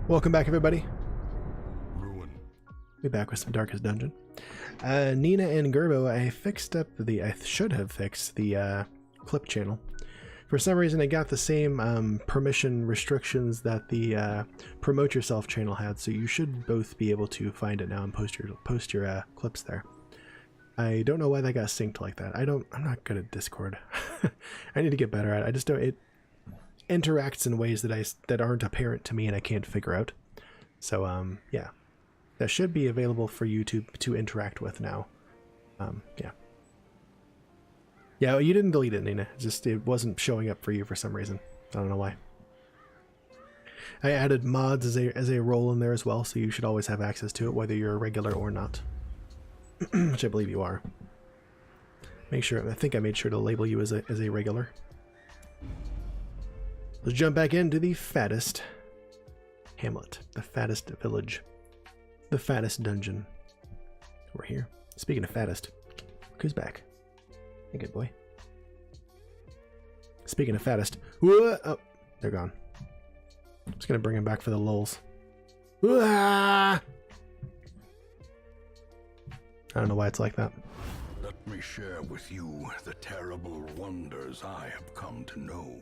Welcome back, everybody. Ruin. We're back with some Darkest Dungeon. Nina and Gerbo, I should have fixed the clip channel. For some reason, I got the same permission restrictions that the Promote Yourself channel had, so you should both be able to find it now and post your clips there. I don't know why that got synced like that. I'm not good at Discord. I need to get better at it. I just don't. It interacts in ways that aren't apparent to me and I can't figure out. So yeah, that should be available for you to interact with now. Yeah. Yeah, you didn't delete it, Nina. It wasn't showing up for you for some reason. I don't know why. I added mods as a role in there as well, so you should always have access to it, whether you're a regular or not. Which I believe you are. I think I made sure to label you as a regular. Let's jump back into the fattest hamlet, the fattest village, the fattest dungeon. We're here. Speaking of fattest, look who's back. Hey, good boy. Speaking of fattest, oh, they're gone. Just gonna bring him back for the lulz. I don't know why it's like that. Let me share with you the terrible wonders I have come to know.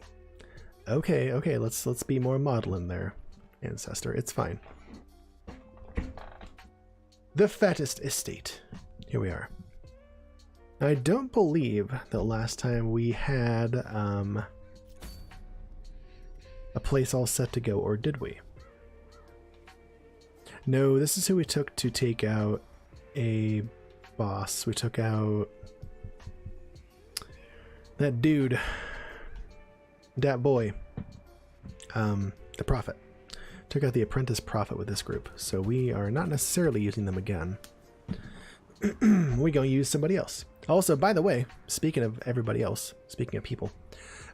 Okay, let's be more maudlin there, Ancestor. It's fine. The fattest estate. Here we are. I don't believe that last time we had a place all set to go, or did we? No, this is who we took to take out a boss. We took out that dude, that boy, the prophet. Took out the apprentice prophet with this group, so we are not necessarily using them again. We're gonna use somebody else. Also, by the way, speaking of everybody else, speaking of people,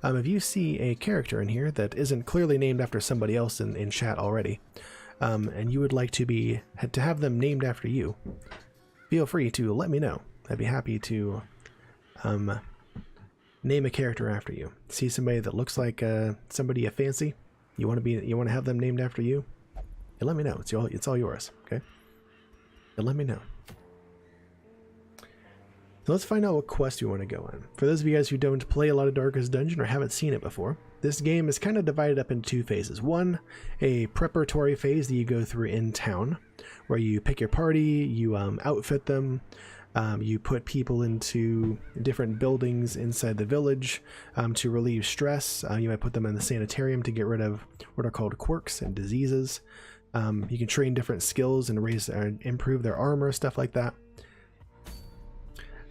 if you see a character in here that isn't clearly named after somebody else in chat already, and you would like to have them named after you, feel free to let me know. I'd be happy to name a character after you. See somebody that looks like somebody you fancy, you want to have them named after you, and let me know. It's all yours, okay? And let me know. So let's find out what quest you want to go on. For those of you guys who don't play a lot of Darkest Dungeon or haven't seen it before, this game is kind of divided up into two phases. One, a preparatory phase that you go through in town, where you pick your party, you outfit them, you put people into different buildings inside the village to relieve stress. You might put them in the sanitarium to get rid of what are called quirks and diseases. You can train different skills and improve their armor, stuff like that.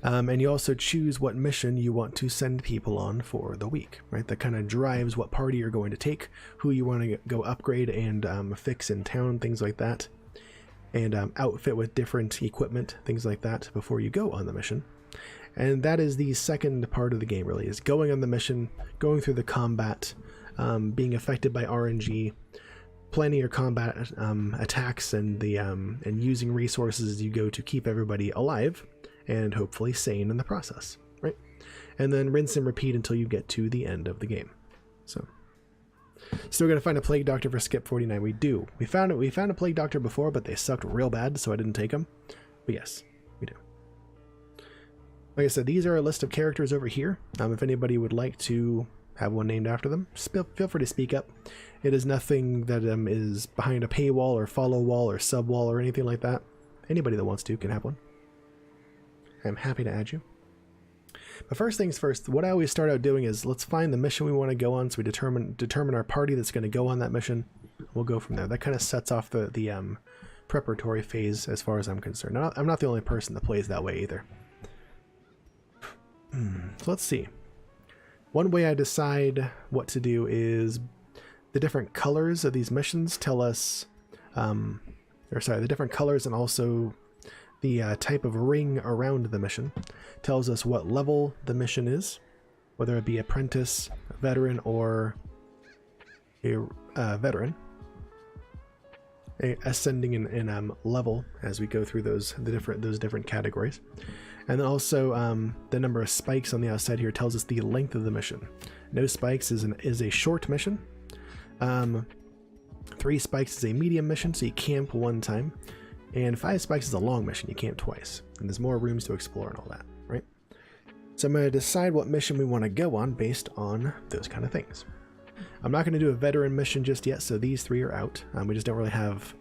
And you also choose what mission you want to send people on for the week, right? That kind of drives what party you're going to take, who you want to go upgrade and fix in town, things like that. And outfit with different equipment, things like that, before you go on the mission. And that is the second part of the game, really, is going on the mission, going through the combat, being affected by RNG, planning your combat attacks, and using resources as you go to keep everybody alive and hopefully sane in the process, right? And then rinse and repeat until you get to the end of the game. So, still gonna find a plague doctor for skip 49. We do. We found a plague doctor before, but they sucked real bad, so I didn't take them. But yes, we do. Like I said, these are a list of characters over here. If anybody would like to have one named after them, feel free to speak up. It is nothing that is behind a paywall or follow wall or sub wall or anything like that. Anybody that wants to can have one. I'm happy to add you. But first things first, what I always start out doing is let's find the mission we want to go on, so we determine our party that's going to go on that mission. We'll go from there. That kind of sets off the preparatory phase as far as I'm concerned. I'm not the only person that plays that way either. So let's see. One way I decide what to do is the different colors of these missions tell us, the different colors and also the type of ring around the mission tells us what level the mission is, whether it be apprentice, veteran, or a veteran. Ascending in level as we go through those different categories. And then also the number of spikes on the outside here tells us the length of the mission. No spikes is a short mission. 3 spikes is a medium mission, so you camp 1 time. And 5 spikes is a long mission, you camp twice. And there's more rooms to explore and all that, right? So I'm going to decide what mission we want to go on based on those kind of things. I'm not going to do a veteran mission just yet, so these 3 are out. We just don't really have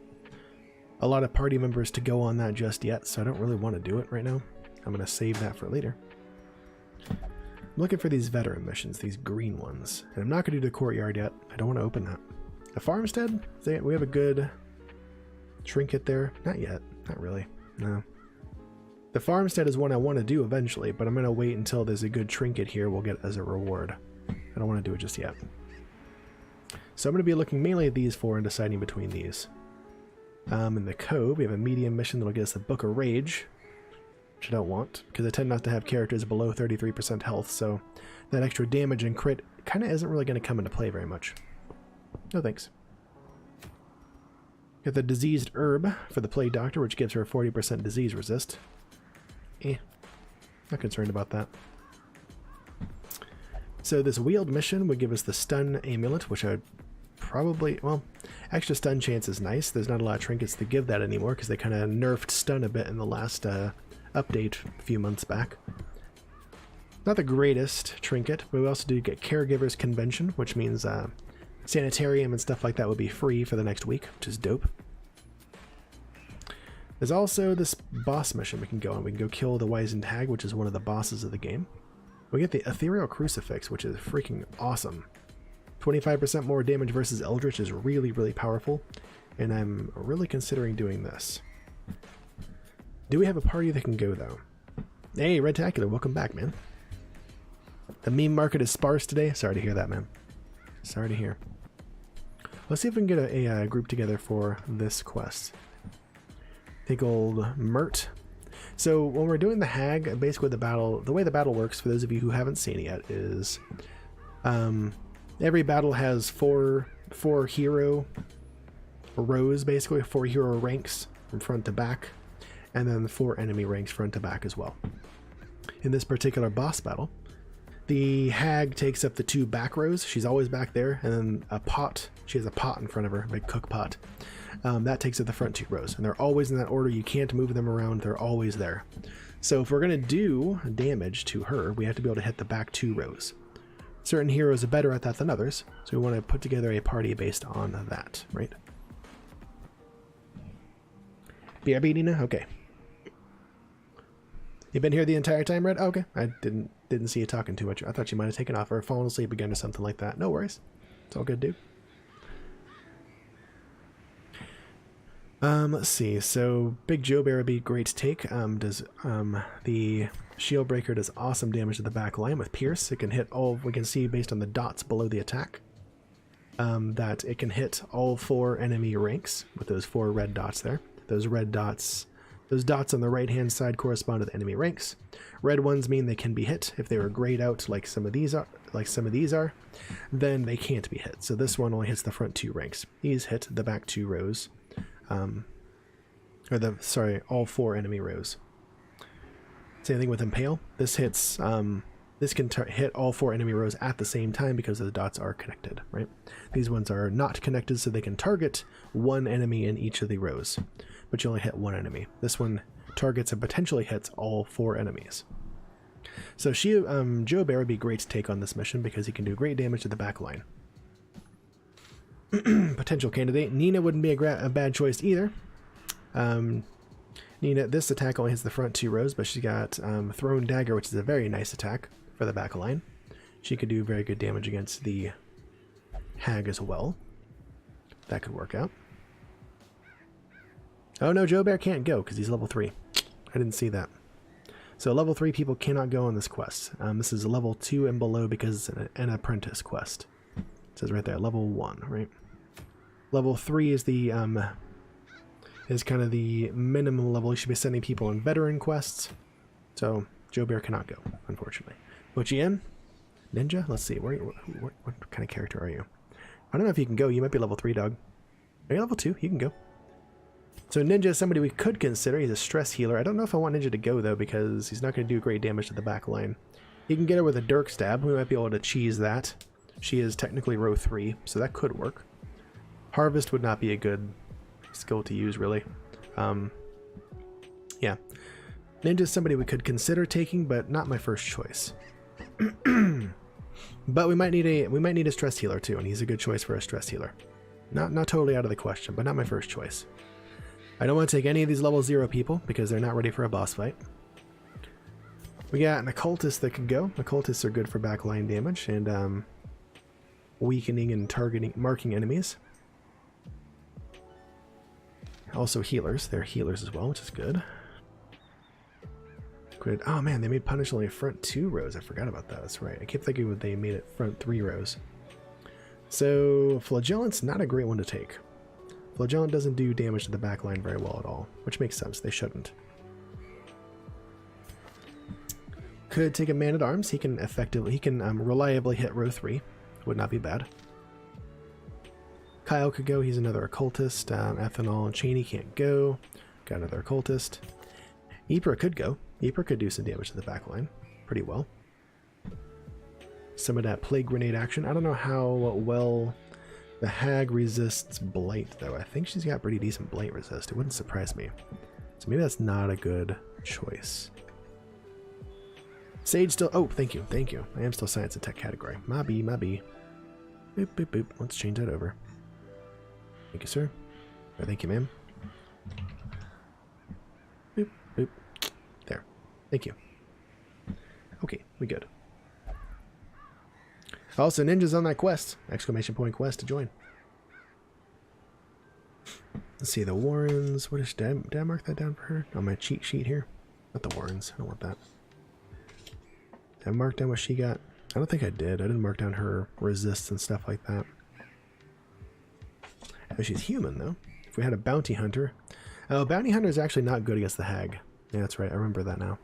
a lot of party members to go on that just yet, so I don't really want to do it right now. I'm going to save that for later. I'm looking for these veteran missions, these green ones. And I'm not going to do the courtyard yet. I don't want to open that. The farmstead? We have a good trinket there. Not yet. Not really. No. The farmstead is one I want to do eventually, but I'm going to wait until there's a good trinket here we'll get as a reward. I don't want to do it just yet. So I'm going to be looking mainly at these 4 and deciding between these. In the Cove, we have a medium mission that'll get us the Book of Rage, which I don't want, because I tend not to have characters below 33% health, so that extra damage and crit kind of isn't really going to come into play very much. No thanks. Got the Diseased Herb for the Plague Doctor, which gives her a 40% disease resist. Not concerned about that. So this Wheeled mission would give us the Stun Amulet, which I would probably, well, extra stun chance is nice. There's not a lot of trinkets to give that anymore because they kind of nerfed stun a bit in the last update a few months back. Not the greatest trinket, but we also do get Caregivers Convention, which means sanitarium and stuff like that would be free for the next week, which is dope. There's also this boss mission we can go on. We can go kill the Wizened Hag, which is one of the bosses of the game. We get the Ethereal Crucifix, which is freaking awesome. 25% more damage versus Eldritch is really, really powerful, and I'm really considering doing this. Do we have a party that can go, though? Hey, Redtacular, welcome back, man. The meme market is sparse today. Sorry to hear that, man. Sorry to hear. Let's see if we can get a group together for this quest. Take old Mert. So when we're doing the Hag, basically the way the battle works, for those of you who haven't seen it yet, is every battle has four hero rows, basically 4 hero ranks from front to back, and then 4 enemy ranks front to back as well. In this particular boss battle, the Hag takes up the 2 back rows. She's always back there, and then a pot. She has a pot in front of her, a big cook pot. That takes up the front 2 rows, and they're always in that order. You can't move them around. They're always there. So if we're going to do damage to her, we have to be able to hit the back 2 rows. Certain heroes are better at that than others, so we want to put together a party based on that, right? BRB, Nina? Okay. You been here the entire time, Red? Oh, okay. I didn't see you talking too much. I thought you might have taken off or fallen asleep again or something like that. No worries. It's all good, dude. Let's see. So Big Joe Bear would be great to take. The Shield Breaker does awesome damage to the back line with Pierce. It can hit all, we can see based on the dots below the attack, that it can hit all 4 enemy ranks with those 4 red dots there. Those red dots, those dots on the right hand side correspond to the enemy ranks. Red ones mean they can be hit. If they were grayed out like some of these are, then they can't be hit. So this one only hits the front 2 ranks. These hit the back 2 rows. All 4 enemy rows. Same thing with Impale. This hits, this can hit all 4 enemy rows at the same time because the dots are connected, right? These ones are not connected, so they can target 1 enemy in each of the rows, but you only hit 1 enemy. This one targets and potentially hits all 4 enemies. So Joe Bear would be great to take on this mission because he can do great damage to the back line. Potential candidate. Nina wouldn't be a bad choice either. Nina, this attack only hits the front 2 rows, but she's got Thrown Dagger, which is a very nice attack for the back line. She could do very good damage against the Hag as well. That could work out. Oh no, Joe Bear can't go because he's level 3. I didn't see that. So level 3 people cannot go on this quest. This is level 2 and below because it's an apprentice quest. It says right there, level 1, right? Level 3 is the is kind of the minimum level. You should be sending people on veteran quests. So Joe Bear cannot go, unfortunately. Bochien? Ninja? Let's see. What kind of character are you? I don't know if you can go. You might be level 3, dog. Are you level 2? You can go. So Ninja is somebody we could consider. He's a stress healer. I don't know if I want Ninja to go, though, because he's not going to do great damage to the back line. He can get her with a Dirk Stab. We might be able to cheese that. She is technically row 3, so that could work. Harvest would not be a good skill to use, really. Yeah. Ninja's somebody we could consider taking, but not my first choice. But we might need a stress healer too, and he's a good choice for a stress healer. Not totally out of the question, but not my first choice. I don't want to take any of these level 0 people because they're not ready for a boss fight. We got an occultist that could go. Occultists are good for backline damage and weakening and marking enemies. Also healers. They're healers as well, which is good. Good. Oh man, they made punish only front 2 rows. I forgot about that. That's right. I kept thinking they made it front 3 rows. So Flagellant's not a great one to take. Flagellant doesn't do damage to the backline very well at all, which makes sense. They shouldn't. Could take a Man-at-Arms. He can reliably hit row 3. Would not be bad. Kyle could go. He's another occultist. Ethanol and Cheney can't go. Got another occultist. Ypres could go. Ypres could do some damage to the backline pretty well. Some of that plague grenade action. I don't know how well the hag resists blight, though. I think she's got pretty decent blight resist. It wouldn't surprise me. So maybe that's not a good choice. Sage still... Oh, thank you. Thank you. I am still science and tech category. My B. Boop, boop, boop. Let's change that over. Thank you, sir. Or thank you, ma'am. Boop, boop. There. Thank you. Okay, we good. Also, ninjas on that quest! Exclamation point quest to join. Let's see, the Warrens. What is... Did I mark that down for her? On my cheat sheet here? Not the Warrens. I don't want that. Did I mark down what she got? I don't think I did. I didn't mark down her resists and stuff like that. Oh, she's human, though. If we had a bounty hunter... Oh, bounty hunter is actually not good against the hag. Yeah, that's right. I remember that now.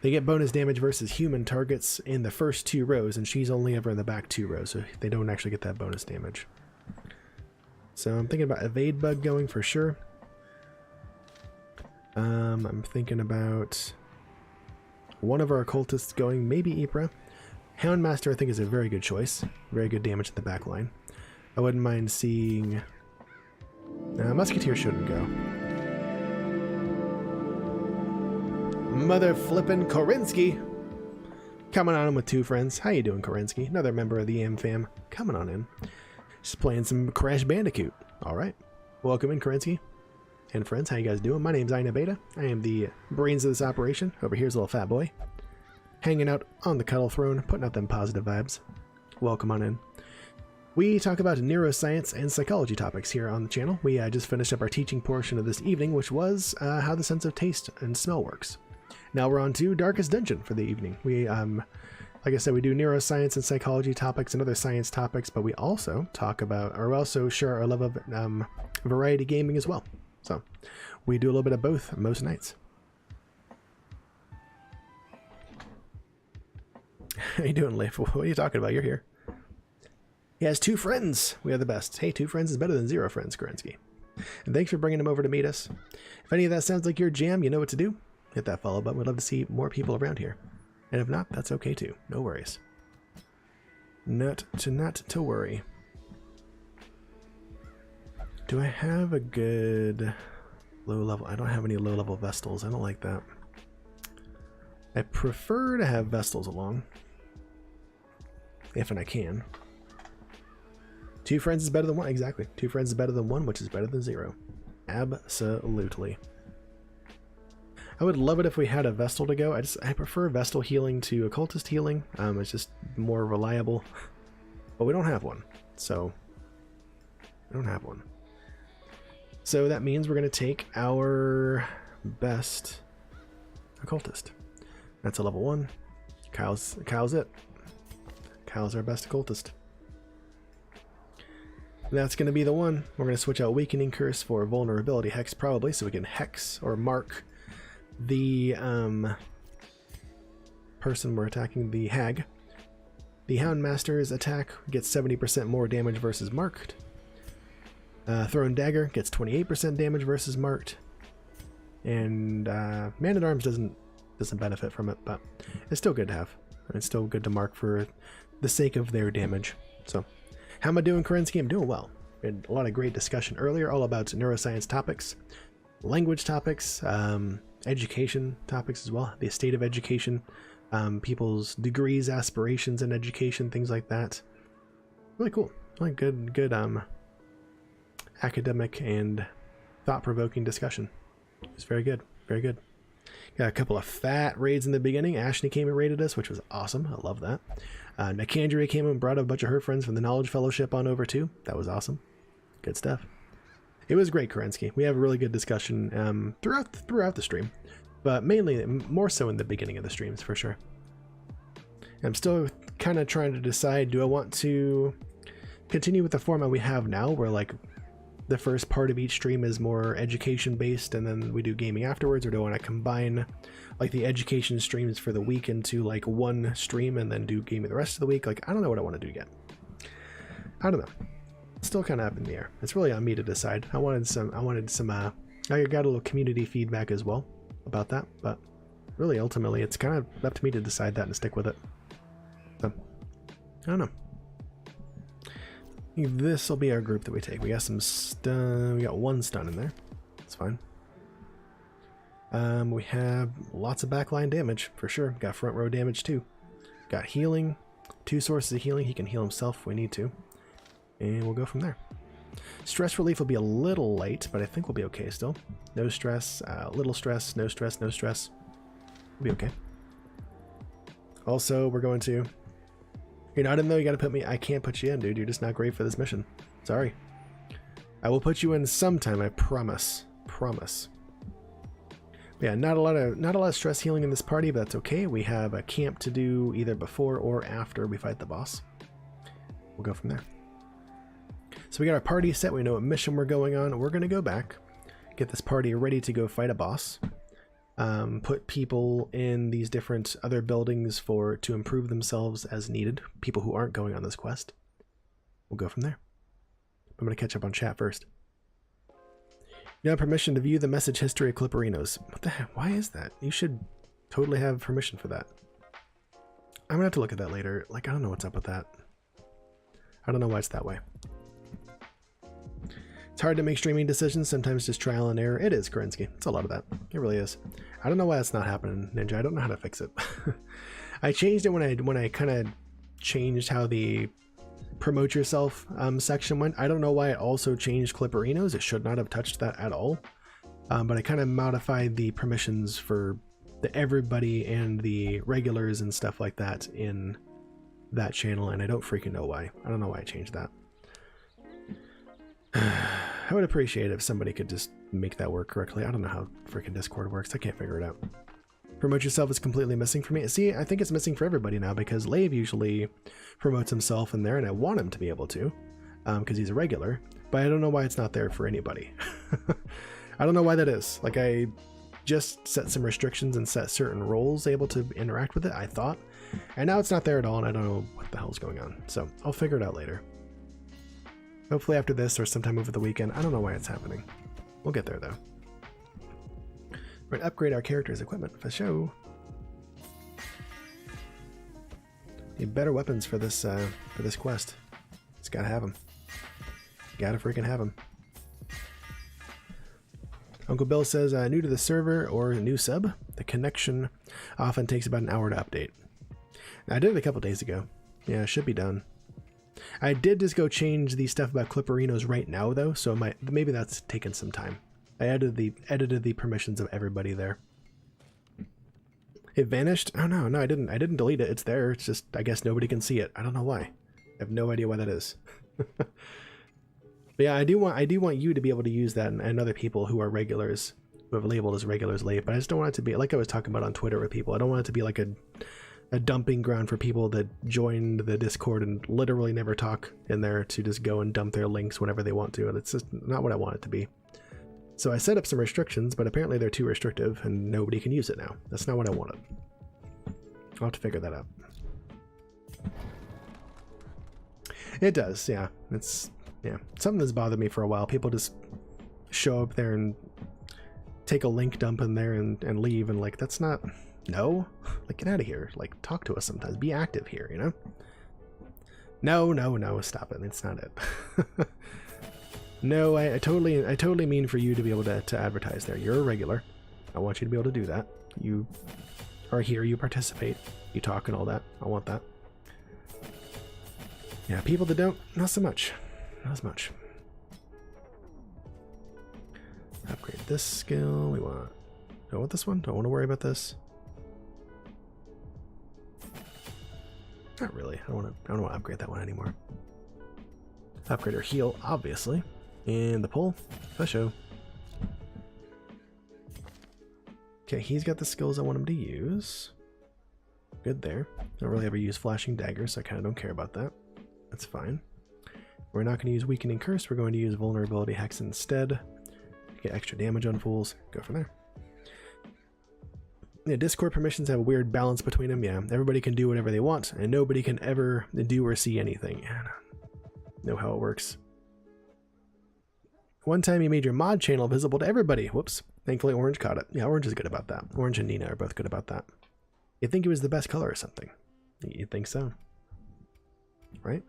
They get bonus damage versus human targets in the first 2 rows, and she's only ever in the back 2 rows, so they don't actually get that bonus damage. So I'm thinking about Evade Bug going for sure. I'm thinking about one of our occultists going, maybe Ypres. Houndmaster I think is a very good choice. Very good damage at the back line. I wouldn't mind seeing... Musketeer shouldn't go. Mother flippin' Korinsky! Coming on in with 2 friends. How you doing, Korinsky? Another member of the AM fam. Coming on in. Just playing some Crash Bandicoot. Alright. Welcome in, Korinsky. And friends, how you guys doing? My name's Ina Beta. I am the brains of this operation. Over here's a little fat boy. Hanging out on the cuddle throne, putting out them positive vibes. Welcome on in. We talk about neuroscience and psychology topics here on the channel. We just finished up our teaching portion of this evening, which was how the sense of taste and smell works. Now we're on to Darkest Dungeon for the evening. We, like I said, we do neuroscience and psychology topics and other science topics, but we also talk about, or also share our love of variety gaming as well. So we do a little bit of both most nights. How you doing, Leif? What are you talking about? You're here. He has 2 friends. We are the best. Hey, 2 friends is better than 0 friends, Korinsky. And thanks for bringing him over to meet us. If any of that sounds like your jam, you know what to do. Hit that follow button. We'd love to see more people around here. And if not, that's okay too. No worries. Not to worry. Do I have a good low level? I don't have any low level Vestals. I don't like that. I prefer to have Vestals along. If and I can. 2 friends is better than 1. Exactly. 2 friends is better than 1, which is better than 0. Absolutely. I would love it if we had a Vestal to go. I prefer Vestal healing to Occultist healing. It's just more reliable. But we don't have one. So, we don't have one. So that means we're going to take our best Occultist. That's a level 1. Kyle's it. Kyle's our best Occultist. That's going to be the one. We're going to switch out Weakening Curse for Vulnerability Hex probably, so we can Hex or mark the person we're attacking, the hag. The Houndmaster's attack gets 70% more damage versus marked. Thrown Dagger gets 28% damage versus marked. And Man-at-Arms doesn't benefit from it, but it's still good to have. It's still good to mark for the sake of their damage. So, how am I doing, Korinsky? I'm doing well. had a lot of great discussion earlier, all about neuroscience topics, language topics, education topics as well, the state of education, people's degrees, aspirations in education, things like that. Really cool. Really good academic and thought-provoking discussion. It was very good. Very good. Got a couple of fat raids in the beginning. Ashley came and raided us, which was awesome. I love that. Nicandria came and brought a bunch of her friends from the Knowledge Fellowship on over too. That was awesome. Good stuff. It was great, Kerensky. We have a really good discussion throughout the stream, but mainly more so in the beginning of the streams for sure. I'm still kind of trying to decide, do I want to continue with the format we have now, where like the first part of each stream is more education based and then we do gaming afterwards, or do I want to combine like the education streams for the week into like one stream and then do gaming the rest of the week? Like, I don't know what I want to do yet. I don't know. It's still kind of up in the air. It's really on me to decide. I wanted some I got a little community feedback as well about that, but really ultimately it's kind of up to me to decide that and stick with it. So I don't know. This will be our group that we take. We got some stun. We got one stun in there. That's fine. We have lots of backline damage for sure. Got front row damage too. Got healing. 2 sources of healing. He can heal himself if we need to. And we'll go from there. Stress relief will be a little light, but I think we'll be okay still. No stress, little stress, no stress, no stress. We'll be okay. Also, we're going to... You know, I didn't know you gotta put me... I can't put you in, dude. You're just not great for this mission. Sorry. I will put you in sometime, I promise. Promise. But yeah, not a lot of stress healing in this party, but that's okay. We have a camp to do either before or after we fight the boss. We'll go from there. So we got our party set. We know what mission we're going on. We're gonna go back, get this party ready to go fight a boss. Put people in these different other buildings to improve themselves as needed. People who aren't going on this quest. We'll go from there. I'm going to catch up on chat first. You have permission to view the message history of Clipperinos. What the heck? Why is that? You should totally have permission for that. I'm going to have to look at that later. Like, I don't know what's up with that. I don't know why it's that way. It's hard to make streaming decisions, sometimes just trial and error. It is, Kerensky. It's a lot of that. It really is. I don't know why it's not happening, Ninja. I don't know how to fix it. I changed it when I kind of changed how the promote yourself section went. I don't know why it also changed Clipperinos. It should not have touched that at all. But I kind of modified the permissions for everybody and the regulars and stuff like that in that channel, and I don't freaking know why. I don't know why I changed that. I would appreciate it if somebody could just make that work correctly. I don't know how freaking Discord works. I can't figure it out. Promote yourself is completely missing for me. See, I think it's missing for everybody now because Lave usually promotes himself in there, and I want him to be able to because he's a regular, but I don't know why it's not there for anybody. I don't know why that is. Like, I just set some restrictions and set certain roles able to interact with it, I thought, and now it's not there at all, and I don't know what the hell's going on. So I'll figure it out later. Hopefully after this or sometime over the weekend. I don't know why it's happening. We'll get there though. We're gonna upgrade our character's equipment for show. Need better weapons for this quest. Just gotta have them. Gotta freaking have them. Uncle Bill says, new to the server or new sub, the connection often takes about an hour to update. I did it a couple days ago. Yeah, it should be done. I did just go change the stuff about Clipperinos right now though, so maybe that's taken some time. I edited the permissions of everybody there. It vanished? Oh no, I didn't delete it. It's there. It's just I guess nobody can see it. I don't know why. I have no idea why that is. But yeah, I do want you to be able to use that and other people who are regulars, who have labeled as regulars late, but I just don't want it to be like I was talking about on Twitter with people. I don't want it to be like a dumping ground for people that joined the Discord and literally never talk in there to just go and dump their links whenever they want to, and it's just not what I want it to be. So I set up some restrictions, but apparently they're too restrictive and nobody can use it now. That's not what I wanted. I'll have to figure that out. It does, yeah. It's something that's bothered me for a while. People just show up there and take a link dump in there and leave, and like, that's not... No? Like, get out of here. Like, talk to us sometimes. Be active here, you know? No, stop it. It's not it. No, I totally mean for you to be able to advertise there. You're a regular. I want you to be able to do that. You are here, you participate, you talk and all that. I want that. Yeah, people that don't, not so much. Not as much. Upgrade this skill. We want... Do I want this one? Don't want to worry about this. Not really. I don't want to upgrade that one anymore. Upgrade our heal, obviously. And the pull. For show. Okay, he's got the skills I want him to use. Good there. I don't really ever use flashing daggers, so I kind of don't care about that. That's fine. We're not going to use weakening curse. We're going to use vulnerability hex instead. Get extra damage on fools. Go from there. Yeah, Discord permissions have a weird balance between them. Yeah, everybody can do whatever they want, and nobody can ever do or see anything. Yeah, know how it works. One time you made your mod channel visible to everybody. Whoops. Thankfully Orange caught it. Yeah, Orange is good about that. Orange and Nina are both good about that. You'd think it was the best color or something. You'd think so. Right?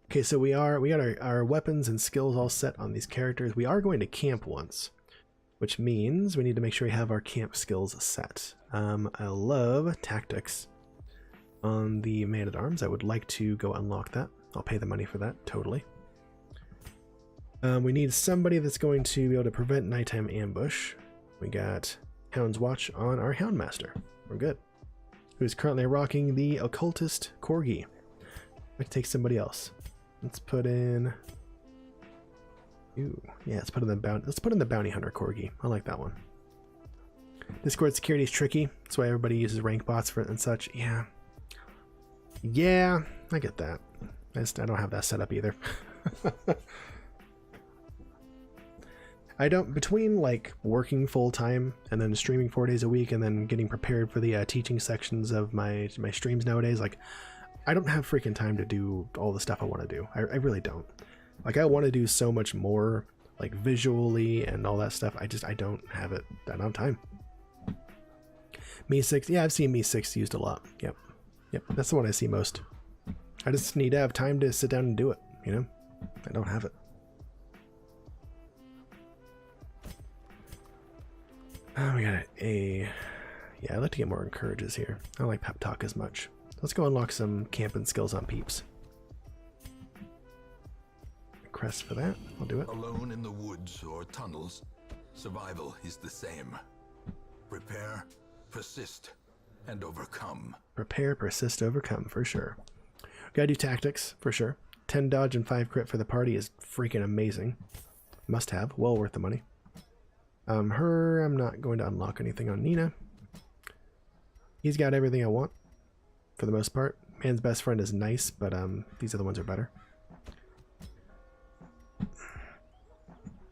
Okay, so we got our weapons and skills all set on these characters. We are going to camp once, which means we need to make sure we have our camp skills set. I love tactics on the man-at-arms. I would like to go unlock that. I'll pay the money for that, totally. We need somebody that's going to be able to prevent nighttime ambush. We got Hound's Watch on our Houndmaster. We're good. Who's currently rocking the Occultist Corgi. Let's take somebody else. Let's put in... Ooh, yeah, let's put in the Bounty Hunter Corgi. I like that one. Discord security is tricky. That's why everybody uses rank bots for it and such. Yeah. Yeah, I get that. I don't have that set up either. I don't, between like working full time and then streaming 4 days a week and then getting prepared for the teaching sections of my streams nowadays, like I don't have freaking time to do all the stuff I want to do. I really don't. Like I want to do so much more like visually and all that stuff. I don't have it. I don't have time. Me 6, yeah, I've seen Me 6 used a lot. Yep. That's the one I see most. I just need to have time to sit down and do it, you know? I don't have it. Oh, we got a... Yeah, I'd like to get more encourages here. I don't like pep talk as much. Let's go unlock some camping skills on peeps. Crest for that. I'll do it. Alone in the woods or tunnels, survival is the same. Prepare, persist, and overcome. Prepare, persist, overcome, for sure. Gotta do tactics, for sure. 10 dodge and 5 crit for the party is freaking amazing. Must have. Well worth the money. Her, I'm not going to unlock anything on Nina. He's got everything I want, for the most part. Man's best friend is nice, but these other ones are better. I'm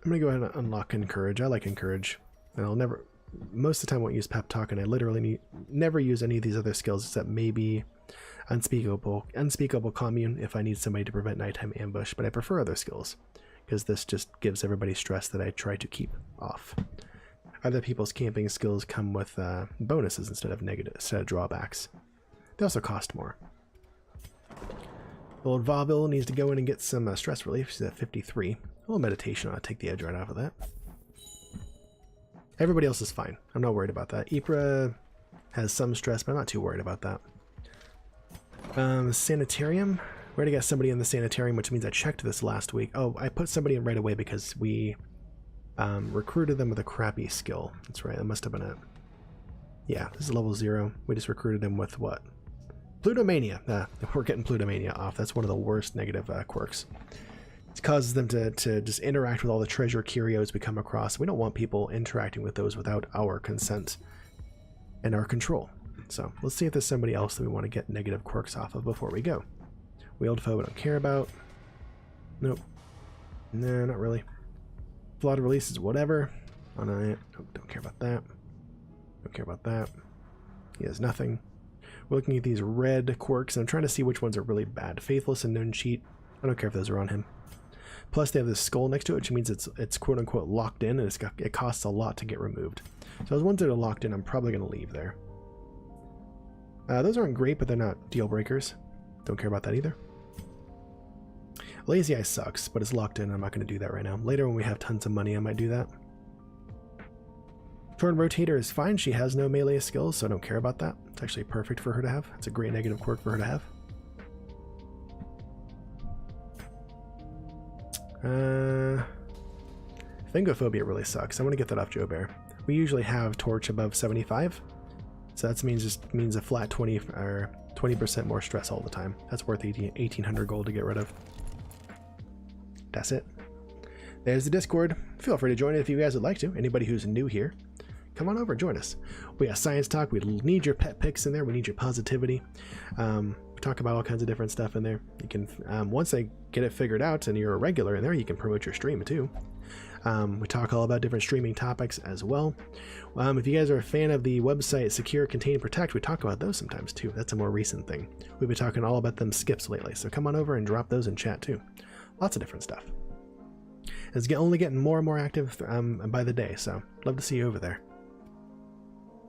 gonna go ahead and unlock Encourage. I like Encourage. And I'll never... Most of the time I won't use Pep Talk, and I literally never use any of these other skills except maybe Unspeakable Commune if I need somebody to prevent nighttime ambush, but I prefer other skills, because this just gives everybody stress that I try to keep off. Other people's camping skills come with bonuses instead of drawbacks. They also cost more. Old Vaubil needs to go in and get some stress relief. She's at 53. A little meditation ought to take the edge right off of that. Everybody else is fine. I'm not worried about that. Ypres has some stress, but I'm not too worried about that. Sanitarium. We already got somebody in the sanitarium, which means I checked this last week. Oh, I put somebody in right away because we recruited them with a crappy skill. That's right. That must have been it. Yeah, this is level 0. We just recruited him with what? Plutomania. We're getting Plutomania off. That's one of the worst negative quirks. It causes them to just interact with all the treasure curios we come across. We don't want people interacting with those without our consent and our control. So let's see if there's somebody else that we want to get negative quirks off of before we go. Wheeled foe we don't care about. Nope. No, not really. Flawed releases, whatever. Nope, don't care about that. Don't care about that. He has nothing. We're looking at these red quirks, and I'm trying to see which ones are really bad. Faithless and Known Cheat. I don't care if those are on him. Plus they have this skull next to it, which means it's quote-unquote locked in, and it costs a lot to get removed. So those ones that are locked in, I'm probably going to leave there. Those aren't great, but they're not deal breakers. Don't care about that either. Lazy Eye sucks, but it's locked in. I'm not going to do that right now. Later when we have tons of money, I might do that. Torn Rotator is fine. She has no melee skills, so I don't care about that. It's actually perfect for her to have. It's a great negative quirk for her to have. Phangophobia really sucks. I want to get that off Joe Bear. We usually have Torch above 75, so that means a flat 20 or 20% more stress all the time. That's worth 1800 gold to get rid of. That's it. There's the Discord. Feel free to join it if you guys would like to. Anybody who's new here, come on over, join us. We got Science Talk. We need your pet picks in there. We need your positivity. We talk about all kinds of different stuff in there. You can, once I get it figured out and you're a regular in there, you can promote your stream too. We talk all about different streaming topics as well. If you guys are a fan of the website Secure, Contain, Protect, we talk about those sometimes too. That's a more recent thing. We've been talking all about them skips lately, so come on over and drop those in chat too. Lots of different stuff. It's only getting more and more active by the day, so love to see you over there.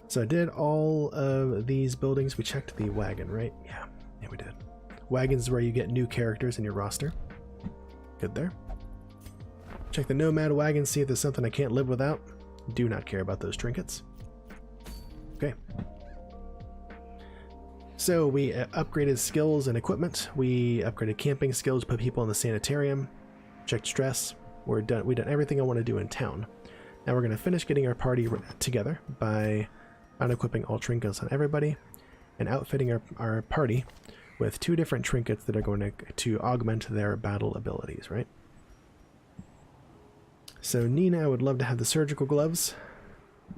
So I did all of these buildings. We checked the wagon, right? Yeah, we did. Wagons is where you get new characters in your roster. Good there. Check the Nomad wagon, see if there's something I can't live without. Do not care about those trinkets. Okay. So we upgraded skills and equipment. We upgraded camping skills, put people in the sanitarium, checked stress. We're done. We've done everything I want to do in town. Now we're going to finish getting our party together by unequipping all trinkets on everybody and outfitting our party with 2 different trinkets that are going to augment their battle abilities, right? So Nina, I would love to have the surgical gloves.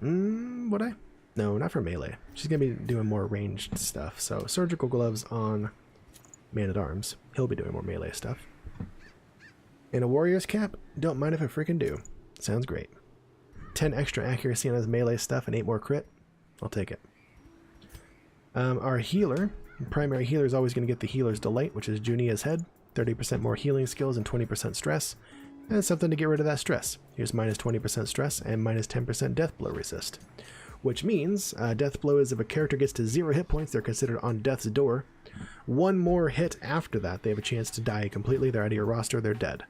Would I? No, not for melee. She's going to be doing more ranged stuff. So surgical gloves on Man-at-Arms. He'll be doing more melee stuff. And a warrior's cap? Don't mind if I freaking do. Sounds great. 10 extra accuracy on his melee stuff and 8 more crit. I'll take it. Our healer, primary healer, is always going to get the Healer's Delight, which is Junia's head. 30% more healing skills and 20% stress. And something to get rid of that stress. Here's minus 20% stress and minus 10% death blow resist. Which means death blow is if a character gets to 0 hit points, they're considered on death's door. 1 more hit after that, they have a chance to die completely. They're out of your roster, they're dead.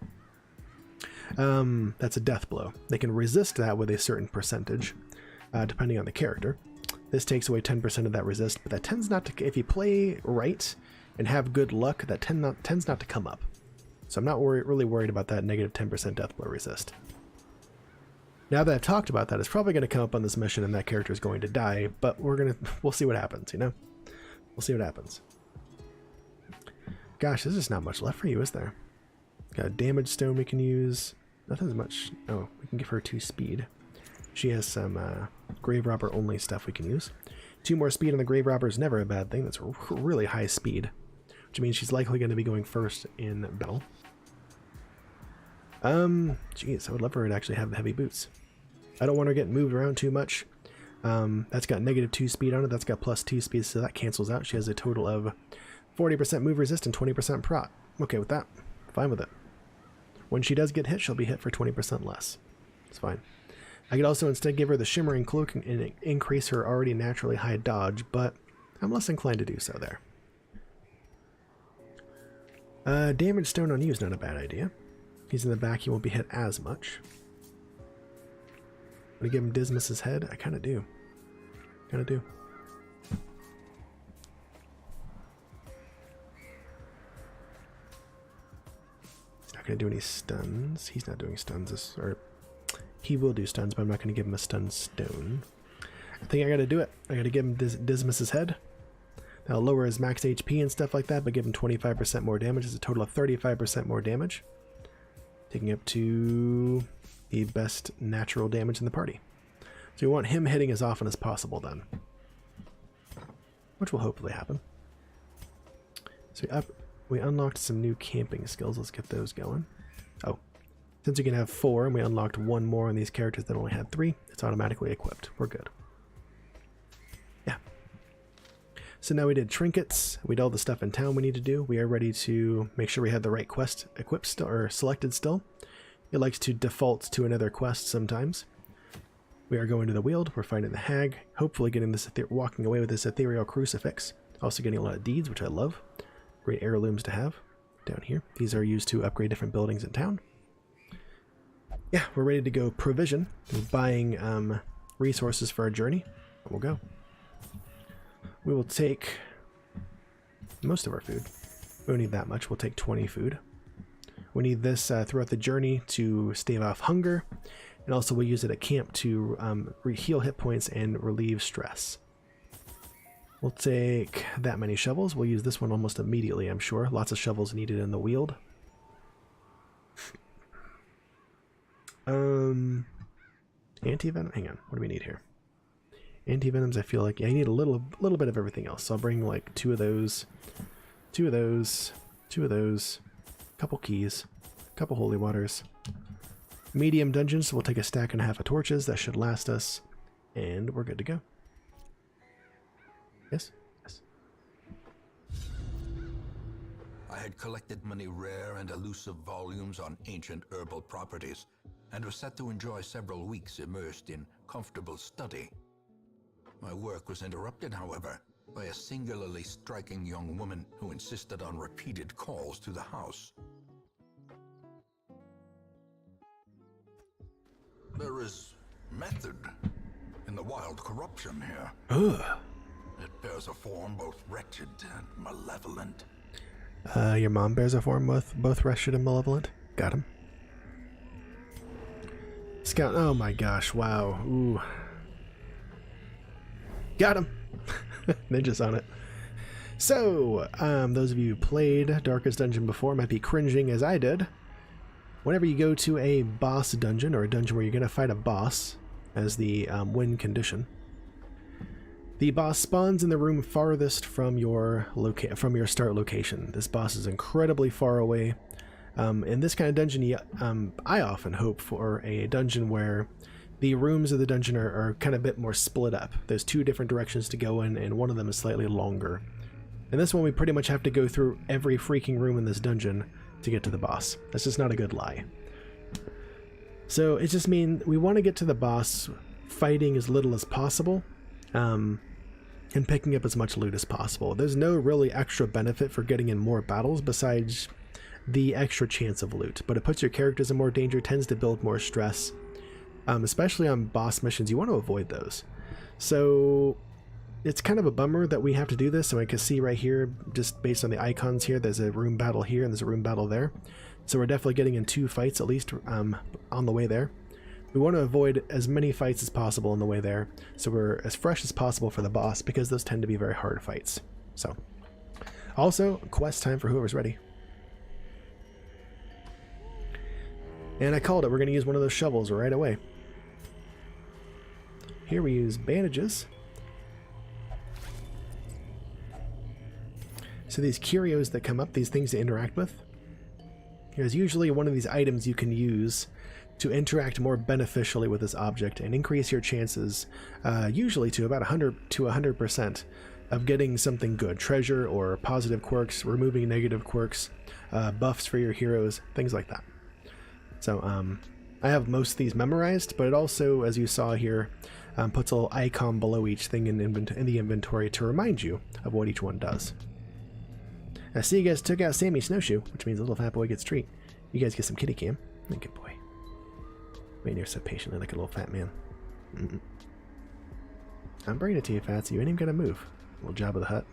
That's a death blow. They can resist that with a certain percentage, depending on the character. This takes away 10% of that resist, but that tends not to, if you play right and have good luck, that tends not to come up. So I'm not really worried about that negative 10% death blow resist. Now that I've talked about that, it's probably going to come up on this mission and that character is going to die, but we'll see what happens, you know? We'll see what happens. Gosh, there's just not much left for you, is there? Got a damage stone we can use. Nothing as much. Oh, we can give her 2 speed. She has some grave robber only stuff we can use. 2 more speed on the grave robber is never a bad thing. That's really high speed, which means she's likely going to be going first in battle. Geez, I would love for her to actually have the heavy boots. I don't want her getting moved around too much. That's got negative 2 speed on it. That's got plus 2 speed, so that cancels out. She has a total of 40% move resist and 20% prot. I'm okay with that. Fine with it. When she does get hit, she'll be hit for 20% less. It's fine. I could also instead give her the Shimmering Cloak and increase her already naturally high dodge, but I'm less inclined to do so there. Damage stone on you is not a bad idea. He's in the back, he won't be hit as much. Want to give him Dismas's head? I kind of do. Kind of do. He's not going to do any stuns. He's not doing stuns. Or he will do stuns, but I'm not going to give him a stun stone. I think I got to do it. I got to give him Dismas's head. That'll lower his max HP and stuff like that, but give him 25% more damage. It's a total of 35% more damage. Taking up to the best natural damage in the party. So we want him hitting as often as possible then. Which will hopefully happen. So we unlocked some new camping skills. Let's get those going. Oh, since you can have 4 and we unlocked 1 more on these characters that only had 3, it's automatically equipped. We're good. Yeah. So now we did trinkets. We did all the stuff in town we need to do. We are ready to make sure we have the right quest equipped still, or selected still. It likes to default to another quest sometimes. We are going to the Weald. We're finding the Hag. Hopefully getting this, walking away with this ethereal crucifix. Also getting a lot of deeds, which I love. Great heirlooms to have. down here. These are used to upgrade different buildings in town. Yeah, we're ready to go provision. We're buying resources for our journey. We'll go. We will take most of our food. We don't need that much. We'll take 20 food. We need this throughout the journey to stave off hunger, and also we'll use it at camp to heal hit points and relieve stress. We'll take that many shovels. We'll use this one almost immediately, I'm sure. Lots of shovels needed in the Weald. Anti-venom? Hang on. What do we need here? Anti-venoms, I feel like, yeah, I need a little bit of everything else. So I'll bring like 2 of those, 2 of those, 2 of those, couple keys, couple holy waters. Medium dungeons, so we'll take a stack and a half of torches. That should last us, and we're good to go. Yes? Yes. I had collected many rare and elusive volumes on ancient herbal properties, and was set to enjoy several weeks immersed in comfortable study. My work was interrupted, however, by a singularly striking young woman who insisted on repeated calls to the house. There is method in the wild corruption here. Ugh. It bears a form both wretched and malevolent. Your mom bears a form both wretched and malevolent? Got him. Scout, oh my gosh, wow. Ooh. Got him. Ninja's on it. So, those of you who played Darkest Dungeon before might be cringing as I did. Whenever you go to a boss dungeon, or a dungeon where you're going to fight a boss as the win condition, the boss spawns in the room farthest from your start location. This boss is incredibly far away. In this kind of dungeon, I often hope for a dungeon where the rooms of the dungeon are kind of a bit more split up. There's 2 different directions to go in, and one of them is slightly longer. In this one, we pretty much have to go through every freaking room in this dungeon to get to the boss. That's just not a good lie. So it just means we want to get to the boss fighting as little as possible, and picking up as much loot as possible. There's no really extra benefit for getting in more battles besides the extra chance of loot, but it puts your characters in more danger, tends to build more stress, especially on boss missions. You want to avoid those. So it's kind of a bummer that we have to do this. So I can see right here, just based on the icons here, there's a room battle here and there's a room battle there. So we're definitely getting in 2 fights at least on the way there. We want to avoid as many fights as possible on the way there, so we're as fresh as possible for the boss, because those tend to be very hard fights. So, also, quest time for whoever's ready. And I called it. We're going to use one of those shovels right away. Here we use bandages. So these curios that come up, these things to interact with, there's usually one of these items you can use to interact more beneficially with this object and increase your chances, usually to about 100% of getting something good. Treasure or positive quirks, removing negative quirks, buffs for your heroes, things like that. So I have most of these memorized, but it also, as you saw here, puts a little icon below each thing in the inventory to remind you of what each one does. I see you guys took out Sammy's snowshoe, which means a little fat boy gets treat. You guys get some kitty cam. Good boy. Waiting here so patiently like a little fat man. I'm bringing it to you, Fats. You ain't even gonna move. Little Job of the Hut.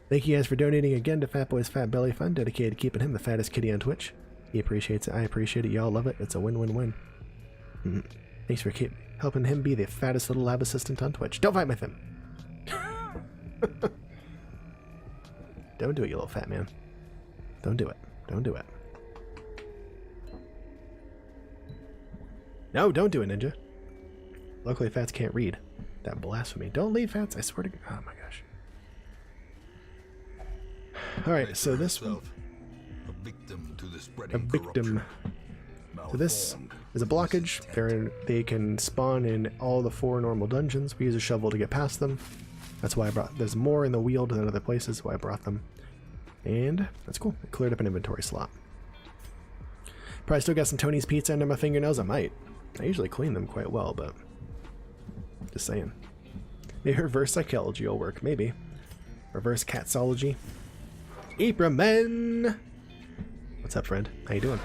Thank you guys for donating again to Fat Boy's Fat Belly Fund, dedicated to keeping him the fattest kitty on Twitch. He appreciates it. I appreciate it. Y'all love it. It's a win-win-win. Thanks for helping him be the fattest little lab assistant on Twitch. Don't fight with him. Don't do it, you little fat man. Don't do it. Don't do it. No, don't do it, Ninja. Luckily, Fats can't read. That blasphemy. Don't leave, Fats. I swear to God. Oh my gosh. Alright, so this one. A victim to the A spreading victim. So this is a blockage. They can spawn in all the 4 normal dungeons. We use a shovel to get past them. That's why I brought... There's more in the Weald than other places, why I brought them. And that's cool. I cleared up an inventory slot. Probably still got some Tony's Pizza under my fingernails. I might. I usually clean them quite well, but... Just saying. Maybe reverse psychology will work. Maybe. Reverse Catsology. Ypperman! What's up, friend? How you doing?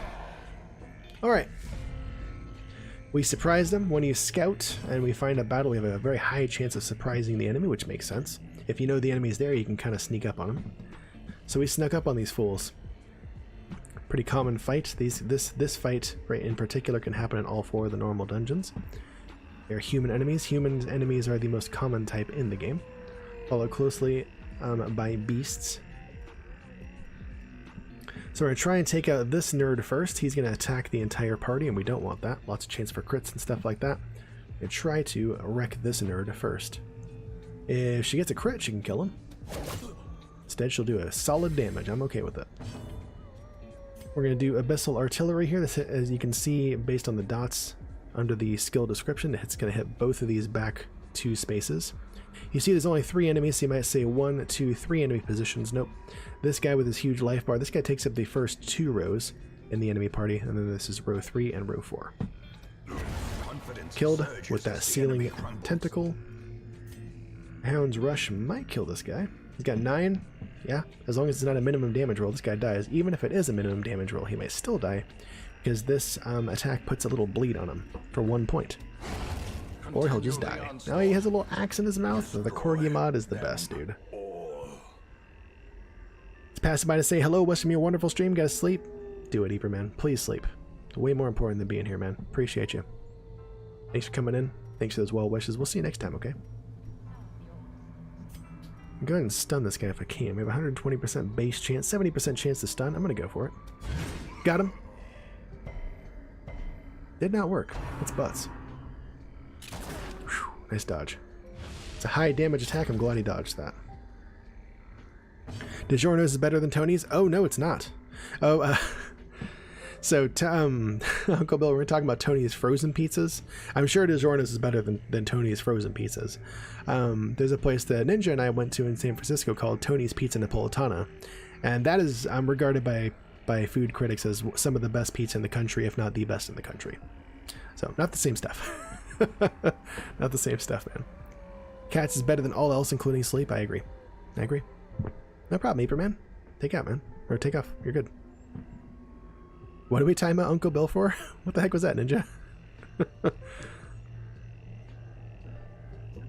Alright. We surprised them when you scout, and we find a battle. We have a very high chance of surprising the enemy, which makes sense. If you know the enemy's there, you can kind of sneak up on them. So we snuck up on these fools. Pretty common fight. This fight, right, in particular, can happen in all 4 of the normal dungeons. They're human enemies. Human enemies are the most common type in the game, followed closely by beasts. So we're going to try and take out this nerd first. He's going to attack the entire party, and we don't want that. Lots of chance for crits and stuff like that. And try to wreck this nerd first. If she gets a crit, she can kill him. Instead, she'll do a solid damage. I'm okay with it. We're going to do Abyssal Artillery here. This, as you can see, based on the dots under the skill description, it's going to hit both of these back 2 spaces. You see there's only 3 enemies, so you might say 1, 2, 3 enemy positions. Nope. This guy with his huge life bar, this guy takes up the first 2 rows in the enemy party, and then this is row 3 and row 4. Killed with that sealing tentacle. Hound's Rush might kill this guy. He's got 9. Yeah, as long as it's not a minimum damage roll, this guy dies. Even if it is a minimum damage roll, he might still die, because this attack puts a little bleed on him for 1 point. Or he'll just die. Now he has a little axe in his mouth. The Corgi mod is the best, dude. It's passing by to say hello, wish me a wonderful stream. Gotta sleep? Do it, Ypperman. Please sleep. Way more important than being here, man. Appreciate you. Thanks for coming in. Thanks for those well wishes. We'll see you next time, okay? I'm going to stun this guy if I can. We have 120% base chance, 70% chance to stun. I'm going to go for it. Got him. Did not work. It's butts. Whew, nice dodge. It's a high damage attack. I'm glad he dodged that. DiGiorno's is better than Tony's? Oh, no, it's not. Oh, so, Uncle Bill, we're talking about Tony's frozen pizzas. I'm sure DiGiorno's is better than Tony's frozen pizzas. There's a place that Ninja and I went to in San Francisco called Tony's Pizza Napolitana, and that is regarded by food critics as some of the best pizza in the country, if not the best in the country. So, not the same stuff. Not the same stuff, man. Cats is better than all else, including sleep. I agree. I agree. No problem, Ypperman. Take out, man. Or take off. You're good. What did we time out Uncle Bill for? What the heck was that, Ninja?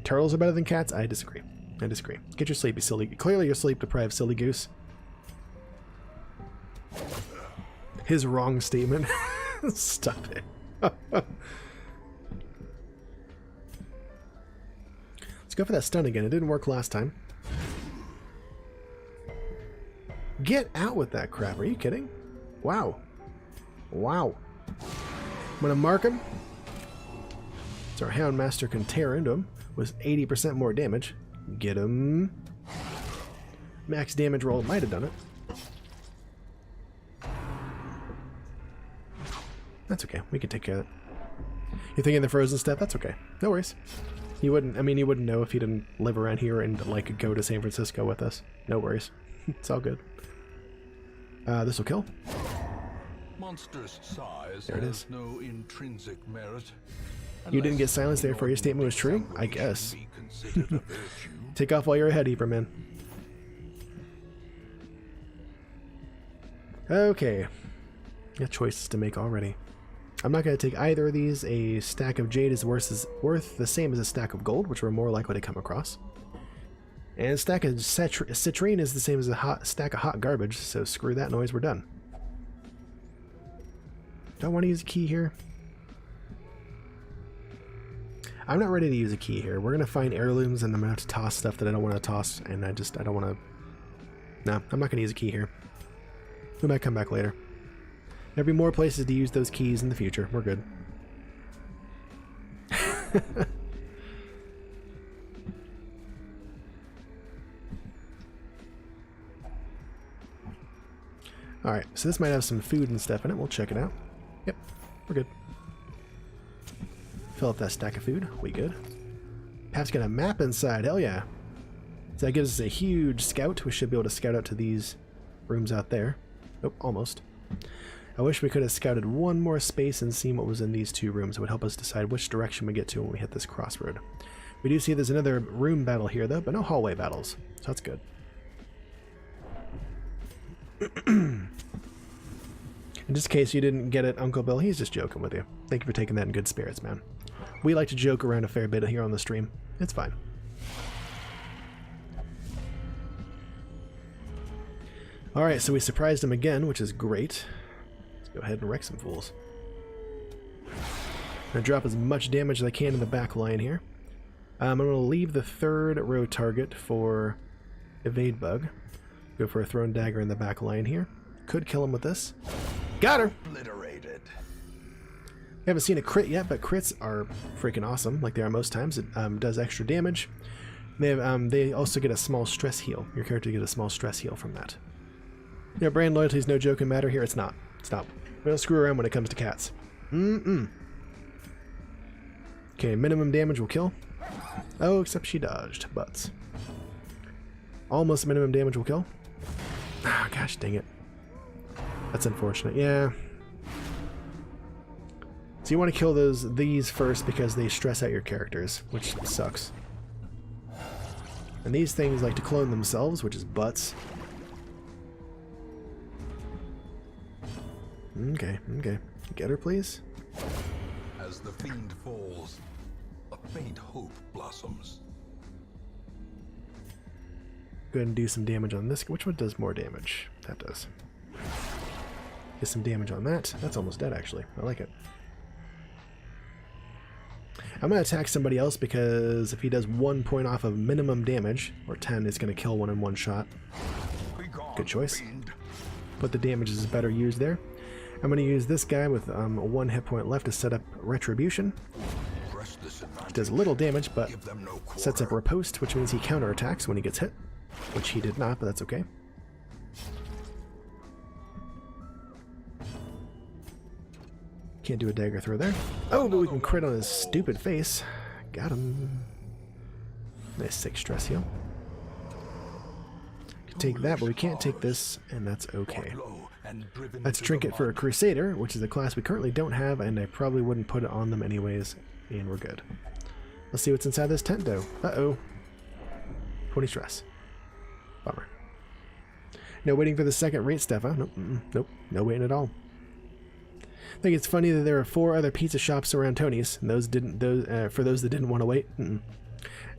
Turtles are better than cats? I disagree. I disagree. Get your sleep, you silly... Clearly you're sleep-deprived, silly goose. His wrong statement. Stop it. Let's go for that stun again. It didn't work last time. Get out with that crap. Are you kidding? Wow. Wow. I'm going to mark him. So our Houndmaster can tear into him with 80% more damage. Get him. Max damage roll might have done it. That's okay. We can take care of it. You're thinking the frozen stuff? That's okay. No worries. You wouldn't, I mean, you wouldn't know if you didn't live around here and, like, go to San Francisco with us. No worries. It's all good. This will kill. Monstrous size there it is. Has no intrinsic merit. You didn't get silenced, therefore your statement was true? I guess. Take off while you're ahead, Ypperman. Okay. Got choices to make already. I'm not going to take either of these. A stack of jade is worth the same as a stack of gold, which we're more likely to come across. And a stack of citrine is the same as a stack of hot garbage, so screw that noise, we're done. Do I want to use a key here? I'm not ready to use a key here. We're going to find heirlooms, and I'm going to have to toss stuff that I don't want to toss, and I don't want to... No, I'm not going to use a key here. We might come back later. There'll be more places to use those keys in the future. We're good. Alright, so this might have some food and stuff in it. We'll check it out. Yep, we're good. Fill up that stack of food. We good. Pat's got a map inside. Hell yeah. So that gives us a huge scout. We should be able to scout out to these rooms out there. Nope, almost. I wish we could have scouted one more space and seen what was in these two rooms. It would help us decide which direction we get to when we hit this crossroad. We do see there's another room battle here, though, but no hallway battles. So that's good. In just case you didn't get it, Uncle Bill, he's just joking with you. Thank you for taking that in good spirits, man. We like to joke around a fair bit here on the stream. It's fine. Alright, so we surprised him again, which is great. Let's go ahead and wreck some fools. I'm going to drop as much damage as I can in the back line here. I'm going to leave the third row target for Evade Bug. Go for a Thrown Dagger in the back line here. Could kill him with this. Got her! Obliterated. We haven't seen a crit yet, but crits are freaking awesome, like they are most times. It does extra damage. They also get a small stress heal. Your character gets a small stress heal from that. Yeah, brand loyalty is no joking matter here. It's not. Stop. We don't screw around when it comes to cats. Okay, minimum damage will kill. Oh, except she dodged. Butts. Almost minimum damage will kill. Ah, gosh dang it. That's unfortunate. Yeah. So you want to kill these first because they stress out your characters, which sucks. And these things like to clone themselves, which is butts. Okay. Get her, please. As the fiend falls, a faint hope blossoms. Go ahead and do some damage on this. Which one does more damage? That does. Get some damage on that. That's almost dead, actually. I like it. I'm going to attack somebody else because if he does 1 point off of minimum damage, or 10, it's going to kill one in one shot. Good choice. But the damage is better used there. I'm going to use this guy with 1 hit point left to set up Retribution. It does little damage, but sets up Riposte, which means he counterattacks when he gets hit. Which he did not, but that's okay. Can't do a dagger throw there. Oh, but we can crit on his stupid face. Got him. Nice 6 stress heal. Can take that, but we can't take this, and that's okay. Let's Trinket for a Crusader, which is a class we currently don't have, and I probably wouldn't put it on them anyways, and we're good. Let's see what's inside this tent, though. Uh-oh. 20 stress. Bummer. No waiting for the second rate stuff, huh? Nope. Nope. No waiting at all. I think it's funny that there are 4 other pizza shops around Tony's, and for those that didn't want to wait.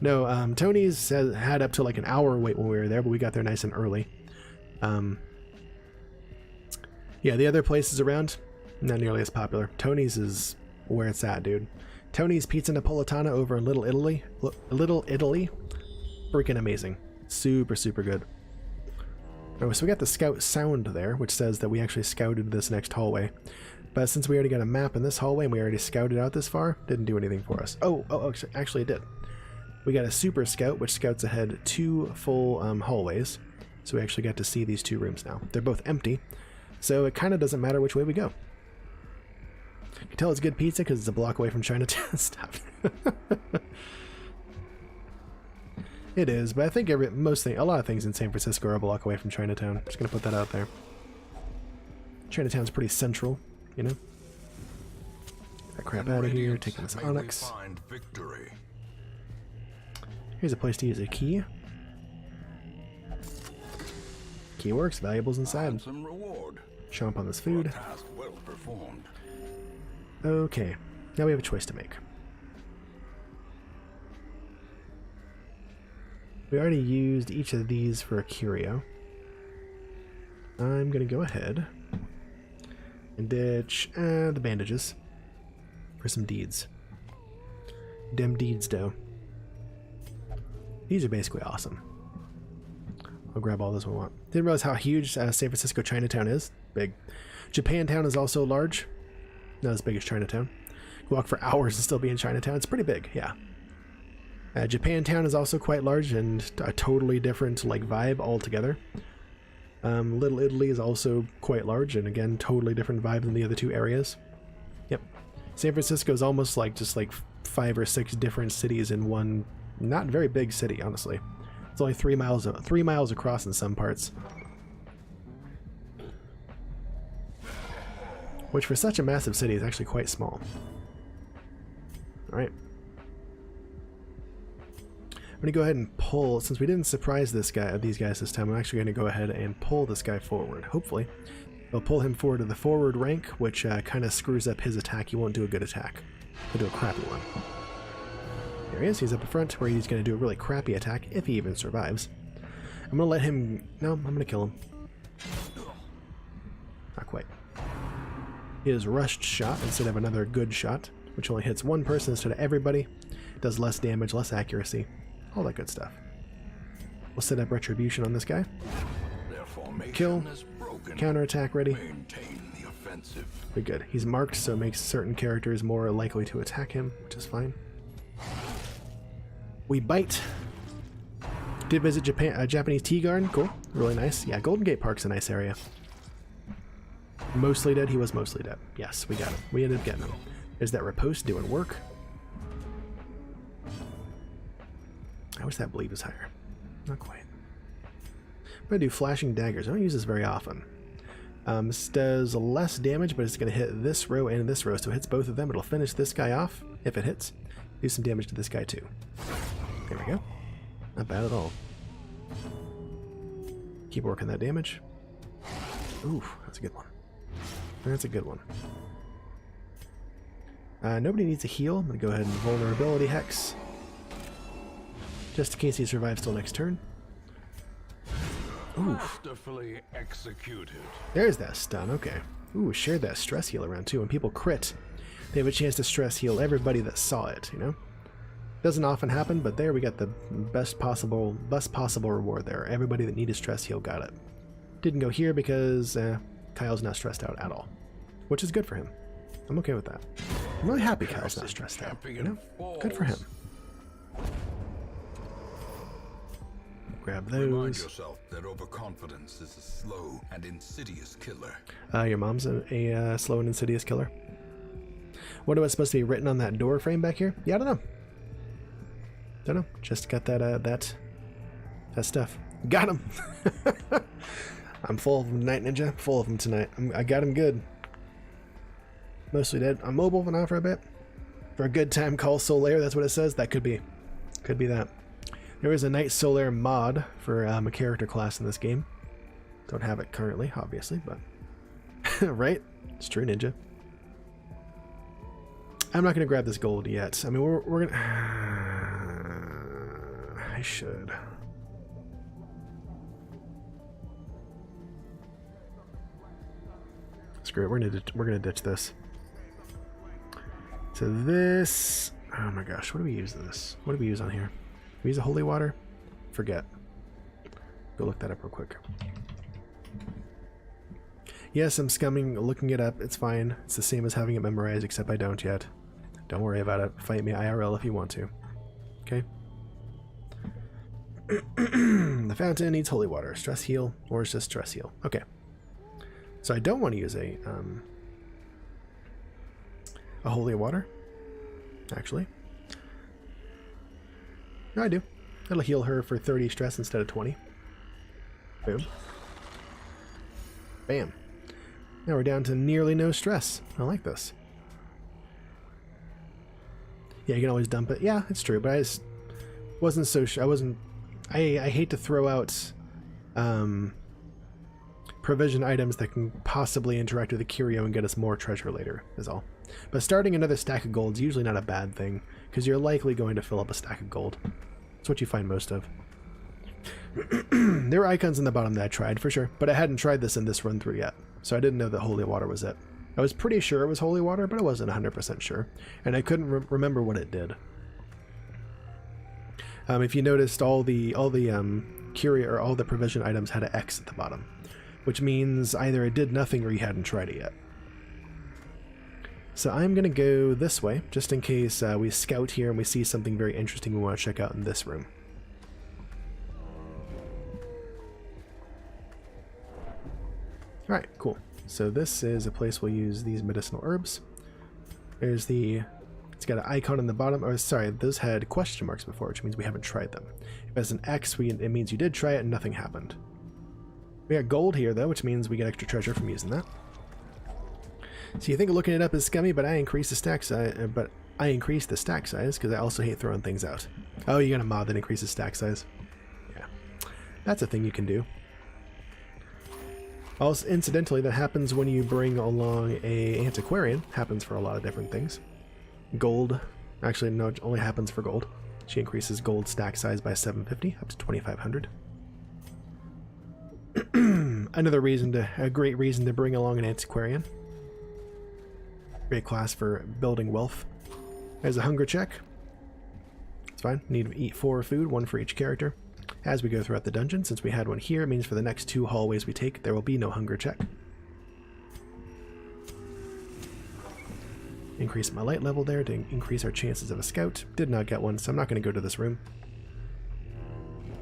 No, Tony's had up to like an hour wait when we were there, but we got there nice and early. Yeah, the other places around, not nearly as popular. Tony's is where it's at, dude. Tony's Pizza Napolitana over in Little Italy, freaking amazing. Super, super good. Oh, so we got the scout sound there, which says that we actually scouted this next hallway. But since we already got a map in this hallway and we already scouted out this far, didn't do anything for us. Oh, actually it did. We got a super scout, which scouts ahead 2 full hallways. So we actually got to see these 2 rooms now. They're both empty, so it kind of doesn't matter which way we go. You can tell it's good pizza because it's a block away from Chinatown. Stop. It is, but I think a lot of things in San Francisco are a block away from Chinatown. Just gonna put that out there. Chinatown's pretty central, you know. Get that crap out of here. Taking this onyx. Here's a place to use a key. Key works. Valuables inside. Chomp on this food. Okay, now we have a choice to make. We already used each of these for a curio. I'm going to go ahead and ditch the bandages for some deeds. Dem deeds, though. These are basically awesome. I'll grab all those we want. Didn't realize how huge San Francisco Chinatown is. Big. Japantown is also large. Not as big as Chinatown. You walk for hours and still be in Chinatown. It's pretty big, yeah. Japantown is also quite large and a totally different like vibe altogether. Little Italy is also quite large and again totally different vibe than the other 2 areas. Yep. San Francisco is almost like just like 5 or 6 different cities in one not very big city, honestly. It's only 3 miles across in some parts. Which for such a massive city is actually quite small. Alright. going to go ahead and pull, since we didn't surprise these guys this time, I'm actually going to go ahead and pull this guy forward. Hopefully, I'll pull him forward to the forward rank, which kind of screws up his attack. He won't do a good attack. He'll do a crappy one. There he is. He's up in front, where he's going to do a really crappy attack, if he even survives. I'm going to let him... No, I'm going to kill him. Not quite. He has rushed shot instead of another good shot, which only hits one person instead of everybody. Does less damage, less accuracy. All that good stuff. We'll set up Retribution on this guy. Kill. Counterattack ready. Be good. He's marked, so it makes certain characters more likely to attack him, which is fine. We bite. Did visit Japanese tea garden. Cool. Really nice. Yeah, Golden Gate Park's a nice area. Mostly dead. He was mostly dead. Yes, we got him. We ended up getting him. There's that riposte doing work. I wish that bleed was higher. Not quite. I'm going to do flashing daggers. I don't use this very often. This does less damage, but it's going to hit this row and this row, so it hits both of them. It'll finish this guy off, if it hits. Do some damage to this guy, too. There we go. Not bad at all. Keep working that damage. Ooh, that's a good one. That's a good one. Nobody needs a heal. I'm going to go ahead and Vulnerability Hex. Just in case he survives till next turn. Ooh. Masterfully executed. There's that stun, okay. Ooh, share that stress heal around too. When people crit, they have a chance to stress heal everybody that saw it, you know? Doesn't often happen, but there we got the best possible reward there. Everybody that needed stress heal got it. Didn't go here because Kyle's not stressed out at all, which is good for him. I'm okay with that. I'm really happy Kyle's not stressed out, you know? Good for him. Grab those. Remind yourself that overconfidence is a slow and insidious killer. Your mom's a slow and insidious killer. What was supposed to be written on that door frame back here? Yeah, I don't know. Don't know. Just got that that stuff. Got him. I'm full of them tonight, Ninja. Full of them tonight. I got him good. Mostly dead. I'm mobile now for a bit. For a good time, call Solaire. That's what it says. That could be that. There is a Night Solaire mod for a character class in this game. Don't have it currently, obviously, but right? It's true, Ninja. I'm not gonna grab this gold yet. I mean, we're gonna. I should. Screw it. We're gonna ditch this. So this. Oh my gosh, what do we use this? What do we use on here? We use a holy water? Forget. Go look that up real quick. Yes, I'm looking it up. It's fine. It's the same as having it memorized, except I don't yet. Don't worry about it. Fight me IRL if you want to. Okay? The fountain needs holy water. Stress heal, or it's just stress heal. Okay. So I don't want to use a holy water, actually. No, I do. It'll heal her for 30 stress instead of 20. Boom. Bam. Now we're down to nearly no stress. I like this. Yeah, you can always dump it. Yeah, it's true, but I just wasn't so sure. I hate to throw out provision items that can possibly interact with the curio and get us more treasure later, is all. But starting another stack of gold is usually not a bad thing, because you're likely going to fill up a stack of gold. That's what you find most of. There were icons in the bottom that I tried, for sure, but I hadn't tried this in this run through yet, so I didn't know that holy water was it. I was pretty sure it was holy water, but I wasn't 100% sure, and I couldn't remember what it did. If you noticed, all the curio or all the provision items had an X at the bottom, which means either it did nothing or you hadn't tried it yet. So I'm gonna go this way, just in case we scout here and we see something very interesting we want to check out in this room. Alright, cool. So this is a place we'll use these medicinal herbs. There's it's got an icon in the bottom, or sorry, those had question marks before, which means we haven't tried them. If it has an X, it means you did try it and nothing happened. We got gold here though, which means we get extra treasure from using that. So you think looking it up is scummy, but I increased the stacks, but I increase the stack size because I also hate throwing things out. Oh, you got a mod that increases stack size. Yeah, that's a thing you can do. Also, incidentally, that happens when you bring along a antiquarian. Happens for a lot of different things. Gold, actually no, it only happens for gold. She increases gold stack size by 750 up to 2,500. Another reason a great reason to bring along an antiquarian. Great class for building wealth. There's a hunger check. It's fine. Need to eat 4 food, 1 for each character. As we go throughout the dungeon, since we had one here, it means for the next 2 hallways we take, there will be no hunger check. Increase my light level there to increase our chances of a scout. Did not get one, so I'm not going to go to this room.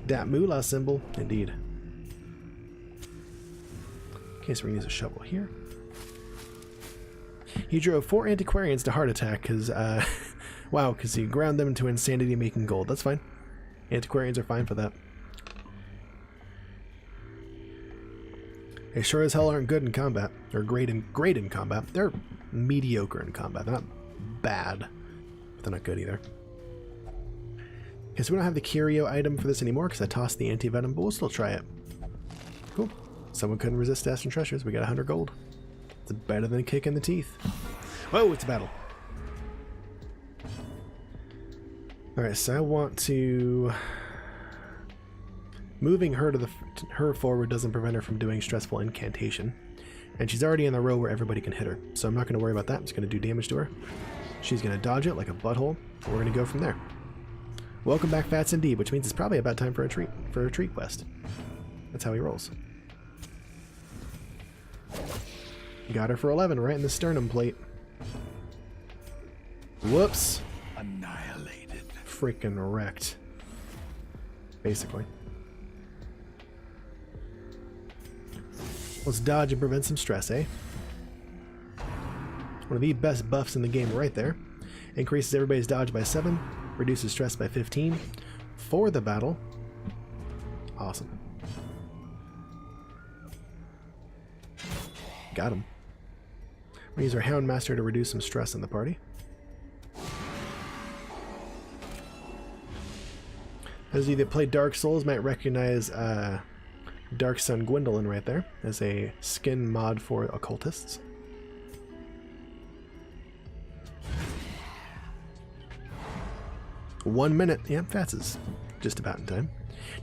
Dat moolah symbol, indeed. Okay, so we're going to use a shovel here. He drove 4 antiquarians to heart attack because, wow, because he ground them into insanity making gold. That's fine. Antiquarians are fine for that. They sure as hell aren't good in combat, or great in combat. They're mediocre in combat. They're not bad, but they're not good either. Okay, so we don't have the curio item for this anymore because I tossed the anti-venom, but we'll still try it. Cool. Someone couldn't resist Ashen Treasures. We got 100 gold. It's better than a kick in the teeth. Whoa, it's a battle. Alright, so I want to... Moving her to her forward doesn't prevent her from doing stressful incantation. And she's already in the row where everybody can hit her. So I'm not going to worry about that. I'm just going to do damage to her. She's going to dodge it like a butthole. And we're going to go from there. Welcome back, Fats Indeed, which means it's probably about time for a treat quest. That's how he rolls. Got her for 11 right in the sternum plate. Whoops. Annihilated. Freaking wrecked. Basically. Let's dodge and prevent some stress, eh? One of the best buffs in the game right there. Increases everybody's dodge by 7. Reduces stress by 15. For the battle. Awesome. Got him. We use our Houndmaster to reduce some stress in the party. Those of you that play Dark Souls might recognize Dark Sun Gwendolyn right there as a skin mod for occultists. One minute. Yep, Fats is just about in time.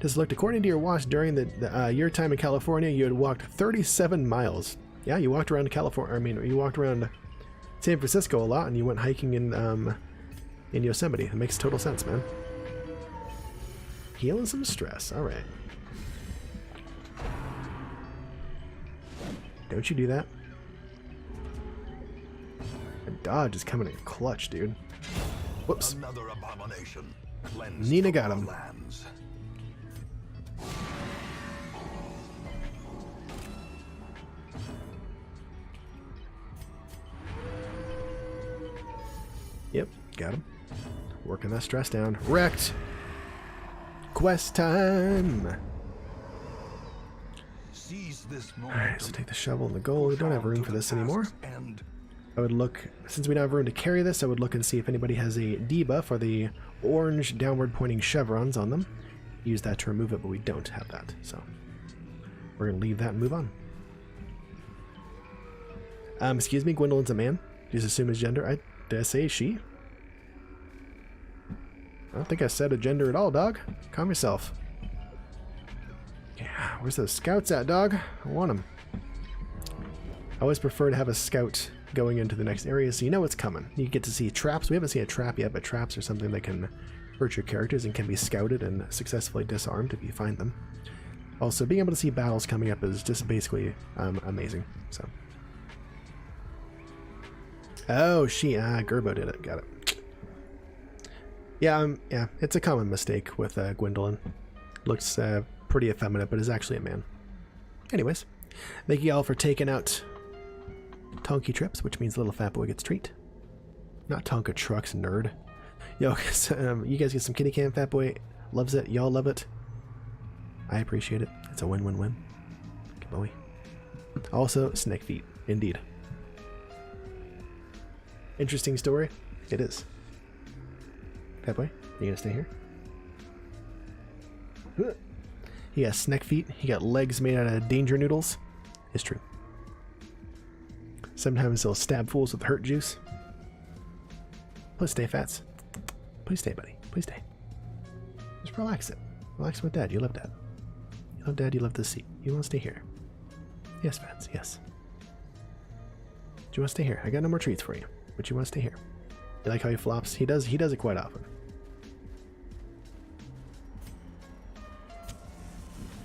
Just looked, according to your watch, during your time in California, you had walked 37 miles. Yeah, you walked around California. I mean, you walked around San Francisco a lot, and you went hiking in Yosemite. It makes total sense, man. Healing some stress. All right. Don't you do that? A dodge is coming in clutch, dude. Whoops. Another abomination. Cleansed Nina from got our him. lands. Yep, got him. Working that stress down. Wrecked! Quest time! Seize this Alright, so take the shovel and the gold. We don't have room for this anymore. And I would look, since we don't have room to carry this, I would look and see if anybody has a debuff or the orange downward pointing chevrons on them. Use that to remove it, but we don't have that, so we're going to leave that and move on. Excuse me, Gwendolyn's a man. Just assume his gender. Did I say she? I don't think I said a gender at all, dog. Calm yourself. Yeah, where's those scouts at, dog? I want them. I always prefer to have a scout going into the next area so you know what's coming. You get to see traps. We haven't seen a trap yet, but traps are something that can hurt your characters and can be scouted and successfully disarmed if you find them. Also, being able to see battles coming up is just basically amazing. So. Oh, Gerbo did it. Got it. Yeah, it's a common mistake with Gwendolyn. Looks pretty effeminate, but is actually a man. Anyways, thank you all for taking out Tonky Trips, which means little fat boy gets treat. Not Tonka Trucks, nerd. Yo, you guys get some kitty cam, fat boy loves it. Y'all love it. I appreciate it. It's a win-win-win. Good boy. Also, snake feet, indeed. Interesting story. It is. Bad boy, you gonna stay here? He got snack feet. He got legs made out of danger noodles. It's true. Sometimes he'll stab fools with hurt juice. Please stay, Fats. Please stay, buddy. Please stay. Just relax it. Relax with Dad. You love Dad. You love Dad. You love this seat. You want to stay here. Yes, Fats. Yes. Do you want to stay here? I got no more treats for you. But you want to stay here. You like how he flops? He does it quite often.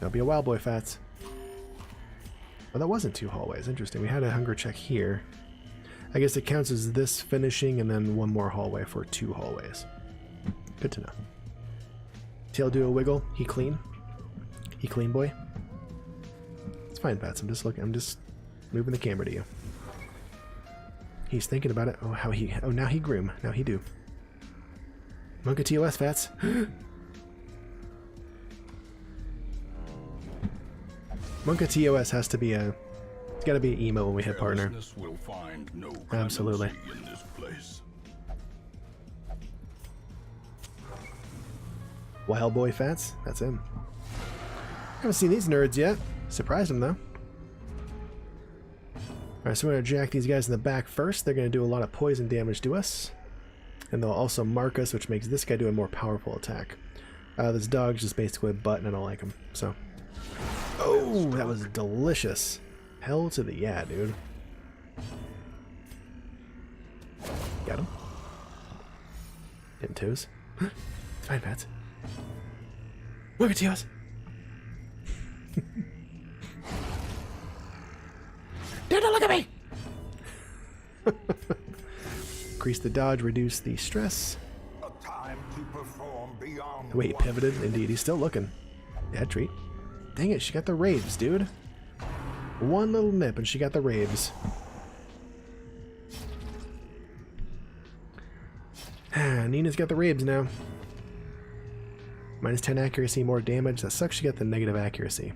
Don't be a wild boy, Fats. Well, that wasn't 2 hallways. Interesting. We had a hunger check here. I guess it counts as this finishing and then 1 more hallway for 2 hallways. Good to know. Tail do a wiggle. He clean. He clean, boy. It's fine, Fats. I'm just moving the camera to you. He's thinking about it. Oh, now he groom. Now he do. Monka TOS, Fats. Monka TOS has to be it's gotta be an emo when we hit partner. Will find no Absolutely. in this place. Wild boy Fats, that's him. Haven't seen these nerds yet. Surprised them though. Alright, so we're gonna jack these guys in the back first. They're gonna do a lot of poison damage to us. And they'll also mark us, which makes this guy do a more powerful attack. This dog's just basically a butt and I don't like him, so. Oh, that was delicious. Hell to the yeah, dude. Got him. Hitting toes. It's fine, Pats. Look at yours. Dude, don't look at me! Increase the dodge, reduce the stress. A time to perform beyond Wait, pivoted. Indeed, he's still looking. Yeah, treat. Dang it, she got the raves, dude. One little nip and she got the raves. Nina's got the raves now. Minus 10 accuracy, more damage. That sucks she got the negative accuracy.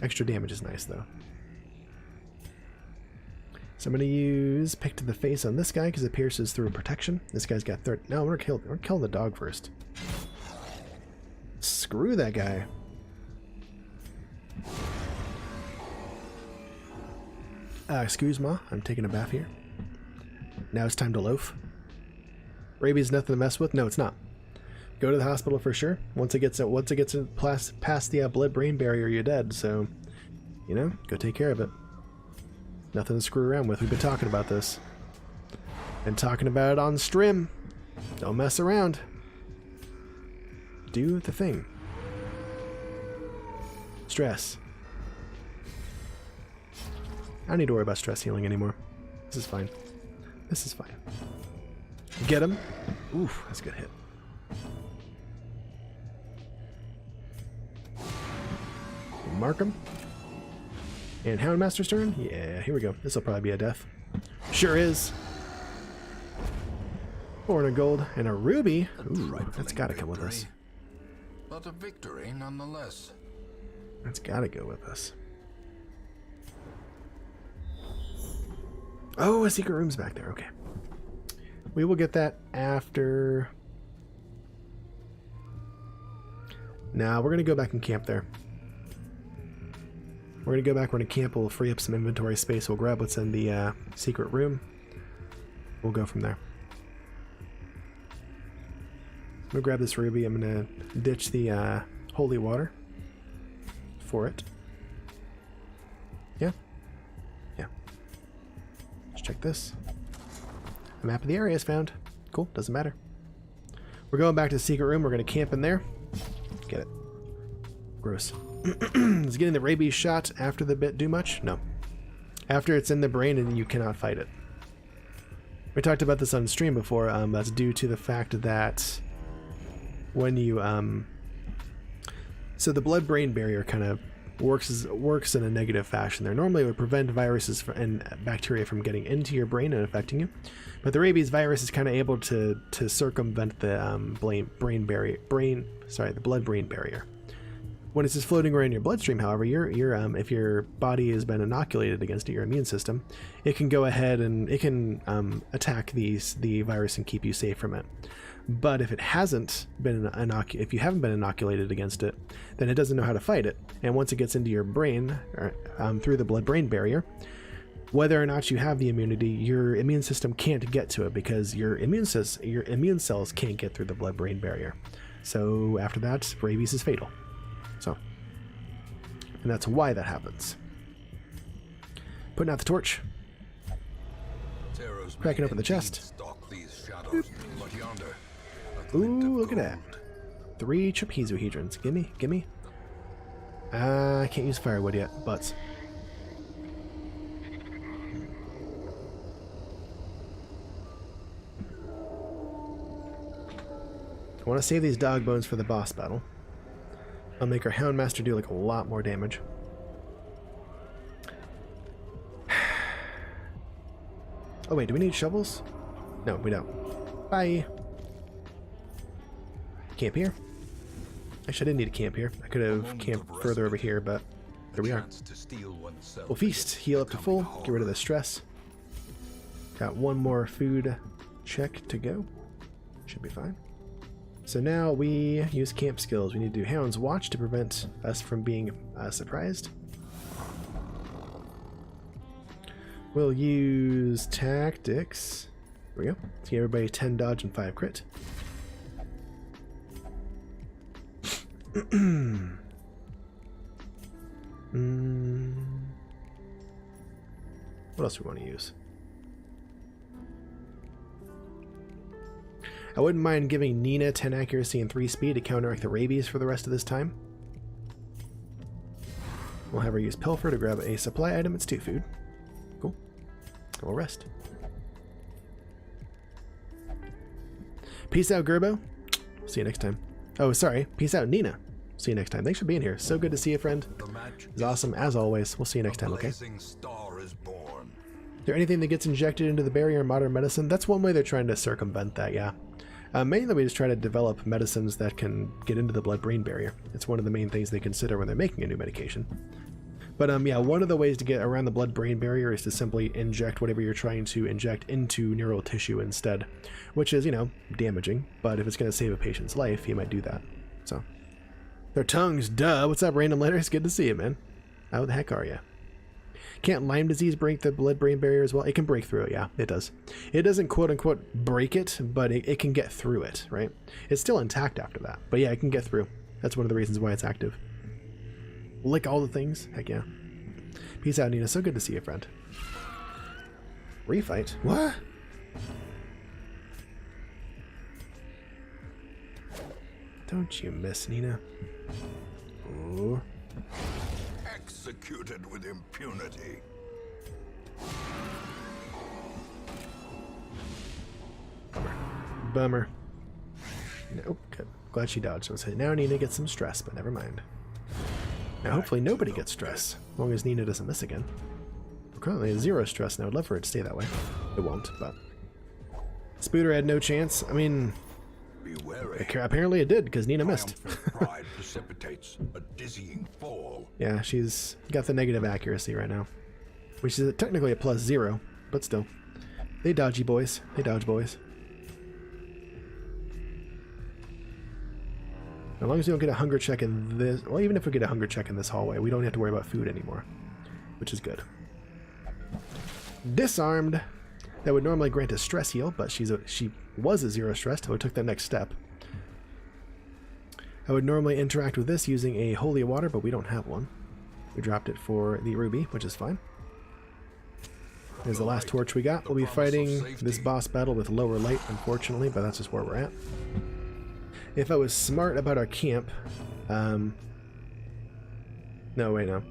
Extra damage is nice, though. So I'm going to use Pick to the Face on this guy because it pierces through protection. This guy's got 30. No, we're killing the dog first. Screw that guy. Excuse me, I'm taking a bath here. Now it's time to loaf. Rabies nothing to mess with? No, it's not. Go to the hospital for sure. Once it gets past the blood-brain barrier, you're dead. So, you know, go take care of it. Nothing to screw around with. We've been talking about this. And talking about it on stream. Don't mess around. Do the thing. Stress. I don't need to worry about stress healing anymore. This is fine. This is fine. Get him. Oof, that's a good hit. Mark him. And Houndmaster's turn? Yeah, here we go. This will probably be a death. Sure is. 400 gold and a ruby. Ooh, that's gotta come with us. But a victory nonetheless. That's gotta go with us. Oh, a secret room's back there. Okay. We will get that after. Now we're going to go back and camp there. We're going to go back. We're going to camp. We'll free up some inventory space. We'll grab what's in the secret room. We'll go from there. I'm going to grab this ruby. I'm going to ditch the holy water for it. Yeah. Yeah. Let's check this. The map of the area is found. Cool. Doesn't matter. We're going back to the secret room. We're going to camp in there. Get it. Gross. Is getting the rabies shot after the bit do much? No. After it's in the brain and you cannot fight it. We talked about this on stream before. That's due to the fact that when you so the blood-brain barrier kind of works in a negative fashion. There normally it would prevent viruses and bacteria from getting into your brain and affecting you, but the rabies virus is kind of able to circumvent the blood-brain barrier. When it's just floating around in your bloodstream, however, if your body has been inoculated against it, your immune system, it can go ahead and it can attack the virus and keep you safe from it. But if it hasn't been if you haven't been inoculated against it, then it doesn't know how to fight it. And once it gets into your brain, through the blood-brain barrier, whether or not you have the immunity, your immune system can't get to it because your immune cells can't get through the blood-brain barrier. So after that, rabies is fatal. So, and that's why that happens. Putting out the torch. Cracking open the chest. Ooh, look at that. 3 trapezohedrons. Gimme, gimme. I can't use firewood yet, butts. I want to save these dog bones for the boss battle. I'll make our Houndmaster do like a lot more damage. Oh wait, do we need shovels? No, we don't. Bye. Camp here. Actually, I didn't need to camp here. I could have camped further over here, but there we are. We'll feast, heal up to full, get rid of the stress. Got one more food check to go. Should be fine. So now we use camp skills. We need to do Hound's Watch to prevent us from being surprised. We'll use Tactics. There we go. Let's give everybody 10 dodge and 5 crit. What else do we want to use? I wouldn't mind giving Nina 10 accuracy and 3 speed to counteract the rabies for the rest of this time. We'll have her use Pilfer to grab a supply item. It's 2 food. Cool. We'll rest. Peace out, Gerbo. See you next time. Oh, sorry. Peace out, Nina. See you next time. Thanks for being here. So good to see you, friend. It's awesome, as always. We'll see you next time, okay? Is there anything that gets injected into the barrier in modern medicine? That's one way they're trying to circumvent that, yeah. Mainly we just try to develop medicines that can get into the blood-brain barrier. It's one of the main things they consider when they're making a new medication. But yeah, one of the ways to get around the blood-brain barrier is to simply inject whatever you're trying to inject into neural tissue instead, which is, you know, damaging, but if it's going to save a patient's life, you might do that. So, their tongues, duh. What's up, Random Letters? Good to see you, man. How the heck are you? Can't Lyme disease break the blood-brain barrier as well? It can break through it, yeah, it does. It doesn't quote-unquote break it, but it can get through it, right? It's still intact after that, but yeah, it can get through. That's one of the reasons why it's active. Lick all the things? Heck yeah. Peace out, Nina. So good to see you, friend. Refight? What? Don't you miss, Nina? Ooh. Executed with impunity. Bummer. Nope. Good. Glad she dodged. I was saying, now Nina gets some stress, but never mind. Now hopefully nobody gets stress, as long as Nina doesn't miss again. We're currently at 0 stress, and I would love for it to stay that way. It won't, but... Spooter had no chance. I mean... Apparently it did, because Nina missed. Pride precipitates a dizzying fall. Yeah, she's got the negative accuracy right now. Which is technically a +0, but still. They dodgy boys. They dodge boys. As long as we don't get a hunger check in this... Well, even if we get a hunger check in this hallway, we don't have to worry about food anymore. Which is good. Disarmed! That would normally grant a stress heal, but she was a 0 stress until we took that next step. I would normally interact with this using a holy water, but we don't have one. We dropped it for the ruby, which is fine. There's the last torch we got. We'll be fighting this boss battle with lower light, unfortunately, but that's just where we're at. If I was smart about our camp... No, wait, no.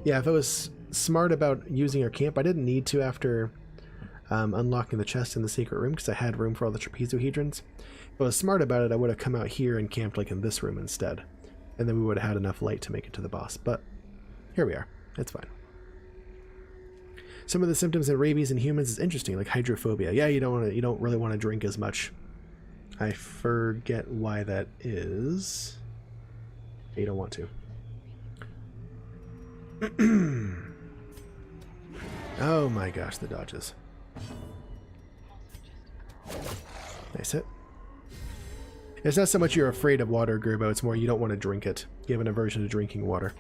Yeah, if I was smart about using our camp, I didn't need to after unlocking the chest in the secret room, because I had room for all the trapezohedrons. If I was smart about it, I would have come out here and camped like in this room instead. And then we would have had enough light to make it to the boss. But here we are. It's fine. Some of the symptoms of rabies in humans is interesting, like hydrophobia. Yeah, you don't really want to drink as much. I forget why that is. You don't want to. Oh my gosh, the dodges. Nice hit. It's not so much you're afraid of water, Gerbo, it's more you don't want to drink it. You have an aversion to drinking water.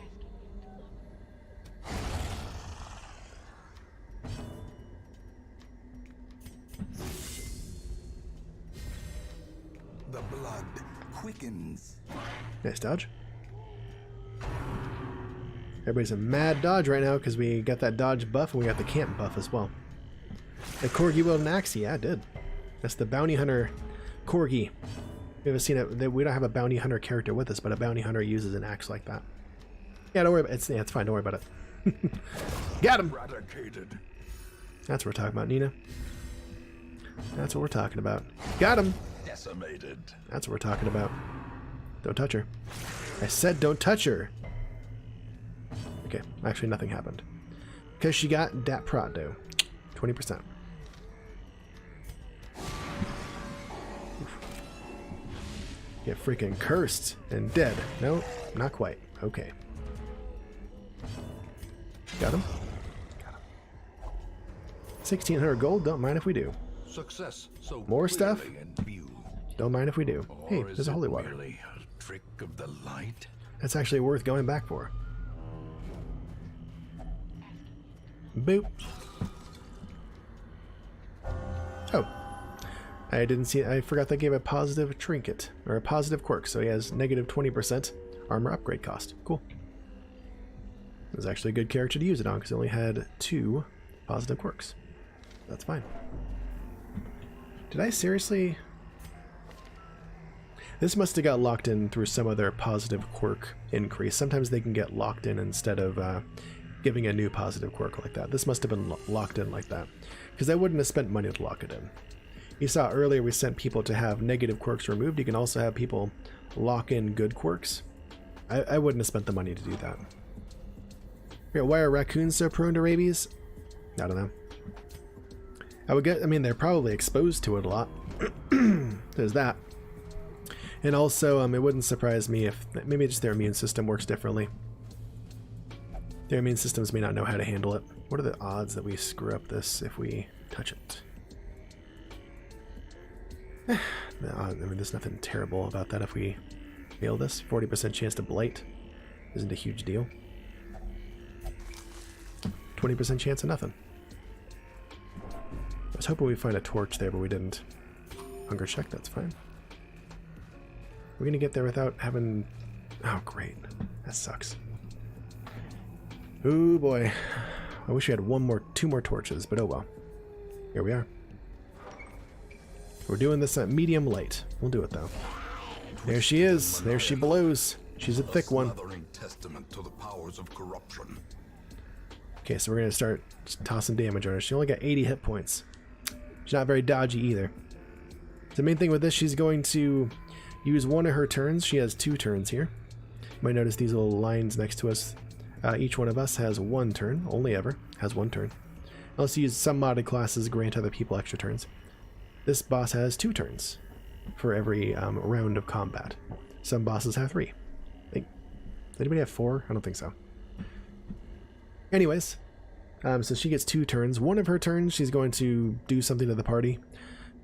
The blood quickens. Nice dodge. Everybody's a mad dodge right now because we got that dodge buff and we got the camp buff as well. The Corgi wielded an axe? Yeah, I did. That's the bounty hunter Corgi. We haven't seen it. We don't have a bounty hunter character with us, but a bounty hunter uses an axe like that. Yeah, don't worry about it. It's fine. Don't worry about it. Got him! Eradicated. That's what we're talking about, Nina. That's what we're talking about. Got him! Decimated. That's what we're talking about. Don't touch her. I said don't touch her! Okay, actually nothing happened. Because she got dat Prado. 20%. Get freaking cursed and dead. No, not quite. Okay. Got him. Got him. 1,600 gold. Don't mind if we do. Success. So More stuff? clearly in view. Don't mind if we do. Hey, Or is there's a it holy water. merely a trick of the light? That's actually worth going back for. Boop. Oh. I didn't see. I forgot they gave a positive trinket, or a positive quirk, so he has negative 20% armor upgrade cost. Cool. It was actually a good character to use it on, because he only had 2 positive quirks. That's fine. Did I seriously... This must have got locked in through some other positive quirk increase. Sometimes they can get locked in instead of giving a new positive quirk like that. This must have been locked in like that, because I wouldn't have spent money to lock it in. You saw earlier we sent people to have negative quirks removed. You can also have people lock in good quirks. I wouldn't have spent the money to do that. Yeah, why are raccoons so prone to rabies? I don't know. I mean, they're probably exposed to it a lot. There's that. And also, it wouldn't surprise me if maybe just their immune system works differently. Their immune systems may not know how to handle it. What are the odds that we screw up this if we touch it? I mean, there's nothing terrible about that if we fail this. 40% chance to blight isn't a huge deal. 20% chance of nothing. I was hoping we'd find a torch there, but we didn't. Hunger check, that's fine. We're gonna get there without having... Oh, great. That sucks. Oh boy. I wish we had 2 more torches, but oh well. Here we are. We're doing this at medium light. We'll do it though. There she is. There she blows. She's a thick one. Testament to the powers of corruption. Okay, so we're gonna start tossing damage on her. She only got 80 hit points. She's not very dodgy either. The main thing with this, she's going to use one of her turns. She has 2 turns here. You might notice these little lines next to us. Each one of us has 1 turn. Only ever has 1 turn. Unless you use some modded classes grant other people extra turns. This boss has 2 turns for every round of combat. Some bosses have 3. Does anybody have 4? I don't think so. Anyways, so she gets 2 turns. One of her turns, she's going to do something to the party.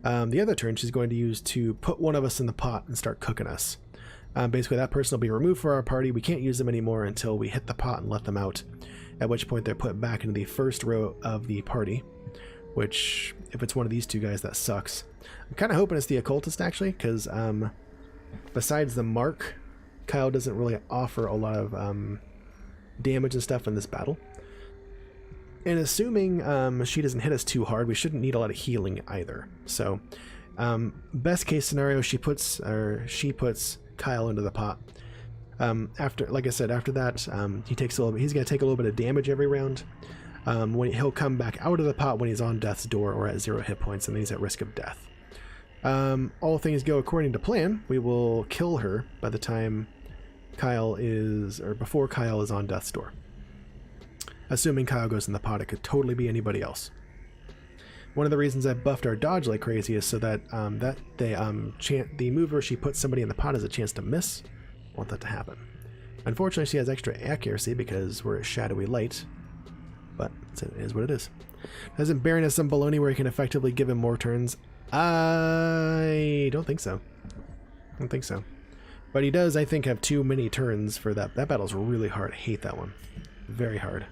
The other turn, she's going to use to put one of us in the pot and start cooking us. Basically, that person will be removed from our party. We can't use them anymore until we hit the pot and let them out, at which point they're put back into the first row of the party, which, if it's one of these 2 guys, that sucks. I'm kind of hoping it's the occultist, actually, because besides the mark, Kyle doesn't really offer a lot of damage and stuff in this battle. And assuming she doesn't hit us too hard, we shouldn't need a lot of healing either. So, best case scenario, she puts Kyle into the pot. After, like I said, after that, he's going to take a little bit of damage every round. When he'll come back out of the pot when he's on death's door or at 0 hit points, and then he's at risk of death. All things go according to plan. We will kill her by the time before Kyle is on death's door. Assuming Kyle goes in the pot, it could totally be anybody else. One of the reasons I buffed our dodge like crazy is so that the mover she puts somebody in the pot has a chance to miss. I want that to happen. Unfortunately, she has extra accuracy because we're a shadowy light, but it is what it is. Doesn't Baron have some baloney where he can effectively give him more turns? I don't think so. I don't think so. But he does, I think, have too many turns for that. That battle's really hard. I hate that one. Very hard.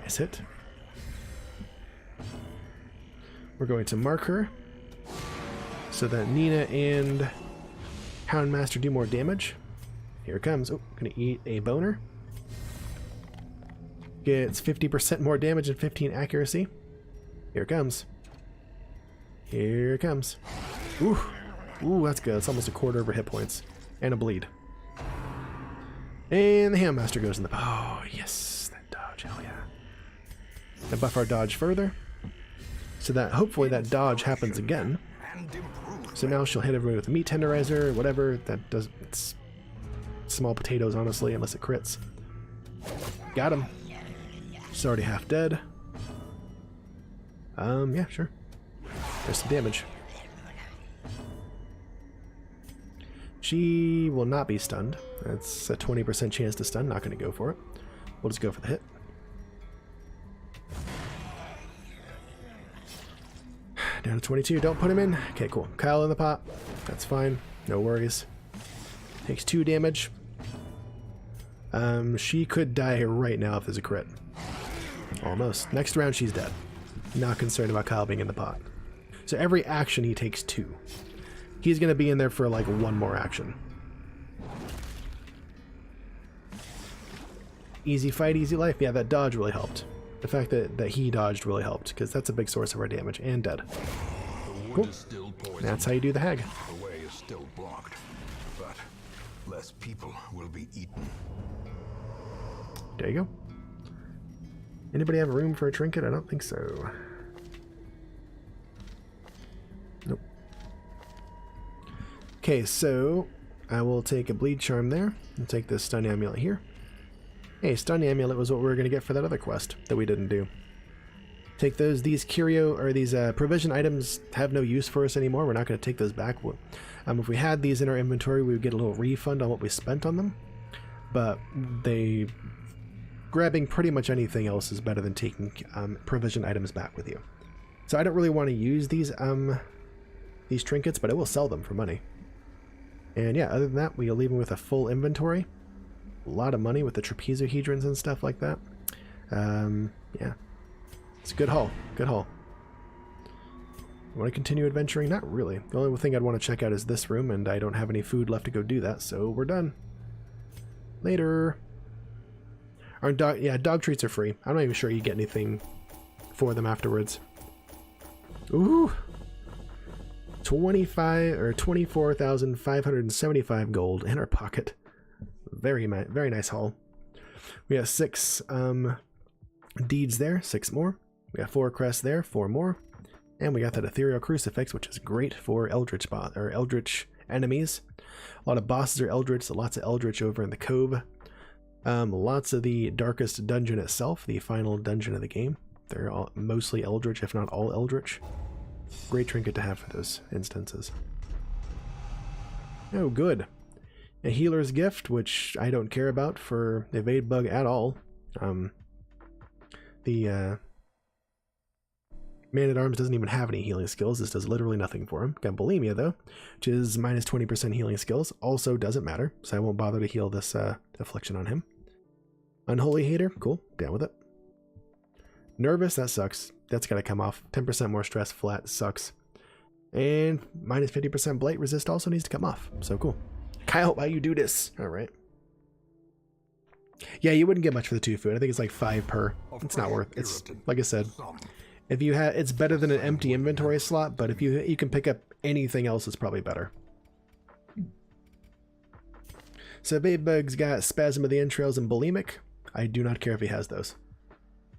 Nice hit. We're going to mark her so that Nina and Houndmaster do more damage. Here it comes. Oh, gonna eat a boner. Gets 50% more damage and 15 accuracy. Here it comes. Here it comes. Ooh. Ooh, that's good. It's almost a quarter of her hit points. And a bleed. And the Houndmaster goes in the... Oh, yes. That dodge. Hell yeah. Now buff our dodge further. So that hopefully that dodge happens again. So now she'll hit everybody with a meat tenderizer, whatever. That does... It's small potatoes, honestly, unless it crits. Got him. She's already half dead. Yeah, sure. There's some damage. She will not be stunned. That's a 20% chance to stun. Not going to go for it. We'll just go for the hit. Down to 22. Don't put him in. Okay, cool. Kyle in the pot. That's fine. No worries. Takes 2 damage. She could die right now if there's a crit. Almost. Next round, she's dead. Not concerned about Kyle being in the pot. So every action, he takes 2. He's going to be in there for like 1 more action. Easy fight, easy life. Yeah, that dodge really helped. The fact that he dodged really helped, because that's a big source of our damage. And dead. Cool. That's how you do the hag. The way is still blocked, but less people will be eaten. There you go. Anybody have room for a trinket? I don't think so. Nope. Okay, so I will take a bleed charm there and take this stun amulet here. Hey, stun amulet was what we were going to get for that other quest that we didn't do. Take those. These curio or these provision items have no use for us anymore. We're not going to take those back. If we had these in our inventory, we would get a little refund on what we spent on them. But grabbing pretty much anything else is better than taking provision items back with you. So I don't really want to use these trinkets, but I will sell them for money. And yeah, other than that, we'll leave them with a full inventory. A lot of money with the trapezohedrons and stuff like that. Yeah. It's a good haul. Good haul. Want to continue adventuring? Not really. The only thing I'd want to check out is this room, and I don't have any food left to go do that, so we're done. Later. Our dog treats are free. I'm not even sure you get anything for them afterwards. Ooh. 24,575 gold in our pocket. Very nice haul. We have 6 deeds there, 6 more. We got 4 crests there, 4 more. And we got that ethereal crucifix, which is great for eldritch enemies. A lot of bosses are eldritch, so lots of eldritch over in the cove. Lots of the darkest dungeon itself, the final dungeon of the game. They're all mostly eldritch, if not all eldritch. Great trinket to have for those instances. Oh, good. A healer's gift, which I don't care about for evade bug at all. The Man-at-Arms doesn't even have any healing skills. This does literally nothing for him. Got bulimia though, which is minus 20% healing skills. Also doesn't matter, so I won't bother to heal this affliction on him. Unholy Hater, cool, down with it. Nervous, that sucks. That's gotta come off. 10% more stress flat, sucks. And minus 50% blight resist also needs to come off, so cool. Kyle, why you do this? Alright. Yeah, you wouldn't get much for the 2 food. I think it's like 5 per. It's not worth it. It's, like I said, if you have, it's better than an empty inventory slot, but if you can pick up anything else, it's probably better. So Babebug's got Spasm of the Entrails and Bulimic. I do not care if he has those.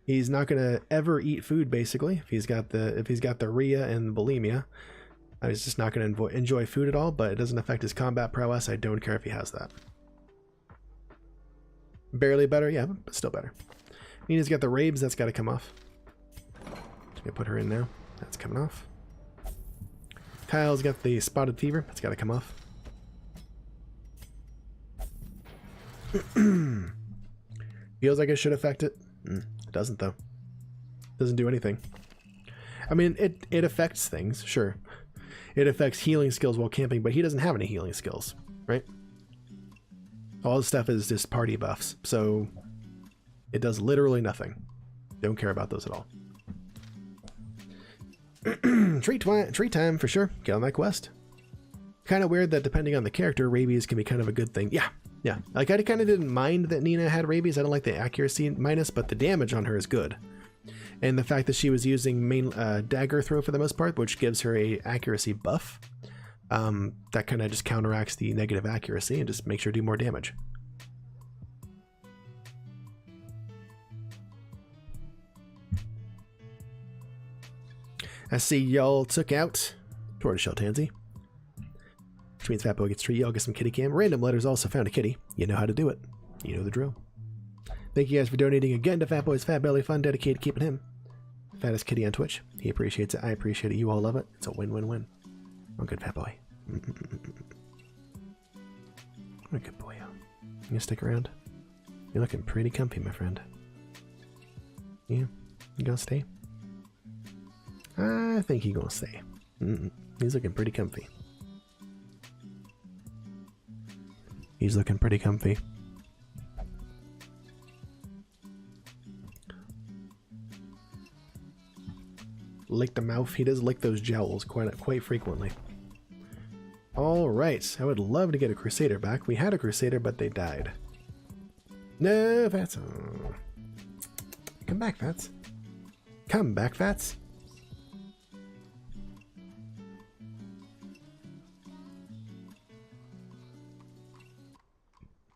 He's not gonna ever eat food basically. If he's got the Rhea and bulimia, he's just not gonna enjoy food at all. But it doesn't affect his combat prowess. I don't care if he has that. Barely better, yeah, but still better. Nina's got the Rabes. That's got to come off. Just gonna put her in there. That's coming off. Kyle's got the Spotted Fever. That's got to come off. Feels like it should affect it. It doesn't, though. Doesn't do anything. I mean, it affects things, sure. It affects healing skills while camping, but he doesn't have any healing skills, right? All his stuff is just party buffs, so it does literally nothing. Don't care about those at all. Treat time for sure. Get on that quest. Kind of weird that depending on the character, rabies can be kind of a good thing. Yeah. Like, I kind of didn't mind that Nina had rabies. I don't like the accuracy minus, but the damage on her is good. And the fact that she was using main dagger throw for the most part, which gives her a accuracy buff, that kind of just counteracts the negative accuracy and just makes her do more damage. I see y'all took out Tortoiseshell Tansy, which means Fatboy gets 3. Y'all get some kitty cam. Random Letters also found a kitty. You know how to do it. You know the drill. Thank you guys for donating again to Fatboy's Fat Belly Fund, dedicated to keeping him fattest kitty on Twitch. He appreciates it. I appreciate it. You all love it. It's a win-win-win. Oh, good Fatboy. What a good boy. You gonna stick around? You're looking pretty comfy, my friend. Yeah? You gonna stay? I think he's gonna stay. He's looking pretty comfy. He's looking pretty comfy. Lick the mouth. He does lick those jowls quite frequently. Alright, I would love to get a Crusader back. We had a Crusader, but they died. No, Fats. Oh. Come back, Fats. Come back, Fats.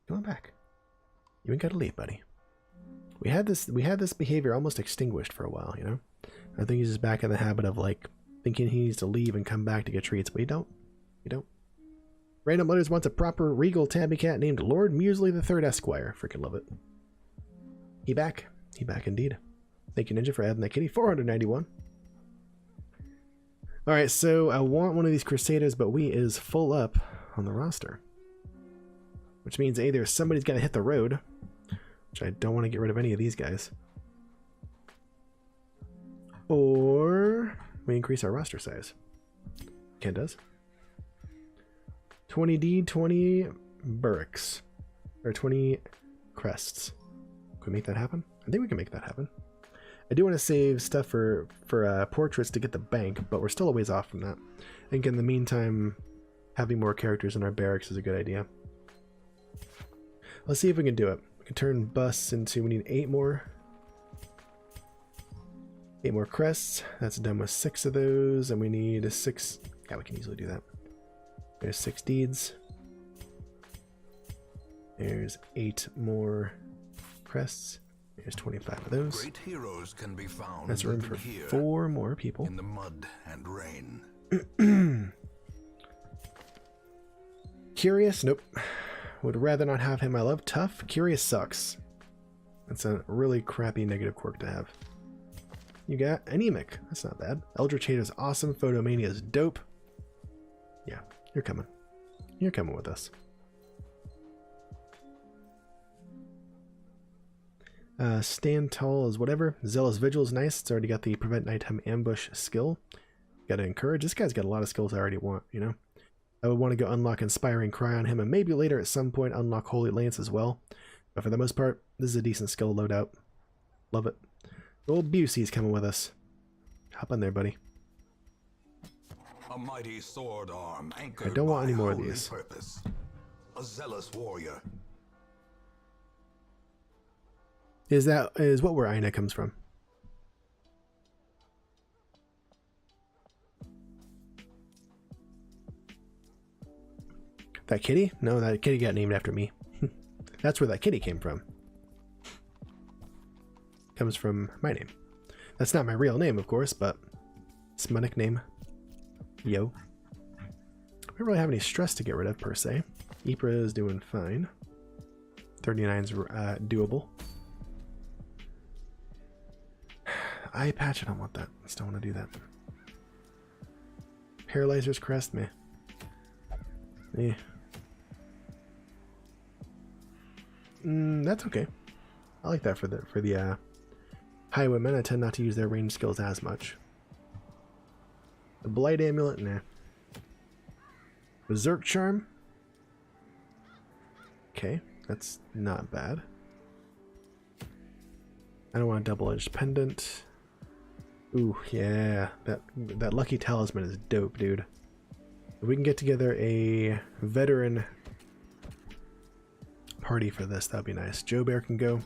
Come on back. You ain't gotta leave, buddy. We had this behavior almost extinguished for a while, you know? I think he's just back in the habit of, like, thinking he needs to leave and come back to get treats, but you don't. You don't. Random Letters wants a proper regal tabby cat named Lord Muesli III Esquire. Freaking love it. He back. He back indeed. Thank you, Ninja, for adding that kitty. 491. Alright, so I want one of these Crusaders, but we is full up on the roster. Which means either somebody's got to hit the road, which I don't want to get rid of any of these guys, or we increase our roster size. Ken does. 20D, 20 Burricks. Or 20 Crests. Can we make that happen? I think we can make that happen. I do want to save stuff for portraits to get the bank, but we're still a ways off from that. I think in the meantime, having more characters in our barracks is a good idea. Let's see if we can do it. We can turn busts into, we need 8 more. 8 more crests. That's done with 6 of those, and we need 6. Yeah, we can easily do that. There's 6 deeds. There's 8 more crests. There's 25 of those. Great heroes can be found. That's room for 4 more people. In the mud and rain. Curious? Nope. Would rather not have him. I love Tough. Curious sucks. That's a really crappy negative quirk to have. You got Anemic. That's not bad. Eldritch Hate is awesome. Photomania is dope. Yeah, you're coming. You're coming with us. Stand Tall is whatever. Zealous Vigil is nice. It's already got the Prevent Nighttime Ambush skill. Gotta encourage. This guy's got a lot of skills I already want, you know? I would want to go unlock Inspiring Cry on him, and maybe later at some point unlock Holy Lance as well. But for the most part, this is a decent skill loadout. Love it. Old Busey's coming with us. Hop on there, buddy. A mighty sword arm I don't want any more of these. Purpose. A zealous warrior. Is what where Aina comes from? That kitty? No, that kitty got named after me. That's where that kitty came from. Comes from my name. That's not my real name, of course, but it's my nickname. Yo. I don't really have any stress to get rid of, per se. Ypres is doing fine. 39's doable. Eye patch, I don't want that. I just don't want to do that. Paralyzer's Crest, meh. That's okay. I like that for the highwaymen. I tend not to use their range skills as much. The Blight Amulet, nah. Berserk Charm. Okay, that's not bad. I don't want a double-edged pendant. Ooh, yeah, that lucky talisman is dope, dude. If we can get together a veteran party for this, that'd be nice. Joe Bear can go.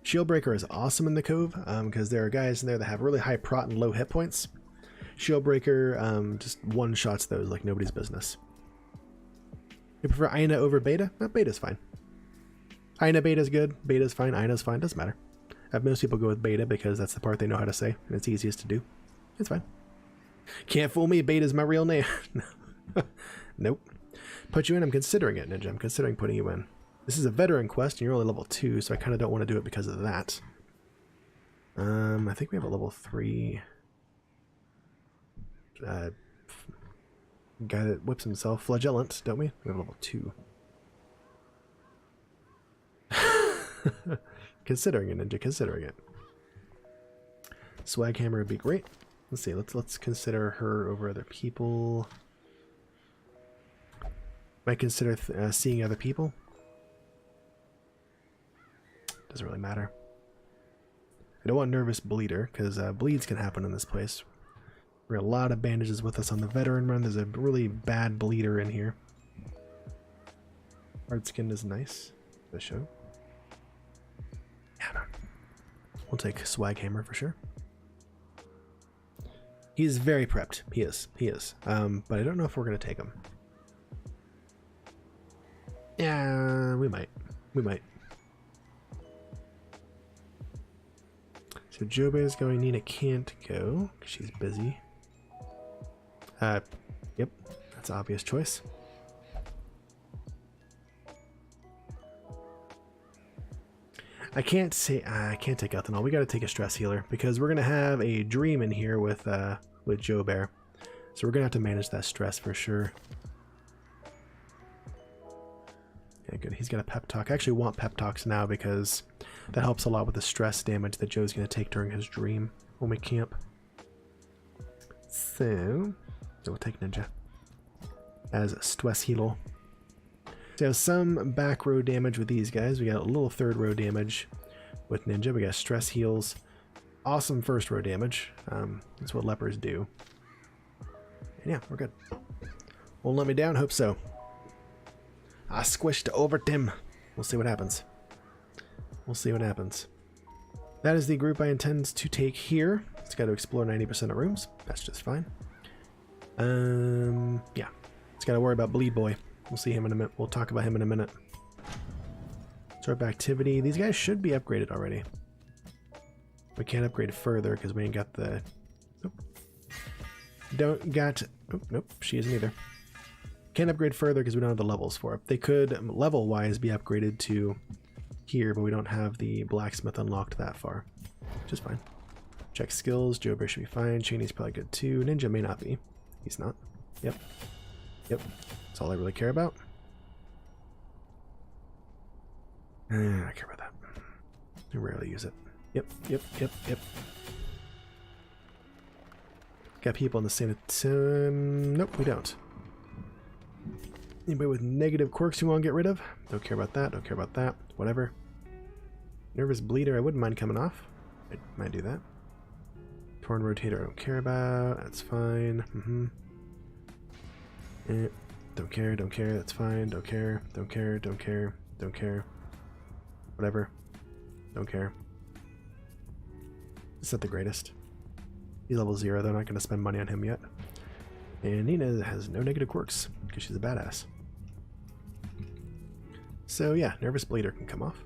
Shieldbreaker is awesome in the Cove, because there are guys in there that have really high prot and low hit points. Shieldbreaker just one-shots those like nobody's business. You prefer Aina over Beta? Beta's fine. Aina Beta's good, Beta's fine, Aina's fine, doesn't matter. Most people go with Beta because that's the part they know how to say, and it's easiest to do. It's fine. Can't fool me, Beta's my real name. Nope. Put you in, I'm considering it, Ninja. I'm considering putting you in. This is a veteran quest, and you're only level 2, so I kind of don't want to do it because of that. I think we have a level 3... guy that whips himself, Flagellant, don't we? We have level 2. Considering it, Ninja, considering it. Swag Hammer would be great. Let's see, let's consider her over other people. Might consider seeing other people. Doesn't really matter. I don't want Nervous Bleeder, because bleeds can happen in this place. We got a lot of bandages with us on the veteran run. There's a really bad bleeder in here. Hard skin is nice. The show. Yeah, no. We'll take Swag Hammer for sure. He's very prepped. He is. He is. But I don't know if we're gonna take him. Yeah, we might. We might. So Jobe is going. Nina can't go because she's busy. Yep, that's an obvious choice. I can't take Ethanol. We got to take a stress healer because we're gonna have a dream in here with Joe Bear, so we're gonna have to manage that stress for sure. Yeah, good. He's got a pep talk. I actually want pep talks now because that helps a lot with the stress damage that Joe's gonna take during his dream when we camp. So we'll take Ninja as stress heal. So we have some back row damage with these guys. We got a little third row damage with Ninja. We got stress heals. Awesome first row damage. That's what lepers do. And yeah, we're good. Won't let me down? Hope so. I squished over Tim. We'll see what happens. We'll see what happens. That is the group I intend to take here. It's got to explore 90% of rooms. That's just fine. Yeah. It's got to worry about Bleed Boy. We'll see him in a minute. We'll talk about him in a minute. Start activity. These guys should be upgraded already. We can't upgrade further because we ain't got the... Nope. Don't got... Oh, nope. She isn't either. Can't upgrade further because we don't have the levels for it. They could, level-wise, be upgraded to here, but we don't have the blacksmith unlocked that far. Which is fine. Check skills. Joe Bear should be fine. Cheney's probably good too. Ninja may not be. He's not. Yep. Yep. That's all I really care about. I care about that. I rarely use it. Yep, yep, yep, yep. Got people in the same... nope, we don't. Anybody with negative quirks you want to get rid of? Don't care about that, don't care about that. Whatever. Nervous Bleeder, I wouldn't mind coming off. I might do that. Torn Rotator, I don't care about. That's fine. Don't care, don't care, that's fine. Don't care, don't care, don't care, don't care. Whatever. Don't care. It's not the greatest. He's level 0, they're not going to spend money on him yet. And Nina has no negative quirks, because she's a badass. So yeah, Nervous Bleeder can come off.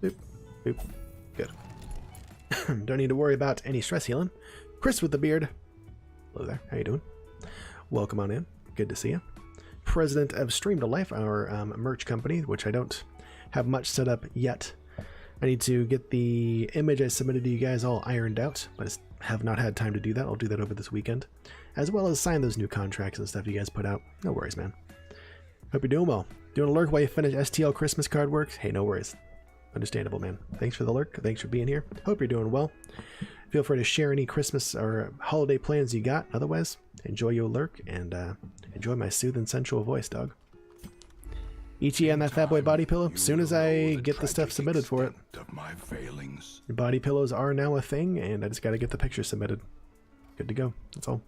Boop. Boop. Good. Don't need to worry about any stress healing. Chris with the beard. Hello there, how you doing? Welcome on in. Good to see you. President of Stream to Life, our merch company, which I don't have much set up yet. I need to get the image I submitted to you guys all ironed out, but I have not had time to do that. I'll do that over this weekend, as well as sign those new contracts and stuff you guys put out. No worries, man. Hope you're doing well. Doing a lurk while you finish STL Christmas card work? Hey, no worries. Understandable, man. Thanks for the lurk. Thanks for being here. Hope you're doing well. Feel free to share any Christmas or holiday plans you got. Otherwise, enjoy your lurk and enjoy my soothing, sensual voice, dog. Ichi and that fat boy body pillow. As soon as I get the stuff submitted for it. Of my failings. Body pillows are now a thing, and I just got to get the picture submitted. Good to go. That's all.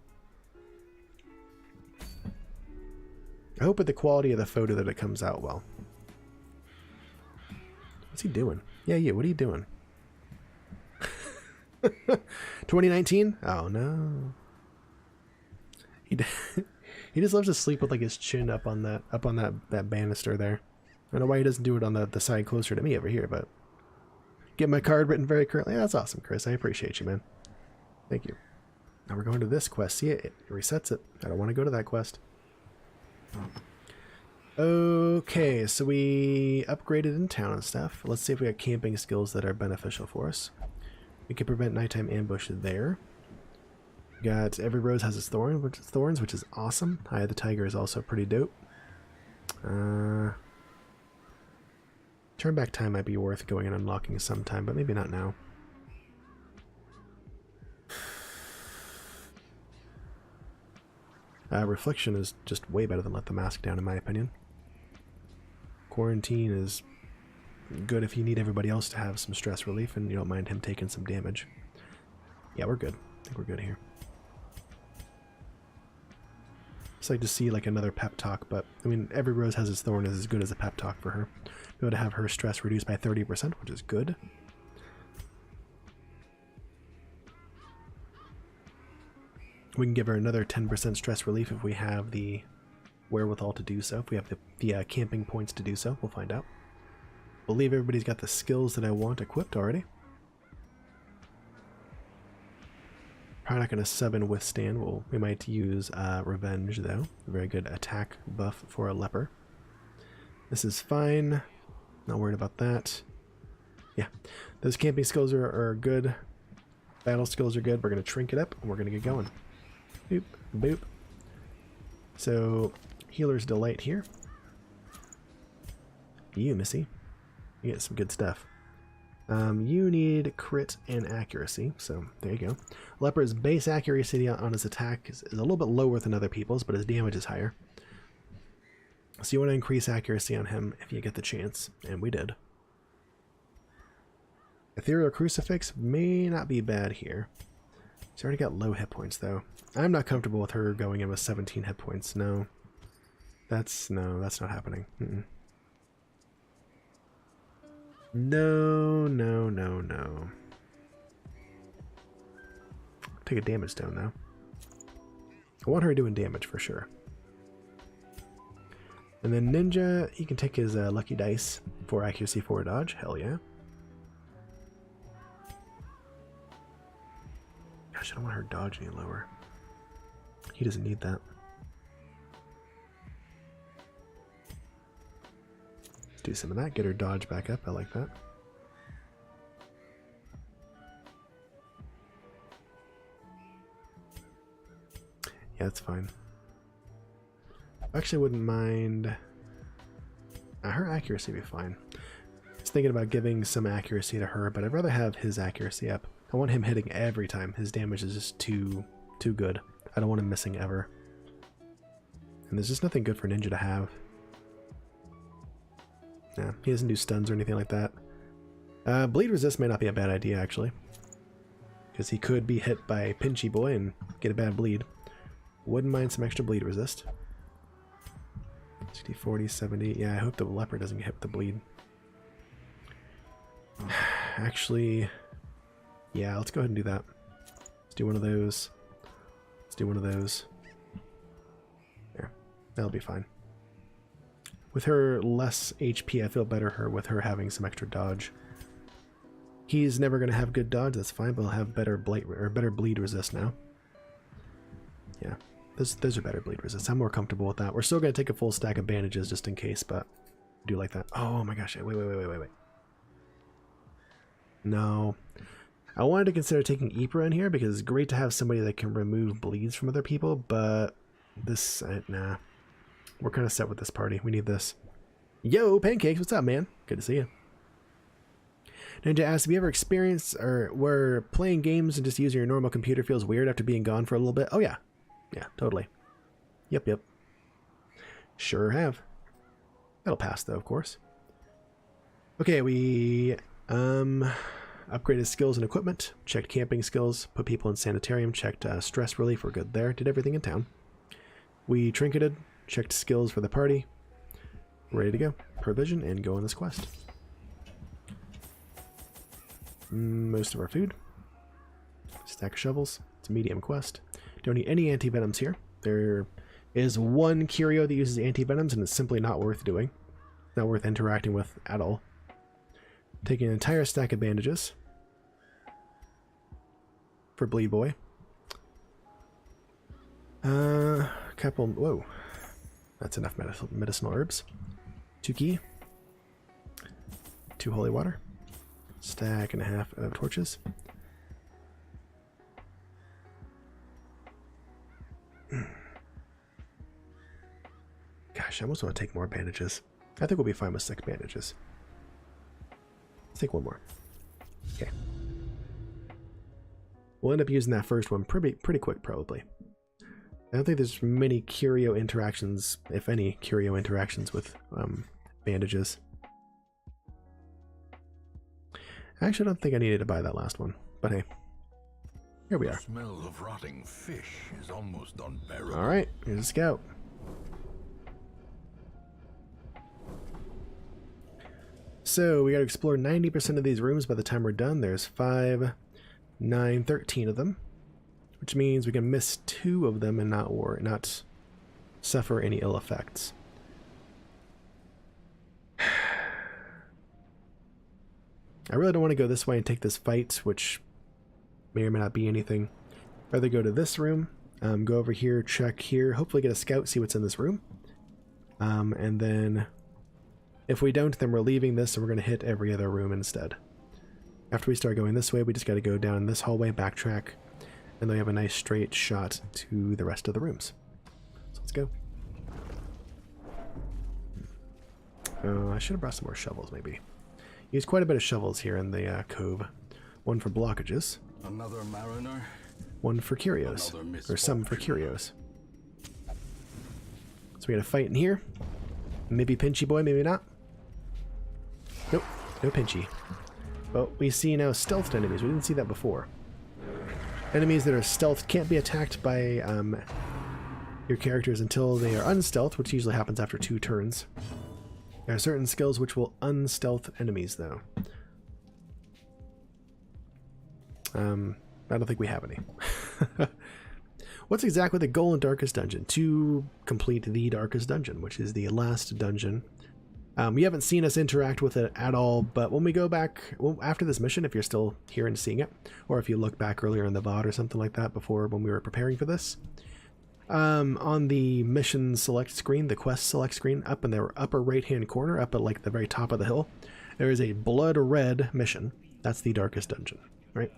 I hope with the quality of the photo that it comes out well. What's he doing? Yeah, you. What are you doing? 2019? Oh no. He just loves to sleep with like his chin up on that banister there. I don't know why he doesn't do it on the side closer to me over here, but get my card written very correctly. Yeah, that's awesome, Chris. I appreciate you, man. Thank you. Now we're going to this quest. See it resets it. I don't want to go to that quest. Okay, so we upgraded in town and stuff. Let's see if we got camping skills that are beneficial for us. We can prevent nighttime ambush there. We got every rose has its thorns, which is awesome. Eye of the Tiger is also pretty dope. Turn back time might be worth going and unlocking sometime, but maybe not now. Reflection is just way better than Let the Mask Down, in my opinion. Quarantine is good if you need everybody else to have some stress relief and you don't mind him taking some damage. Yeah, we're good. I think we're good here. Just like to see like another pep talk, but I mean, every rose has its thorn is as good as a pep talk for her. Be able to have her stress reduced by 30%, which is good. We can give her another 10% stress relief if we have the wherewithal to do so. If we have the camping points to do so, we'll find out. Believe everybody's got the skills that I want equipped already. Probably not going to sub and withstand. We might use revenge though. A very good attack buff for a leper. This is fine. Not worried about that. Yeah, those camping skills are good. Battle skills are good. We're going to trinket up and we're going to get going. Boop, boop. So, Healer's Delight here. You, Missy. You get some good stuff. You need crit and accuracy, so there you go. Leper's base accuracy on his attack is a little bit lower than other people's, but his damage is higher. So you want to increase accuracy on him if you get the chance, and we did. Ethereal Crucifix may not be bad here. She's already got low hit points, though. I'm not comfortable with her going in with 17 hit points. No. That's not happening. No, no, no, no. Take a damage stone, though. I want her doing damage for sure. And then Ninja, he can take his lucky dice for accuracy, for dodge. Hell yeah. Gosh, I don't want her dodge any lower. He doesn't need that. Do some of that, get her dodge back up. I like that. Yeah, that's fine. I actually wouldn't mind. Her accuracy would be fine. I was thinking about giving some accuracy to her, but I'd rather have his accuracy up. I want him hitting every time. His damage is just too good. I don't want him missing ever. And there's just nothing good for Ninja to have. Yeah, he doesn't do stuns or anything like that. Bleed resist may not be a bad idea, actually. Because he could be hit by Pinchy Boy and get a bad bleed. Wouldn't mind some extra bleed resist. 60, 40, 70. Yeah, I hope the leper doesn't get hit with the bleed. Actually, yeah, let's go ahead and do that. Let's do one of those. Let's do one of those. There. That'll be fine. With her less HP, I feel better with her having some extra dodge. He's never going to have good dodge, that's fine, but he'll have better bleed resist now. Yeah, those are better bleed resist. I'm more comfortable with that. We're still going to take a full stack of bandages just in case, but I do like that. Oh my gosh, wait. No. I wanted to consider taking Ypres in here because it's great to have somebody that can remove bleeds from other people, but this, nah. We're kind of set with this party. We need this. Yo, Pancakes, what's up, man? Good to see you. Ninja asks, have you ever experienced or where playing games and just using your normal computer feels weird after being gone for a little bit? Oh, yeah. Yeah, totally. Yep. Sure have. That'll pass, though, of course. Okay, we upgraded skills and equipment, checked camping skills, put people in sanitarium, checked stress relief, we're good there, did everything in town. We trinketed, checked skills for the party, ready to go, provision, and go on this quest. Most of our food. Stack of shovels. It's a medium quest. Don't need any anti-venoms here. There is one curio that uses anti-venoms, and it's simply not worth doing. Not worth interacting with at all. Taking an entire stack of bandages for Bleed Boy. Couple. Whoa, that's enough medicinal herbs. 2 key. 2 holy water. Stack and a half of torches. Gosh, I almost want to take more bandages. I think we'll be fine with 6 bandages. Let's take 1 more. Okay. We'll end up using that first one pretty quick, probably. I don't think there's many curio interactions, if any, curio interactions with bandages. Actually, I don't think I needed to buy that last one, but hey, here we are. The smell of rotting fish is almost unbearable. All right, here's a scout. So we got to explore 90% of these rooms by the time we're done. There's 5, 9, 13 of them, which means we can miss 2 of them and not suffer any ill effects. I really don't want to go this way and take this fight, which may or may not be anything. I'd rather go to this room, go over here, check here, hopefully get a scout, see what's in this room. And then if we don't, then we're leaving this and we're going to hit every other room instead. After we start going this way, we just got to go down this hallway, backtrack, and then we have a nice straight shot to the rest of the rooms. So let's go. Oh, I should have brought some more shovels, maybe. Use quite a bit of shovels here in the cove. 1 for blockages. Another mariner. 1 for curios. Or some for curios. So we got a fight in here. Maybe Pinchy Boy, maybe not. Nope, no Pinchy. But we see now stealthed enemies. We didn't see that before. Enemies that are stealthed can't be attacked by your characters until they are unstealthed, which usually happens after 2 turns. There are certain skills which will unstealth enemies, though. I don't think we have any. What's exactly the goal in Darkest Dungeon? To complete the Darkest Dungeon, which is the last dungeon. You haven't seen us interact with it at all, but when we go back, well, after this mission, if you're still here and seeing it, or if you look back earlier in the VOD or something like that before when we were preparing for this, on the mission select screen, the quest select screen, up in the upper right-hand corner, up at like the very top of the hill, there is a blood red mission. That's the Darkest Dungeon, right?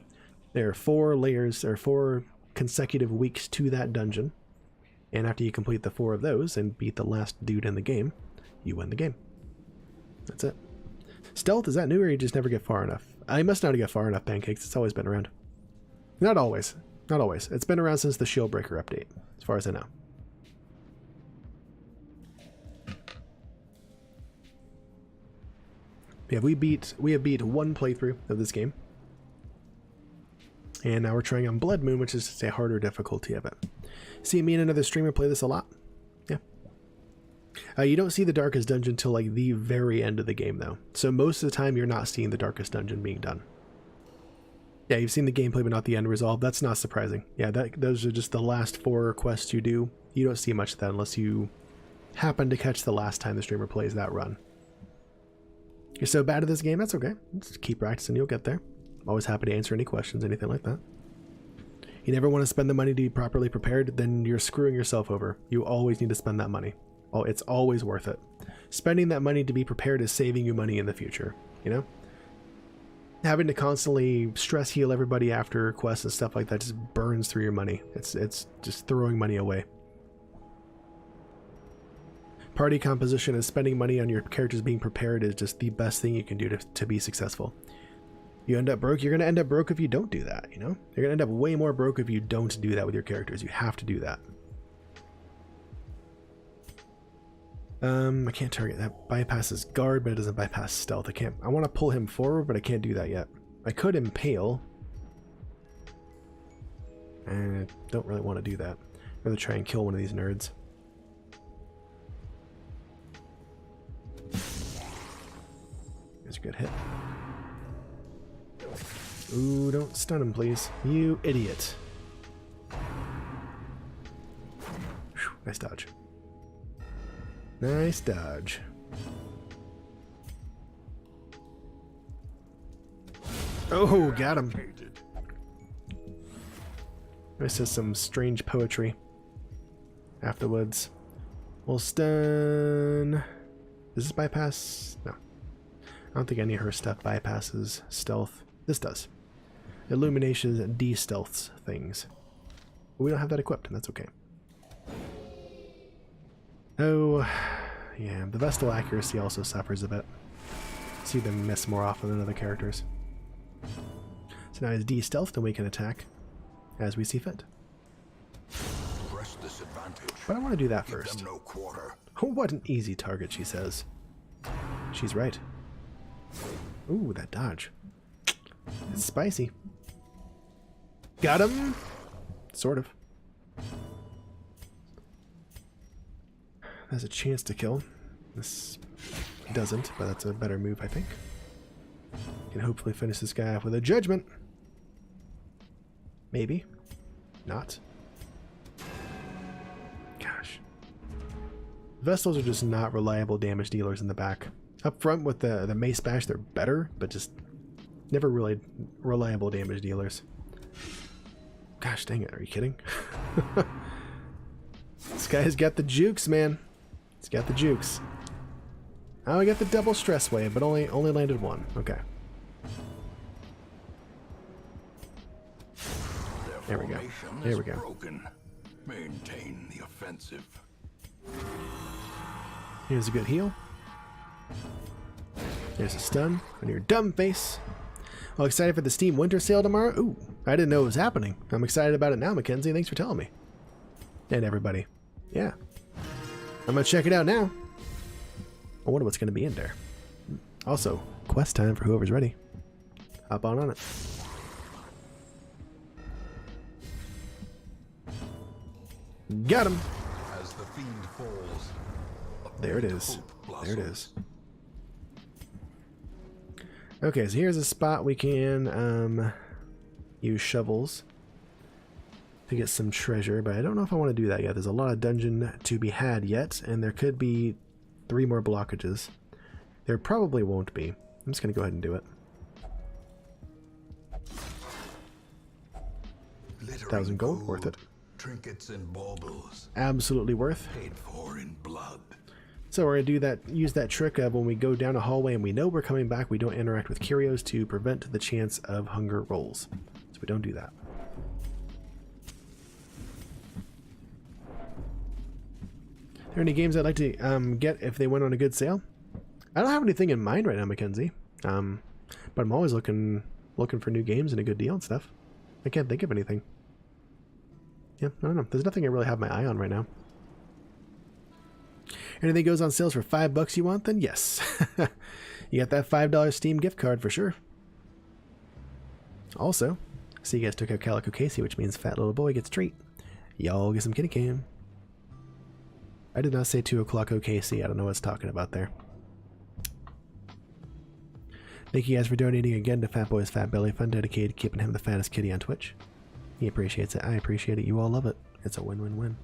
There are 4 layers, there are 4 consecutive weeks to that dungeon, and after you complete the 4 of those and beat the last dude in the game, you win the game. That's it. Stealth, is that new or you just never get far enough? I must not get far enough, Pancakes. It's always been around. Not always. Not always. It's been around since the Shieldbreaker update, as far as I know. Yeah, we have beat 1 playthrough of this game. And now we're trying on Bloodmoon, which is just a harder difficulty of it. See me and another streamer play this a lot. Yeah. You don't see the Darkest Dungeon till like the very end of the game, though. So most of the time, you're not seeing the Darkest Dungeon being done. Yeah, you've seen the gameplay, but not the end result. That's not surprising. Yeah, those are just the last 4 quests you do. You don't see much of that unless you happen to catch the last time the streamer plays that run. You're so bad at this game, that's okay. Just keep practicing, you'll get there. I'm always happy to answer any questions, anything like that. You never want to spend the money to be properly prepared, then you're screwing yourself over. You always need to spend that money. Oh, it's always worth it. Spending that money to be prepared is saving you money in the future, you know? Having to constantly stress heal everybody after quests and stuff like that just burns through your money. It's just throwing money away. Party composition and spending money on your characters being prepared is just the best thing you can do to be successful. You end up broke, you're going to end up broke if you don't do that, you know? You're going to end up way more broke if you don't do that with your characters. You have to do that. I can't target. That bypasses guard, but it doesn't bypass stealth. I want to pull him forward, but I can't do that yet. I could impale. And I don't really want to do that. I'd rather try and kill one of these nerds. That's a good hit. Ooh, don't stun him, please. You idiot. Whew, nice dodge. Nice dodge. Oh, got him. This is some strange poetry. Afterwards. We'll stun. Does this bypass? No. I don't think any of her stuff bypasses stealth. This does. Illumination de-stealths things. But we don't have that equipped, and that's okay. Oh, yeah, the Vestal accuracy also suffers a bit. See them miss more often than other characters. So now he's de-stealthed and we can attack as we see fit. Press this advantage. But I want to do that Give first. them no quarter. Oh, what an easy target, she says. She's right. Ooh, that dodge. It's spicy. Got him! Sort of. Has a chance to kill. This doesn't, but that's a better move, I think. Can hopefully finish this guy off with a judgment. Maybe. Not. Gosh. Vestals are just not reliable damage dealers in the back. Up front with the mace bash, they're better, but just never really reliable damage dealers. Gosh dang it, are you kidding? This guy's got the jukes, man. He's got the jukes. Oh, I got the double stress wave, but only landed one. Okay. There we go. There we go. Broken. Maintain the offensive. Here's a good heal. There's a stun on your dumb face. Well, excited for the Steam Winter Sale tomorrow? Ooh, I didn't know it was happening. I'm excited about it now, Mackenzie. Thanks for telling me. And everybody. Yeah. I'm gonna check it out now. I wonder what's gonna be in there. Also, quest time for whoever's ready. Hop on it. Got him. As the fiend falls, There it is. hope There it blossoms. is. Okay, so here's a spot we can use shovels to get some treasure, but I don't know if I want to do that yet. There's a lot of dungeon to be had yet, and there could be 3 more blockages. There probably won't be. I'm just going to go ahead and do it. Glittering 1,000 gold, worth it. Trinkets and baubles, Absolutely worth. paid for in blood. So we're going to do that, use that trick of when we go down a hallway and we know we're coming back, we don't interact with curios to prevent the chance of hunger rolls. So we don't do that. Are there any games I'd like to get if they went on a good sale? I don't have anything in mind right now, Mackenzie. But I'm always looking for new games and a good deal and stuff. I can't think of anything. Yeah, I don't know. There's nothing I really have my eye on right now. Anything goes on sales for $5 you want, then yes. You got that $5 Steam gift card for sure. Also, see you guys took out Calico Casey, which means fat little boy gets a treat. Y'all get some kitty cam. I did not say 2 o'clock OKC. I don't know what's talking about there. Thank you guys for donating again to Fat Boy's Fat Belly Fund, dedicated to keeping him the fattest kitty on Twitch. He appreciates it. I appreciate it. You all love it. It's a win-win-win.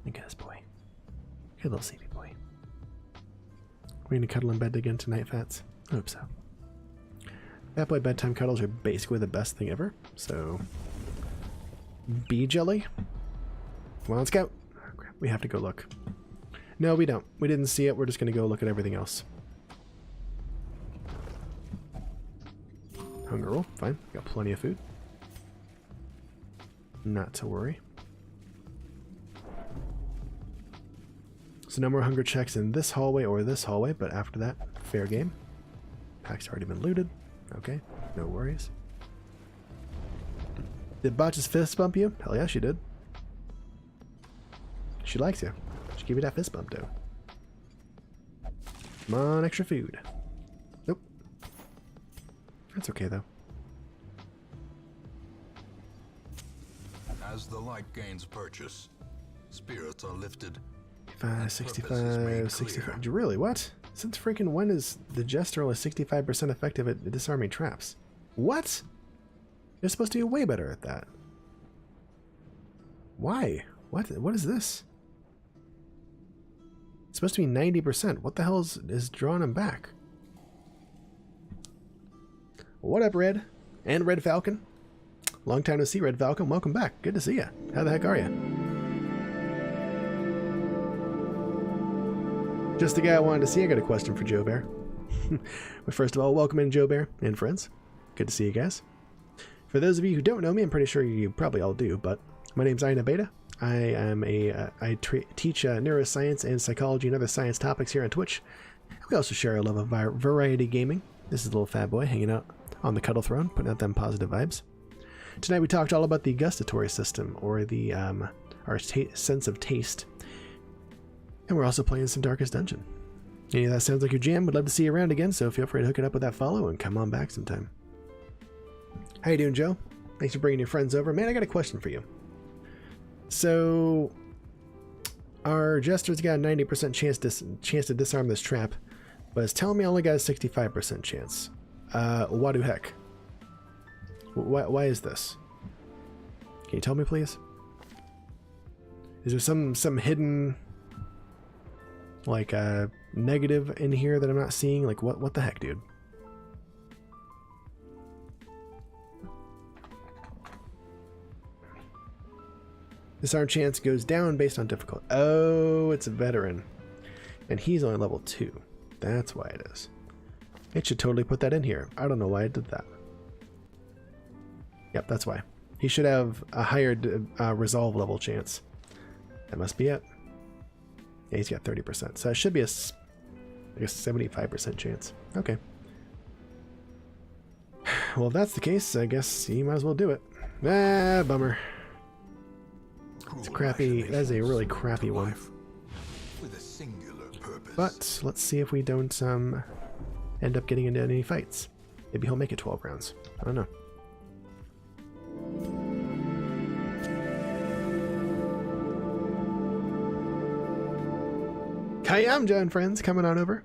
Look at this boy. Good little sleepy boy. We're gonna cuddle in bed again tonight, Fats? I hope so. Fat Boy bedtime cuddles are basically the best thing ever, so... Bee jelly? Come on, let's go. Oh, crap. We have to go look. No, we don't. We didn't see it. We're just gonna go look at everything else. Hunger roll, fine. Got plenty of food. Not to worry. So no more hunger checks in this hallway or this hallway, but after that, fair game. Pack's already been looted. Okay, no worries. Did Botch's fist bump you? Hell yeah, she did. She likes you. She gave you that fist bump, though. Come on, extra food. Nope. That's okay, though. As the light gains purchase, spirits are lifted. 65, 65. Really? What? Since freaking when is the Jester only 65% effective at disarming traps? What? They're supposed to be way better at that. Why? What is this? It's supposed to be 90%. What the hell is drawing him back? What up, Red? And Red Falcon? Long time to see, Red Falcon. Welcome back. Good to see you. How the heck are you? Just the guy I wanted to see. I got a question for Joe Bear. But first of all, welcome in, Joe Bear and friends. Good to see you guys. For those of you who don't know me, I'm pretty sure you probably all do, but my name's Ina Beta. I am I teach neuroscience and psychology and other science topics here on Twitch. We also share a love of variety gaming. This is the little fat boy hanging out on the cuddle throne, putting out them positive vibes. Tonight we talked all about the gustatory system, or the our sense of taste. And we're also playing some Darkest Dungeon. Any of that sounds like your jam? Would love to see you around again, so feel free to hook it up with that follow and come on back sometime. How you doing, Joe? Thanks for bringing your friends over. Man, I got a question for you. So, our Jester's got a 90% chance to disarm this trap, but it's telling me I only got a 65% chance. What the heck? Why is this? Can you tell me, please? Is there some hidden, like, negative in here that I'm not seeing? Like, what the heck, dude? Disarm chance goes down based on difficulty. Oh, it's a veteran. And he's only level 2. That's why it is. It should totally put that in here. I don't know why it did that. Yep, that's why. He should have a higher resolve level chance. That must be it. Yeah, he's got 30%. So it should be a 75% chance. Okay. Well, if that's the case, I guess you might as well do it. Ah, bummer. It's crappy. That is a really crappy one. With a singular purpose. But let's see if we don't end up getting into any fights. Maybe he'll make it 12 rounds. I don't know. Kayamja and friends coming on over.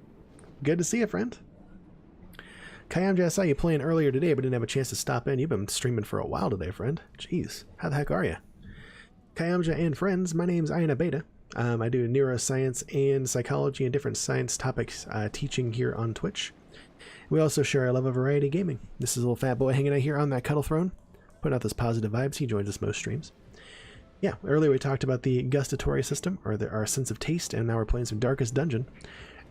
Good to see you, friend. Kayamja, I saw you playing earlier today, but didn't have a chance to stop in. You've been streaming for a while today, friend. Jeez, how the heck are you? Kayamja and friends, my name's Ina Beta. I do neuroscience and psychology and different science topics teaching here on Twitch. We also share our love of variety gaming. This is a little fat boy hanging out here on that cuddle throne, putting out those positive vibes. He joins us most streams. Yeah, earlier we talked about the gustatory system, or our sense of taste, and now we're playing some Darkest Dungeon.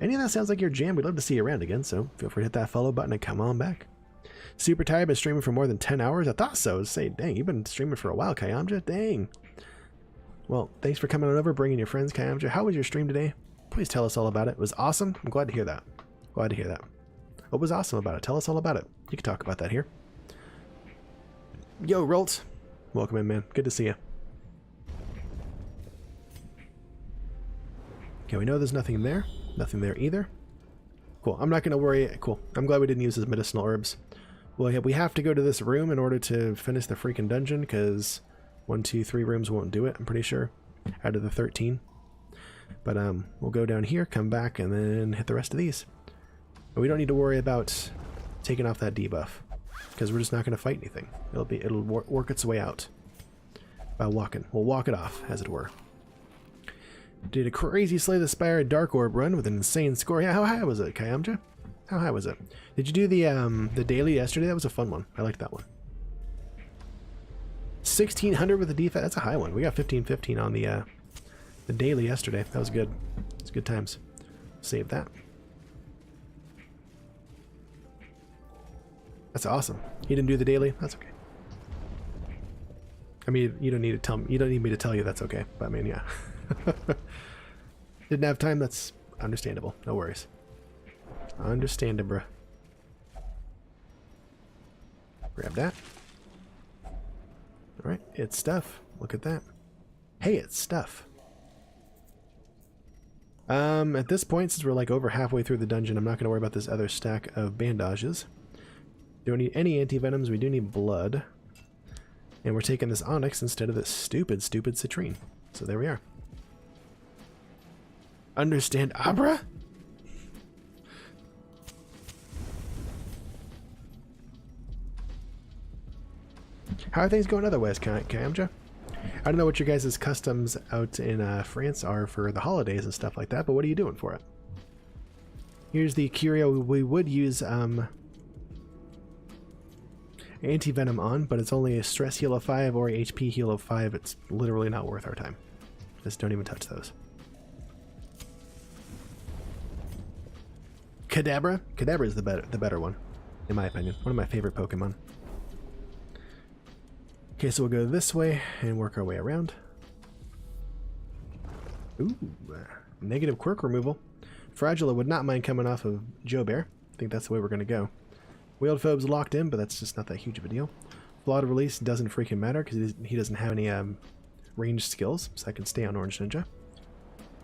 Any of that sounds like your jam, we'd love to see you around again, so feel free to hit that follow button and come on back. Super tired, been streaming for more than 10 hours? I thought so. Say, dang, you've been streaming for a while, Kayamja. Dang. Well, thanks for coming on over, bringing your friends, Kayamja. How was your stream today? Please tell us all about it. It was awesome. I'm glad to hear that. Glad to hear that. What was awesome about it? Tell us all about it. You can talk about that here. Yo, Rolt. Welcome in, man. Good to see you. Okay, we know there's nothing there. Nothing there either. Cool. I'm not going to worry. Cool. I'm glad we didn't use his medicinal herbs. Well, we have to go to this room in order to finish the freaking dungeon, because 1, 2, 3 rooms won't do it, I'm pretty sure, out of the 13. But we'll go down here, come back, and then hit the rest of these. And we don't need to worry about taking off that debuff, because we're just not going to fight anything. It'll work its way out by walking. We'll walk it off, as it were. Did a crazy Slay the Spire Dark Orb run with an insane score. Yeah, how high was it, Kayamja? How high was it? Did you do the daily yesterday? That was a fun one. I liked that one. 1600 with the defense. That's a high one. We got 1515 on the daily yesterday. That was good. It's good times. Save that. That's awesome. You didn't do the daily? That's okay. I mean, you don't need to tell me. You don't need me to tell you that's okay. But I mean, yeah. Didn't have time, that's understandable. No worries. Understandable. Grab that. Alright, it's stuff. Look at that. Hey, it's stuff. At this point, since we're like over halfway through the dungeon, I'm not going to worry about this other stack of bandages. Don't need any anti-venoms, we do need blood. And we're taking this onyx instead of this stupid citrine. So there we are. Understand Abra? How are things going otherwise, Kamja? I don't know what your guys' customs out in France are for the holidays and stuff like that, but what are you doing for it? Here's the curio we would use anti-venom on, but it's only a stress heal of 5 or HP heal of 5. It's literally not worth our time. Just don't even touch those. Kadabra? Kadabra is the better one, in my opinion. One of my favorite Pokemon. Okay, so we'll go this way and work our way around. Ooh, negative quirk removal. Fragila would not mind coming off of Joe Bear. I think that's the way we're going to go. Wheeled Phobe's locked in, but that's just not that huge of a deal. Flawed Release doesn't freaking matter because he doesn't have any ranged skills, so I can stay on Orange Ninja.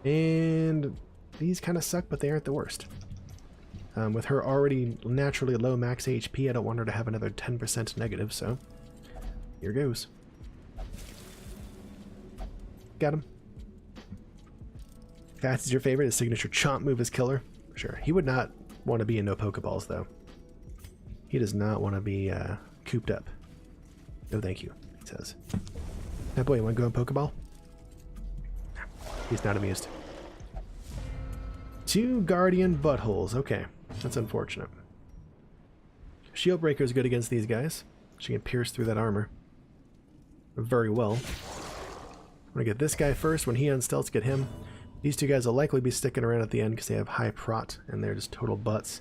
And these kind of suck, but they aren't the worst. With her already naturally low max HP, I don't want her to have another 10% negative, so here goes. Got him. Fast is your favorite. His signature chomp move is killer. Sure. He would not want to be in no Pokeballs, though. He does not want to be cooped up. No thank you, he says. That boy, you want to go in Pokeball? He's not amused. 2 Guardian Buttholes. Okay, that's unfortunate. Shield Breaker is good against these guys. She can pierce through that armor very well. I'm going to get this guy first. When he unstealths, get him. These 2 guys will likely be sticking around at the end because they have high prot and they're just total butts.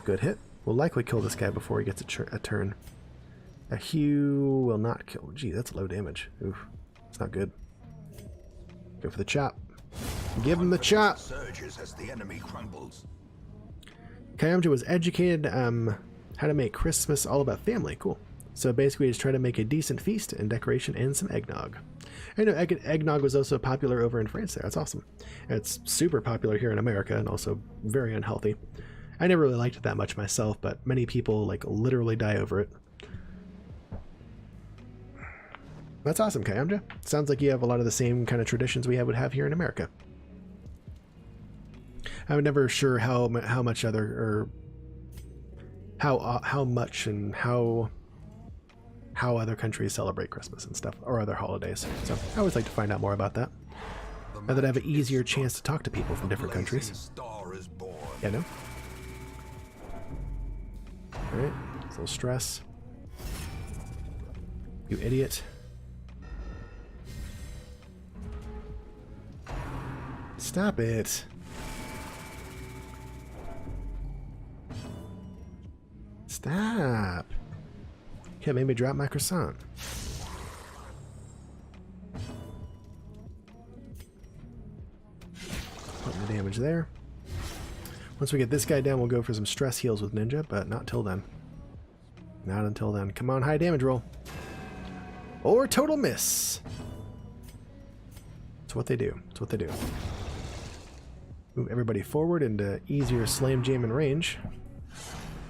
Good hit. We'll likely kill this guy before he gets a turn. A Hue will not kill. Gee, that's low damage. Oof. It's not good. Go for the chop. Give him the chop! Surges as the enemy crumbles. Kyamja was educated how to make Christmas all about family. Cool. So basically just try to make a decent feast and decoration and some eggnog. I know eggnog was also popular over in France there. That's awesome. It's super popular here in America and also very unhealthy. I never really liked it that much myself, but many people like literally die over it. That's awesome, Kyamja. Sounds like you have a lot of the same kind of traditions we would have here in America. I'm never sure how much other or how much and how other countries celebrate Christmas and stuff or other holidays. So I always like to find out more about that. Now that I have an easier chance to talk to people from different countries. Yeah, no. All right, a little stress. You idiot. Stop it. Stop. Can't make me drop my croissant. Putting the damage there. Once we get this guy down, we'll go for some stress heals with Ninja, but not till then. Not until then. Come on, high damage roll. Or total miss. That's what they do. That's what they do. Move everybody forward into easier slam jam and range.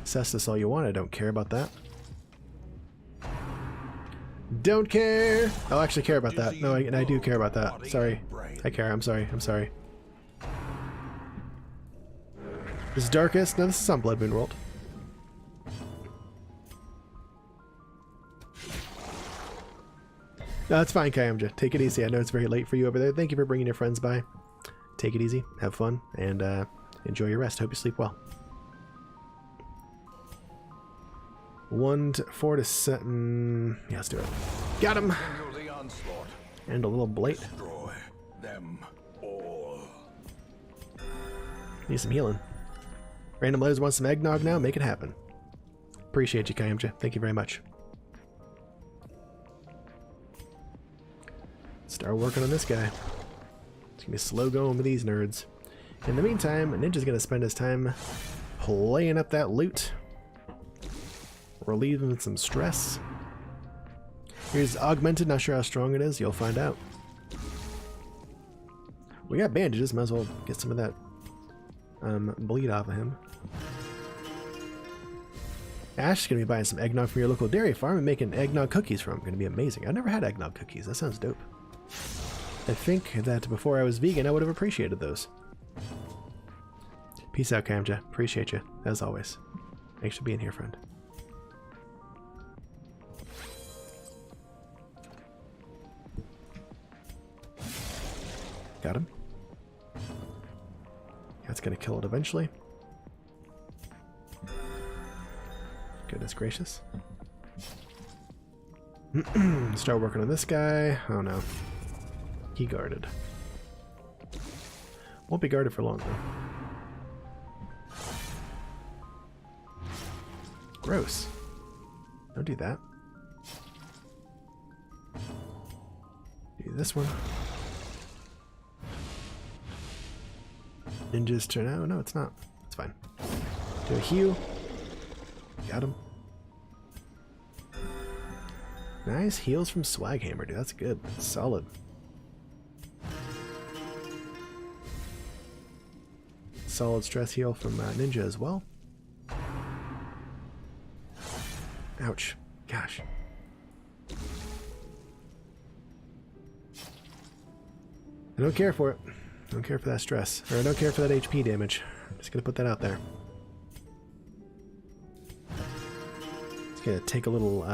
Assess this all you want. I don't care about that. Don't care. I'll actually care about that. No, I do care about that. Sorry. I care. I'm sorry. I'm sorry. This is Darkest. No, this is on Bloodmoon World. No, it's fine, Kyamja. Take it easy. I know it's very late for you over there. Thank you for bringing your friends by. Take it easy. Have fun. And enjoy your rest. Hope you sleep well. 1 to 4 to 7. Yeah, let's do it. Got him. And a little blade. Destroy them all. Need some healing. Random Letters wants some eggnog now. Make it happen. Appreciate you, Kyamja. Thank you very much. start working on this guy. It's gonna be slow going with these nerds. In the meantime, Ninja's gonna spend his time playing up that loot, relieving some stress. Here's Augmented, not sure how strong it is, you'll find out. We got bandages, might as well get some of that bleed off of him. Ash is going to be buying some eggnog from your local dairy farm and making eggnog cookies from. Going to be amazing. I've never had eggnog cookies. That sounds dope. I think that before I was vegan, I would have appreciated those. Peace out, Kamja. Appreciate you, as always. Thanks for being here, friend. Got him. That's going to kill it eventually. Goodness gracious. Start working on this guy. Oh no. He guarded. Won't be guarded for long though. Gross. Don't do that. Do this one. Ninja's turn. Oh no, it's not. It's fine. Do a heal. Got him. Nice heals from Swaghammer, dude. That's good. That's solid. Solid stress heal from Ninja as well. Ouch. Gosh. I don't care for it. I don't care for that stress. Or I don't care for that HP damage. I'm just gonna put that out there. He's gonna take a little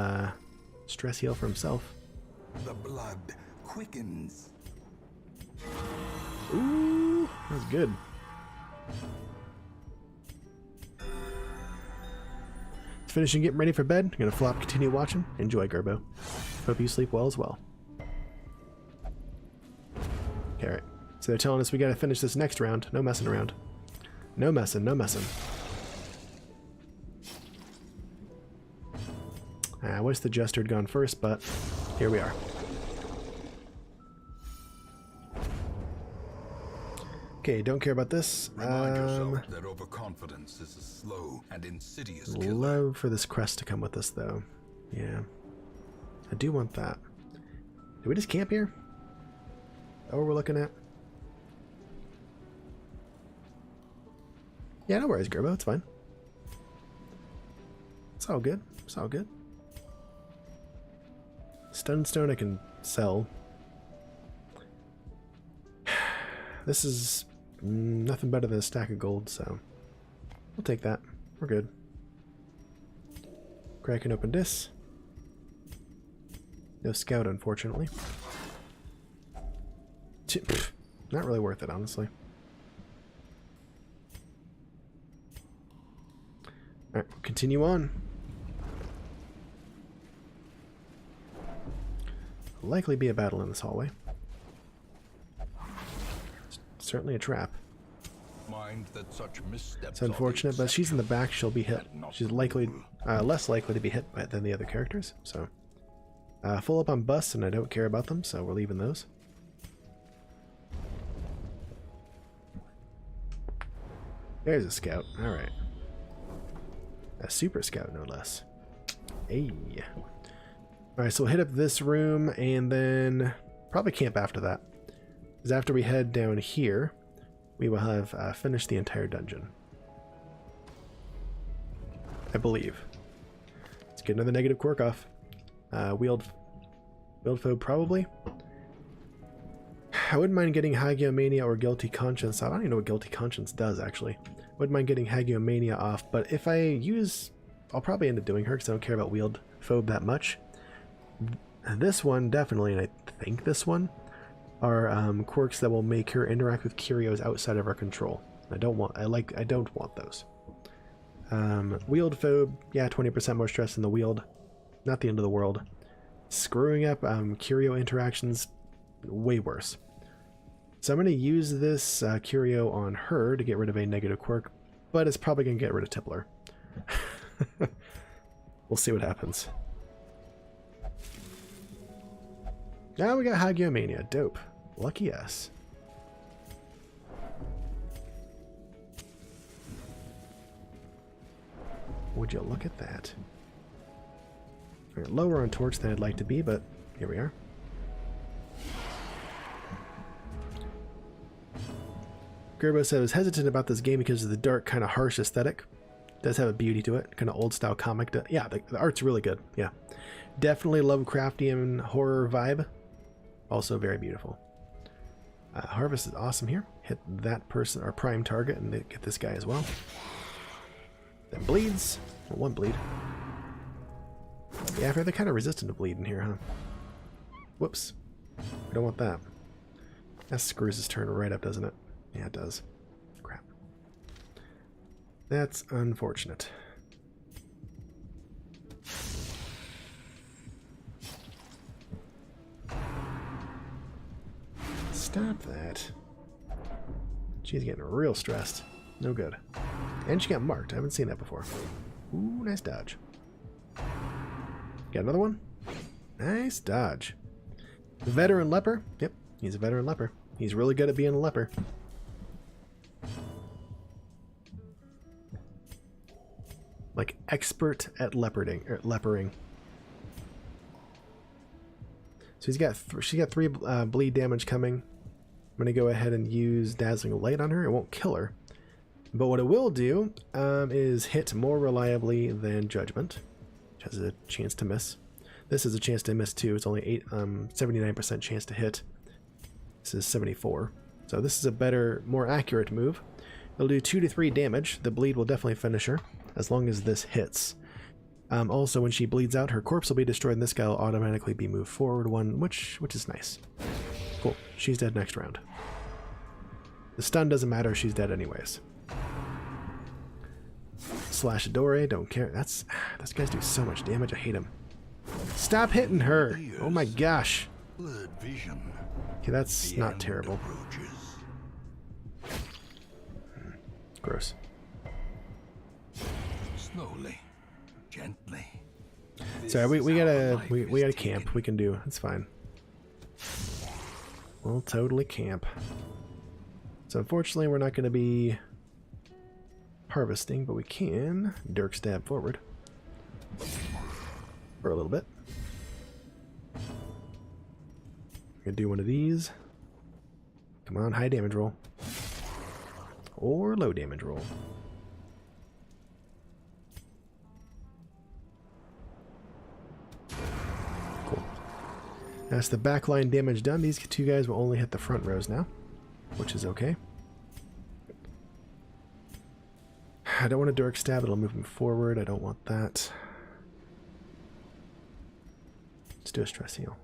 stress heal for himself. The blood quickens. Ooh, that's good. It's finishing getting ready for bed. I'm gonna flop, continue watching. Enjoy, Gerbo. Hope you sleep well as well. Okay, alright. So they're telling us we gotta finish this next round. No messing around. No messing, no messing. I wish the Jester had gone first, but here we are. Okay, don't care about this. Remind yourself that overconfidence is a slow and insidious killer. Love for this crest to come with us, though. Yeah. I do want that. Do we just camp here? Oh, we're looking at? Yeah, no worries, Gerbo. It's fine. It's all good. It's all good. Stunstone I can sell. This is nothing better than a stack of gold, so we'll take that. We're good. Cracking open this. No scout, unfortunately. Not really worth it, honestly. Alright, we'll continue on. Likely be a battle in this hallway. Certainly a trap. Mind that such missteps It's unfortunate, but she's in the back, she'll be hit. She's likely, less likely to be hit by it than the other characters, so. Full up on busts, and I don't care about them, so we're leaving those. There's a scout, alright. A super scout, no less. Hey. Alright, so we'll hit up this room, and then probably camp after that. Because after we head down here, we will have finished the entire dungeon. I believe. Let's get another negative quirk off. Wield foe probably. I wouldn't mind getting Hagiomania or Guilty Conscience. I don't even know what Guilty Conscience does, actually. Wouldn't mind getting Hagiomania off, but if I use... I'll probably end up doing her because I don't care about Wield Phobe that much. This one, definitely, and I think this one, are quirks that will make her interact with curios outside of our control. I don't want those. Wield Phobe, yeah, 20% more stress in the wield. Not the end of the world. Screwing up curio interactions, way worse. So I'm going to use this curio on her to get rid of a negative quirk, but it's probably going to get rid of Tippler. We'll see what happens. Now we got Hagiomania. Dope. Lucky us. Would you look at that? We're lower on torch than I'd like to be, but here we are. Gerbo said I was hesitant about this game because of the dark, kind of harsh aesthetic. It does have a beauty to it, kind of old style comic. Yeah, the art's really good. Yeah, definitely Lovecraftian horror vibe. Also very beautiful. Harvest is awesome here. Hit that person, our prime target, and get this guy as well. Then bleeds. Well, one bleed. Yeah, they're kind of resistant to bleeding here, huh? Whoops. We don't want that. That screws his turn right up, doesn't it? Yeah, it does. Crap. That's unfortunate. Stop that. She's getting real stressed. No good. And she got marked. I haven't seen that before. Ooh, nice dodge. Got another one? Nice dodge. Veteran leper? Yep, he's a veteran leper. He's really good at being a leper. Like expert at lepering. So she's got 3 bleed damage coming. I'm gonna go ahead and use Dazzling Light on her. It won't kill her, but what it will do is hit more reliably than Judgment, which has a chance to miss. This is a chance to miss too. It's only 79% chance to hit. This is 74. So this is a better, more accurate move. It'll do 2 to 3 damage. The bleed will definitely finish her as long as this hits. Also, when she bleeds out, her corpse will be destroyed, and this guy will automatically be moved forward 1, which is nice. Cool. She's dead next round. The stun doesn't matter. She's dead anyways. Slash Adore. Don't care. Those guys do so much damage. I hate them. Stop hitting her. Oh my gosh. Okay, that's not terrible. Gross. Slowly, gently. Sorry, we gotta camp. We can do. It's fine. We'll totally camp. So unfortunately, we're not going to be harvesting, but we can Dirk stab forward for a little bit. We're gonna do one of these. Come on, high damage roll or low damage roll. Cool. That's the backline damage done. These 2 guys will only hit the front rows now, which is okay. I don't want to Dirk stab, it'll move him forward. I don't want that. Let's do a stress heal.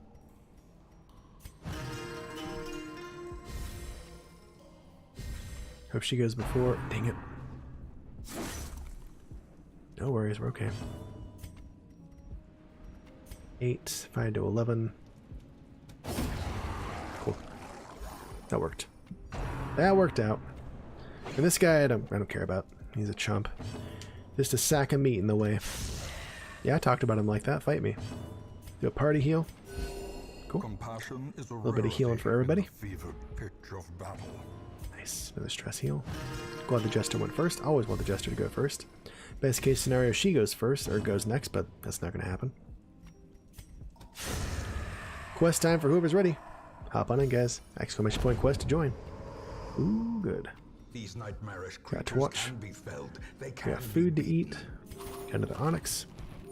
Hope she goes before. Dang it. No worries, we're okay. 8, 5 to 11. Cool. That worked. That worked out. And this guy I don't care about. He's a chump. Just a sack of meat in the way. Yeah, I talked about him like that. Fight me. Do a party heal. Cool. A little bit of healing for everybody. Nice. Another stress heal. Glad the Jester went first. Always want the Jester to go first. Best case scenario, she goes first, or goes next, but that's not going to happen. Quest time for whoever's ready. Hop on in, guys. Exclamation point quest to join. Ooh, good. These nightmarish Got to creatures watch. can be felled. They We can got food to eat. Got another Onyx.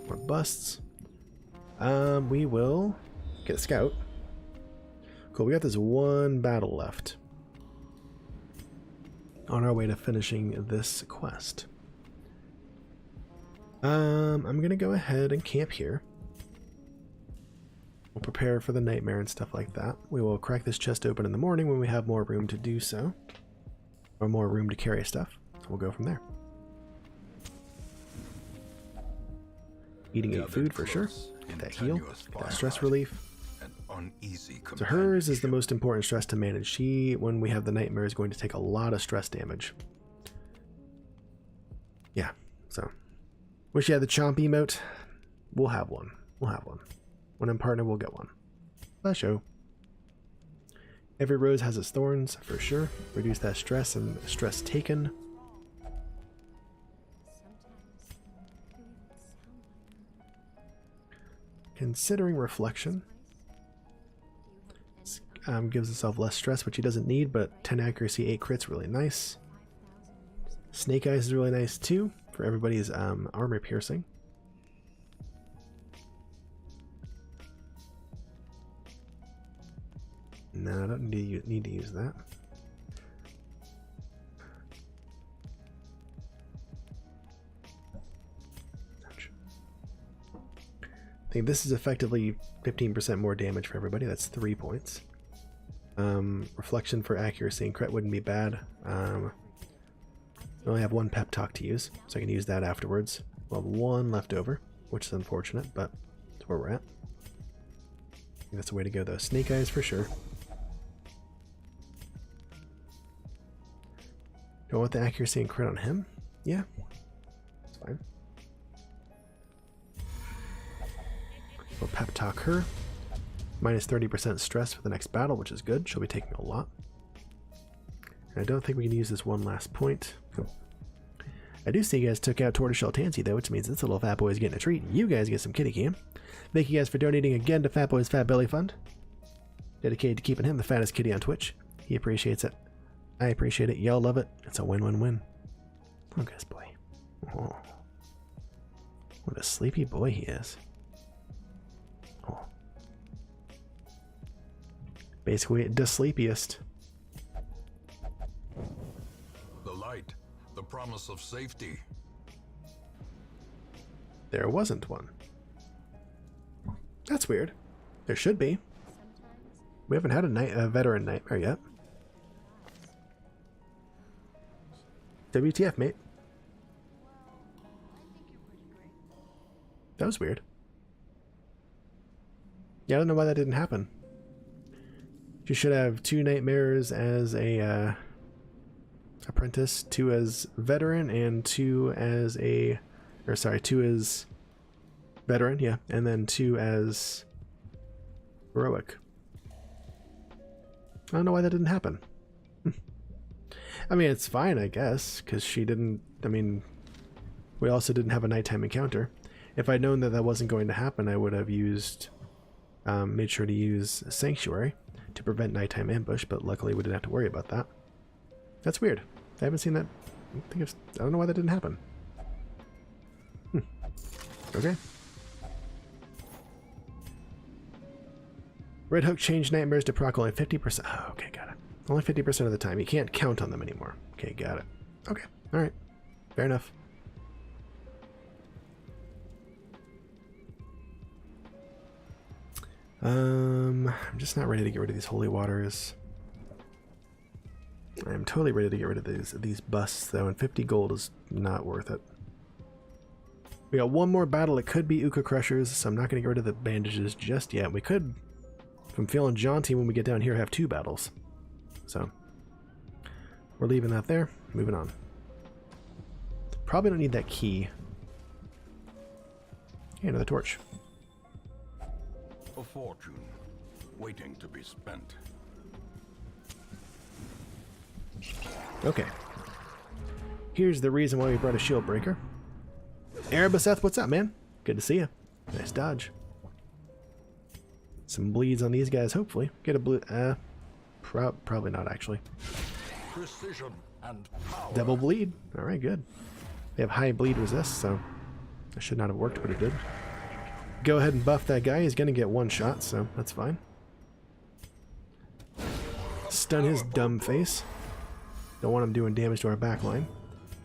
More busts. We will get a scout. Cool, we got this one battle left. On our way to finishing this quest. I'm gonna go ahead and camp here. We'll prepare for the nightmare and stuff like that. We will crack this chest open in the morning when we have more room to do so. Or more room to carry stuff. So we'll go from there. Eating 8 food for sure. Get that heal. Get that stress relief. So hers is the most important stress to manage. She, when we have the nightmare, is going to take a lot of stress damage. Yeah, so. Wish you had the chomp emote. We'll have one. We'll have one. When I'm partner, we'll get one. a show. Every rose has its thorns, for sure. Reduce that stress and stress taken. Considering reflection. Gives itself less stress, which he doesn't need, but 10 accuracy, 8 crits, really nice. Snake Eyes is really nice too, for everybody's armor piercing. No, I don't need to use that. Ouch. I think this is effectively 15% more damage for everybody. That's 3 points. Reflection for accuracy and crit wouldn't be bad. I only have one pep talk to use, so I can use that afterwards. We'll have one left over, which is unfortunate, but that's where we're at. I think that's the way to go though. Snake Eyes for sure. Do I want the accuracy and crit on him? Yeah, that's fine. We'll pep talk her. Minus 30% stress for the next battle, which is good. She'll be taking a lot. And I don't think we can use this one last point. Cool. I do see you guys took out Tortoiseshell Tansy though, which means this little fat boy is getting a treat. You guys get some kitty cam. Thank you guys for donating again to Fat Boy's Fat Belly Fund. Dedicated to keeping him the fattest kitty on Twitch. He appreciates it. I appreciate it. Y'all love it. It's a win-win-win. Look at this boy. Oh. What a sleepy boy he is. Oh. Basically, the sleepiest. The light, the promise of safety. There wasn't one. That's weird. There should be. We haven't had a veteran nightmare yet. WTF, mate. That was weird. Yeah, I don't know why that didn't happen. You should have 2 nightmares as a apprentice, 2 as veteran, and 2 as a, or sorry, 2 as veteran, yeah, and then 2 as heroic. I don't know why that didn't happen. I mean, it's fine, I guess, because she didn't, I mean, we also didn't have a nighttime encounter. If I'd known that that wasn't going to happen, I would have used, made sure to use Sanctuary to prevent nighttime ambush, but luckily we didn't have to worry about that. That's weird. I haven't seen that. I don't know why that didn't happen. Okay. Red Hook changed nightmares to proc only 50%. Oh, okay, got it. Only 50% of the time. You can't count on them anymore. Okay, got it. Okay, alright. Fair enough. I'm just not ready to get rid of these holy waters. I'm totally ready to get rid of these busts though, and 50 gold is not worth it. We got one more battle. It could be Uka Crushers, so I'm not going to get rid of the bandages just yet. We could, if I'm feeling jaunty when we get down here, have 2 battles. So, we're leaving that there. Moving on. Probably don't need that key. Okay, another torch. A fortune waiting to be spent. Okay. Here's the reason why we brought a shield breaker. Arabaseth, what's up, man? Good to see you. Nice dodge. Some bleeds on these guys, hopefully. Get a bleed. Probably not, actually. Precision and power. Double bleed. Alright, good. They have high bleed resist, so that should not have worked, but it did. Go ahead and buff that guy. He's going to get 1 shot, so that's fine. Stun his dumb face. Don't want him doing damage to our backline.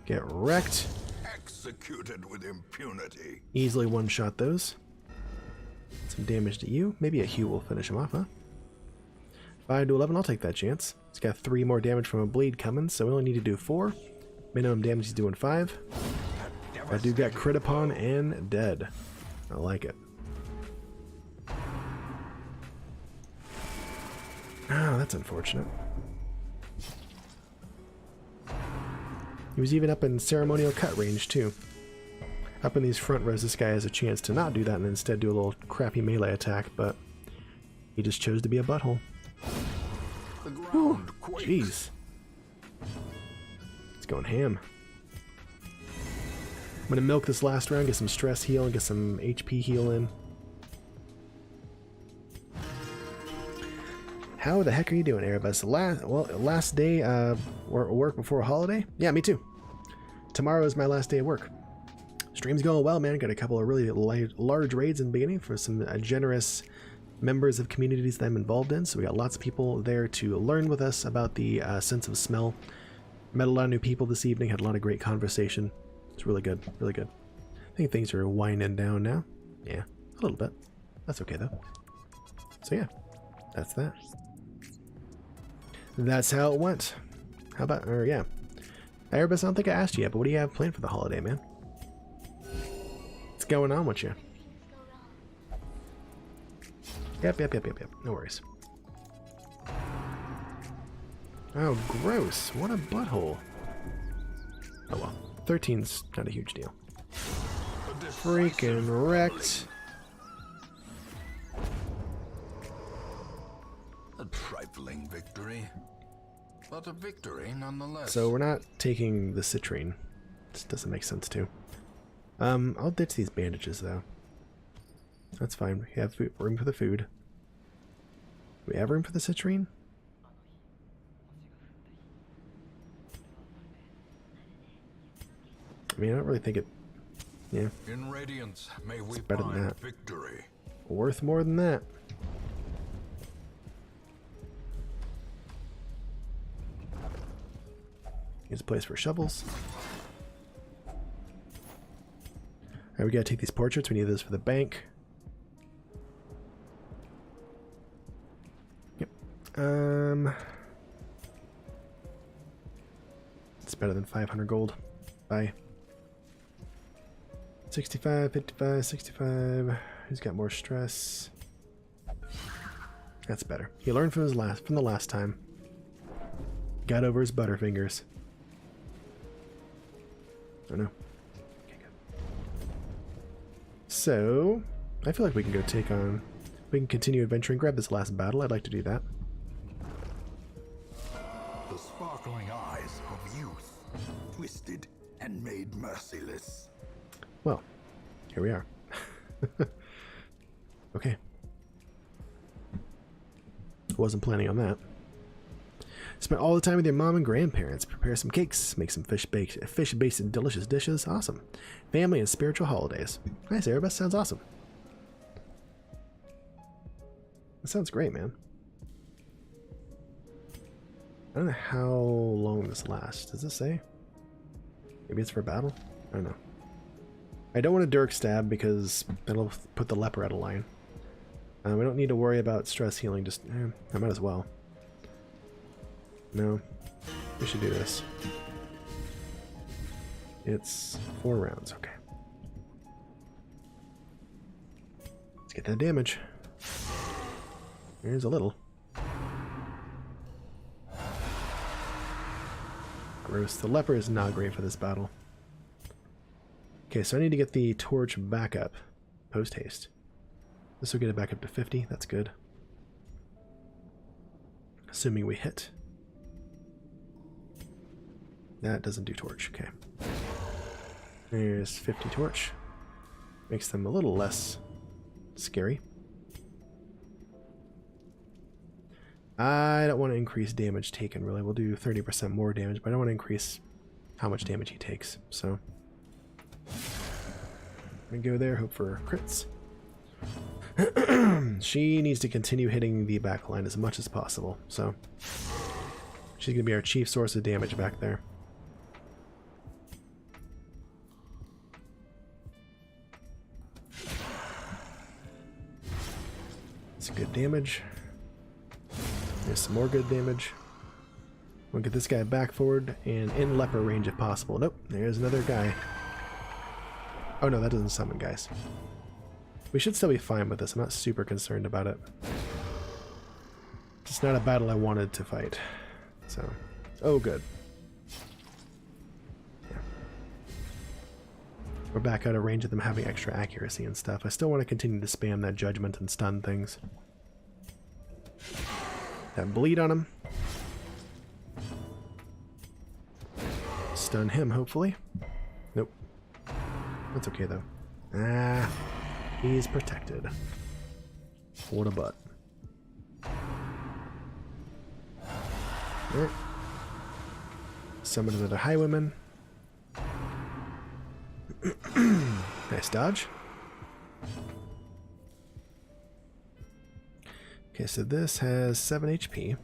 Get wrecked. Executed with impunity. Easily 1-shot those. Some damage to you. Maybe a Hue will finish him off, huh? 5 to 11, I'll take that chance. He's got 3 more damage from a bleed coming, so we only need to do 4. Minimum damage he's doing 5. That dude got crit upon and dead. I like it. Oh, that's unfortunate. He was even up in ceremonial cut range too. Up in these front rows, this guy has a chance to not do that and instead do a little crappy melee attack, but He just chose to be a butthole. The ground quakes. Jeez. It's going ham. I'm gonna milk this last round, get some stress heal, and get some HP heal in. How the heck are you doing, Erebus? Last day work before a holiday? Yeah, me too. Tomorrow is my last day of work. Stream's going well, man. Got a couple of really large raids in the beginning for some generous members of communities that I'm involved in. So we got lots of people there to learn with us about the sense of smell. Met a lot of new people this evening. Had a lot of great conversation. It's really good. Really good. I think things are winding down now. Yeah, a little bit. That's okay, though. So yeah, that's that. That's how it went. How about, or yeah. Erebus, I don't think I asked you yet, but what do you have planned for the holiday, man? What's going on with you? Yep. No worries. Oh, gross. What a butthole. Oh well. 13's not a huge deal. Freaking wrecked. A trifling victory, but a victory nonetheless. So we're not taking the citrine. This doesn't make sense too. I'll ditch these bandages though. That's fine. We have room for the food. Do we have room for the citrine? I mean, I don't really think it. Yeah. In Radiance, may we better than find that. victory. Worth more than that. Here's a place for shovels. Alright, we gotta take these portraits. We need those for the bank. Yep. It's better than 500 gold. Bye. 65, 55, 65. Who's got more stress? That's better. He learned from the last time. Got over his butterfingers. Oh no. Okay, good. So, I feel like we can go take on. We can continue adventuring. Grab this last battle. I'd like to do that. The sparkling eyes of youth, twisted and made merciless. Well, here we are. Okay. Wasn't planning on that. Spent all the time with your mom and grandparents. Prepare some cakes. Make some fish-based and delicious dishes. Awesome. Family and spiritual holidays. Nice, Erebus. Sounds awesome. That sounds great, man. I don't know how long this lasts. Does it say? Maybe it's for battle? I don't know. I don't want a Dirk stab because that'll put the leper out of line. We don't need to worry about stress healing. Just, I might as well. No, we should do this. It's 4 rounds. Okay. Let's get that damage. Here's a little. Gross. The leper is not great for this battle. Okay, so I need to get the torch back up. Post haste. This will get it back up to 50. That's good. Assuming we hit. That doesn't do torch. Okay. There's 50 torch. Makes them a little less scary. I don't want to increase damage taken, really. We'll do 30% more damage, but I don't want to increase how much damage he takes. So, I'm going to go there, hope for crits. She needs to continue hitting the back line as much as possible. So, she's going to be our chief source of damage back there. It's good damage. There's some more good damage. We'll get this guy back forward and in leper range if possible. Nope, there's another guy. Oh no, that doesn't summon guys. We should still be fine with this. I'm not super concerned about it. It's not a battle I wanted to fight. So, oh good. Yeah. We're back out of range of them having extra accuracy and stuff. I still want to continue to spam that judgment and stun things. Have bleed on him. Stun him, hopefully. Nope. That's okay, though. Ah, he's protected. What a butt. Alright. Summon another Highwayman. Nice dodge. Okay, so this has 7 HP.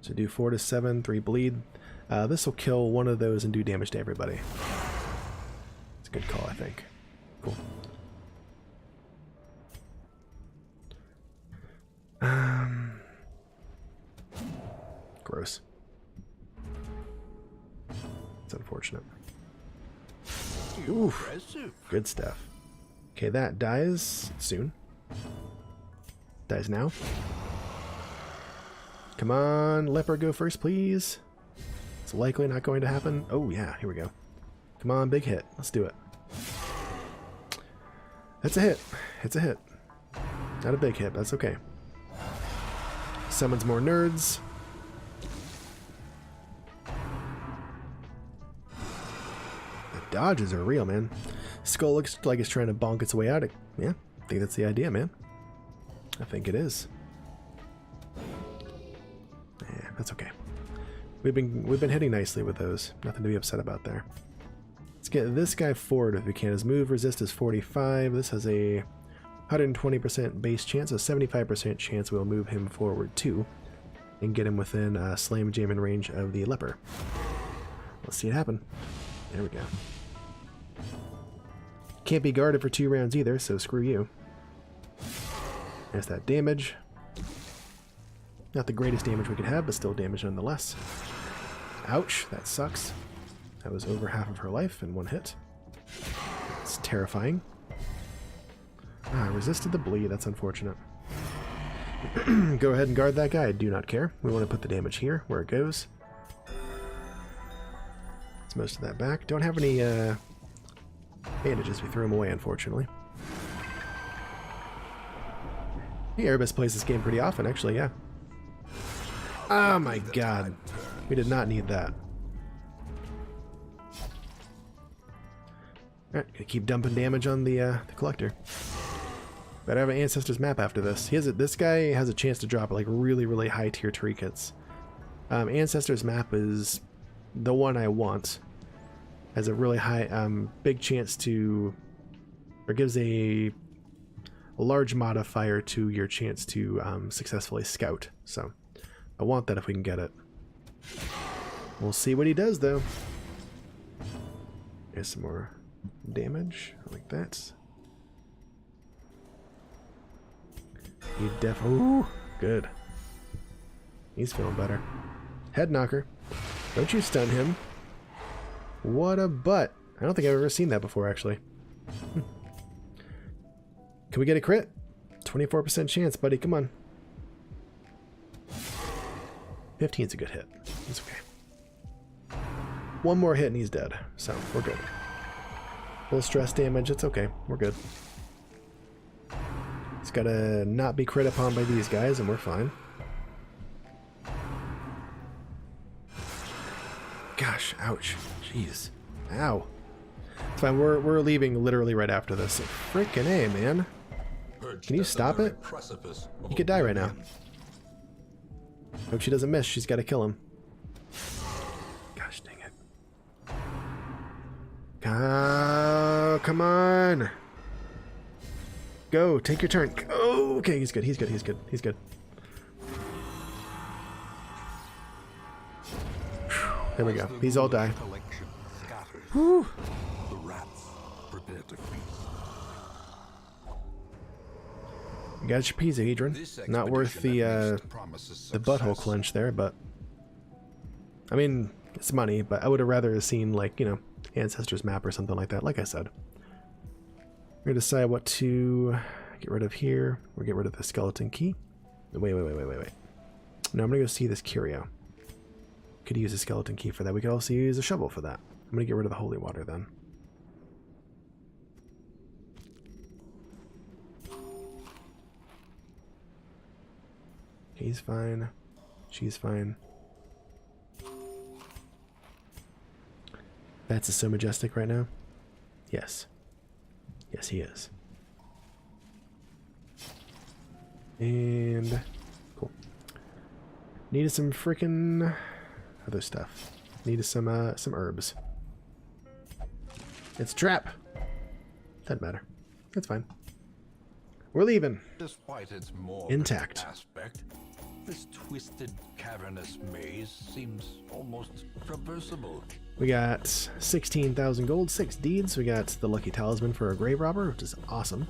So do 4 to 7, 3 bleed. This will kill one of those and do damage to everybody. It's a good call, I think. Cool. Gross. It's unfortunate. Oof. Good stuff. Okay, that dies soon. Dies now. Come on, leper, go first, please. It's likely not going to happen. Oh, yeah, here we go. Come on, big hit. Let's do it. That's a hit. It's a hit. Not a big hit, but that's okay. Summons more nerds. The dodges are real, man. Skull looks like it's trying to bonk its way out. Yeah, I think that's the idea, man. I think it is. Yeah, that's okay. We've been hitting nicely with those. Nothing to be upset about there. Let's get this guy forward if we can. His move resist is 45. This has a 120% base chance, a 75% chance we'll move him forward too, and get him within slam jamming range of the leper. Let's see it happen. There we go. Can't be guarded for 2 rounds either, so screw you. There's that damage. Not the greatest damage we could have, but still damage nonetheless. Ouch, that sucks. That was over half of her life in 1 hit. It's terrifying. Ah, I resisted the bleed, that's unfortunate. Go ahead and guard that guy, I do not care. We want to put the damage here, where it goes. It's most of that back. Don't have any bandages, we threw them away unfortunately. Hey, Erebus plays this game pretty often, actually, yeah. Oh my god. We did not need that. Alright, gonna keep dumping damage on the collector. Better have an Ancestors map after this. This guy has a chance to drop like really, really high tier trinkets. Ancestors map is the one I want. Has a really high, big chance to, or gives a large modifier to your chance to successfully scout. So I want that if we can get it. We'll see what he does though. There's some more damage like that. He ooh, good. He's feeling better. Head knocker. Don't you stun him. What a butt. I don't think I've ever seen that before actually. Can we get a crit? 24% chance, buddy. Come on. 15's a good hit. It's okay. One more hit and he's dead. So, we're good. A little stress damage. It's okay. We're good. It's gotta not be crit upon by these guys and we're fine. Gosh, ouch. Jeez. Ow. It's fine. We're leaving literally right after this. Frickin' A, man. Can you stop it? You could die right now. Hope she doesn't miss. She's got to kill him. Gosh dang it. Oh, come on. Go. Take your turn. Oh, okay. He's good. He's good. He's good. He's good. There we go. He's all die. Whew. The rats prepare to feast. You got your pizza, Hedron. Not worth the butthole clench there, but I mean, it's money, but I would have rather seen, like, you know, Ancestors map or something like that, like I said. We're gonna decide what to get rid of here. We'll get rid of the skeleton key. Wait. No, I'm gonna go see this curio. Could use a skeleton key for that. We could also use a shovel for that. I'm gonna get rid of the holy water then. He's fine. She's fine. Bats is so majestic right now. Yes. Yes, he is. And cool. Needed some freaking other stuff. Needed some herbs. It's a trap. Doesn't matter. That's fine. We're leaving. Despite its more intact aspect, this twisted, cavernous maze seems almost traversable. We got 16,000 gold, 6 deeds. We got the lucky talisman for a grave robber, which is awesome.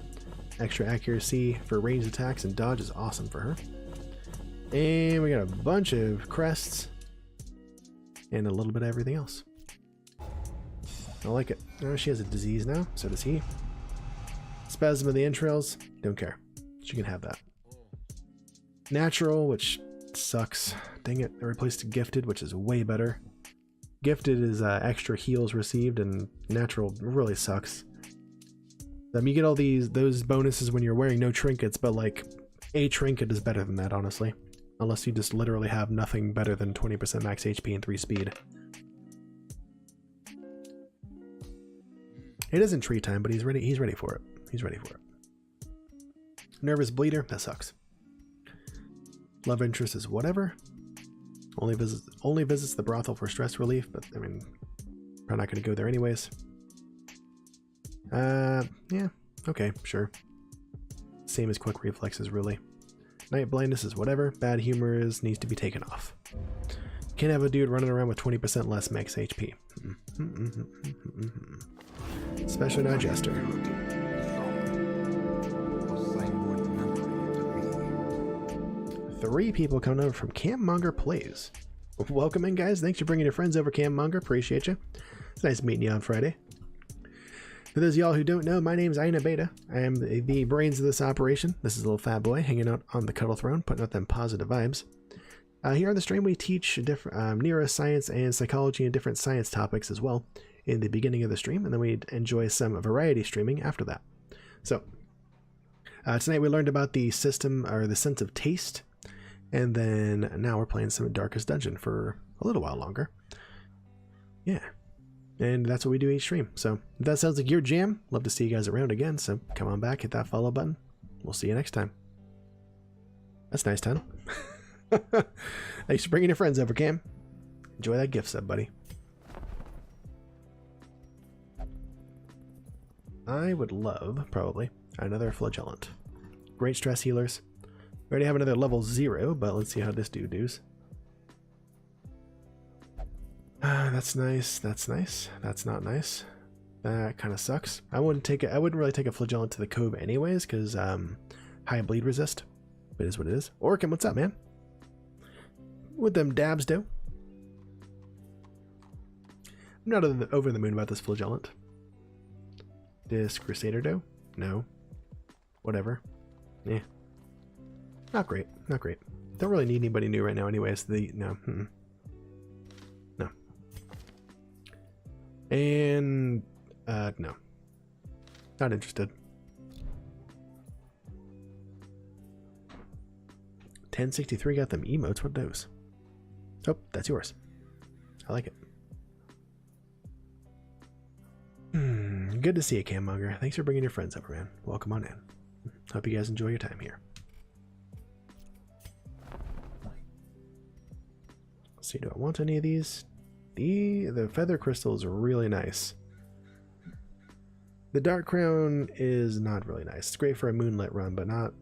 Extra accuracy for ranged attacks and dodge is awesome for her. And we got a bunch of crests and a little bit of everything else. I like it. Oh, she has a disease now, so does he. Spasm of the entrails, don't care. She can have that. Natural, which sucks. Dang it, I replaced gifted, which is way better. Gifted is extra heals received, and natural really sucks. You get all those bonuses when you're wearing no trinkets, but like a trinket is better than that, honestly. Unless you just literally have nothing better than 20% max HP and 3 speed. It isn't tree time, but he's ready. He's ready for it. He's ready for it. Nervous bleeder, that sucks. Love interest is whatever. Only visits the brothel for stress relief, but I mean, probably not going to go there anyways. Yeah, okay, sure. Same as quick reflexes, really. Night blindness is whatever. Bad humor needs to be taken off. Can't have a dude running around with 20% less max HP. Special digester. 3 people coming over from Campmonger Plays. Welcome in, guys. Thanks for bringing your friends over, Campmonger. Appreciate you. It's nice meeting you on Friday. For those of y'all who don't know, my name's Aina Beta. I am the brains of this operation. This is a little fat boy hanging out on the cuddle throne, putting out them positive vibes. Here on the stream, we teach different neuroscience and psychology and different science topics as well in the beginning of the stream, and then we enjoy some variety streaming after that. So, tonight we learned about the system, or the sense of taste, and then now we're playing some Darkest Dungeon for a little while longer. Yeah. And that's what we do each stream. So if that sounds like your jam, love to see you guys around again. So come on back, hit that follow button. We'll see you next time. That's nice, Tunnel. Thanks for bringing your friends over, Cam. Enjoy that gift sub, buddy. I would love, probably, another flagellant. Great stress healers. We already have another level 0, but let's see how this dude does. That's nice. That's nice. That's not nice. That kind of sucks. I wouldn't really take a flagellant to the cove anyways, because high bleed resist. But it is what it is. Orkin, what's up, man? What them dabs do? I'm not over the moon about this flagellant. This Crusader do? No. Whatever. Yeah. Not great. Not great. Don't really need anybody new right now anyways. No. No. And no. Not interested. 1063 got them emotes. What are those? Oh, that's yours. I like it. Good to see you, Cammonger. Thanks for bringing your friends over, man. Welcome on in. Hope you guys enjoy your time here. Let's see, do I want any of these? The feather crystal is really nice. The dark crown is not really nice. It's great for a moonlit run, but not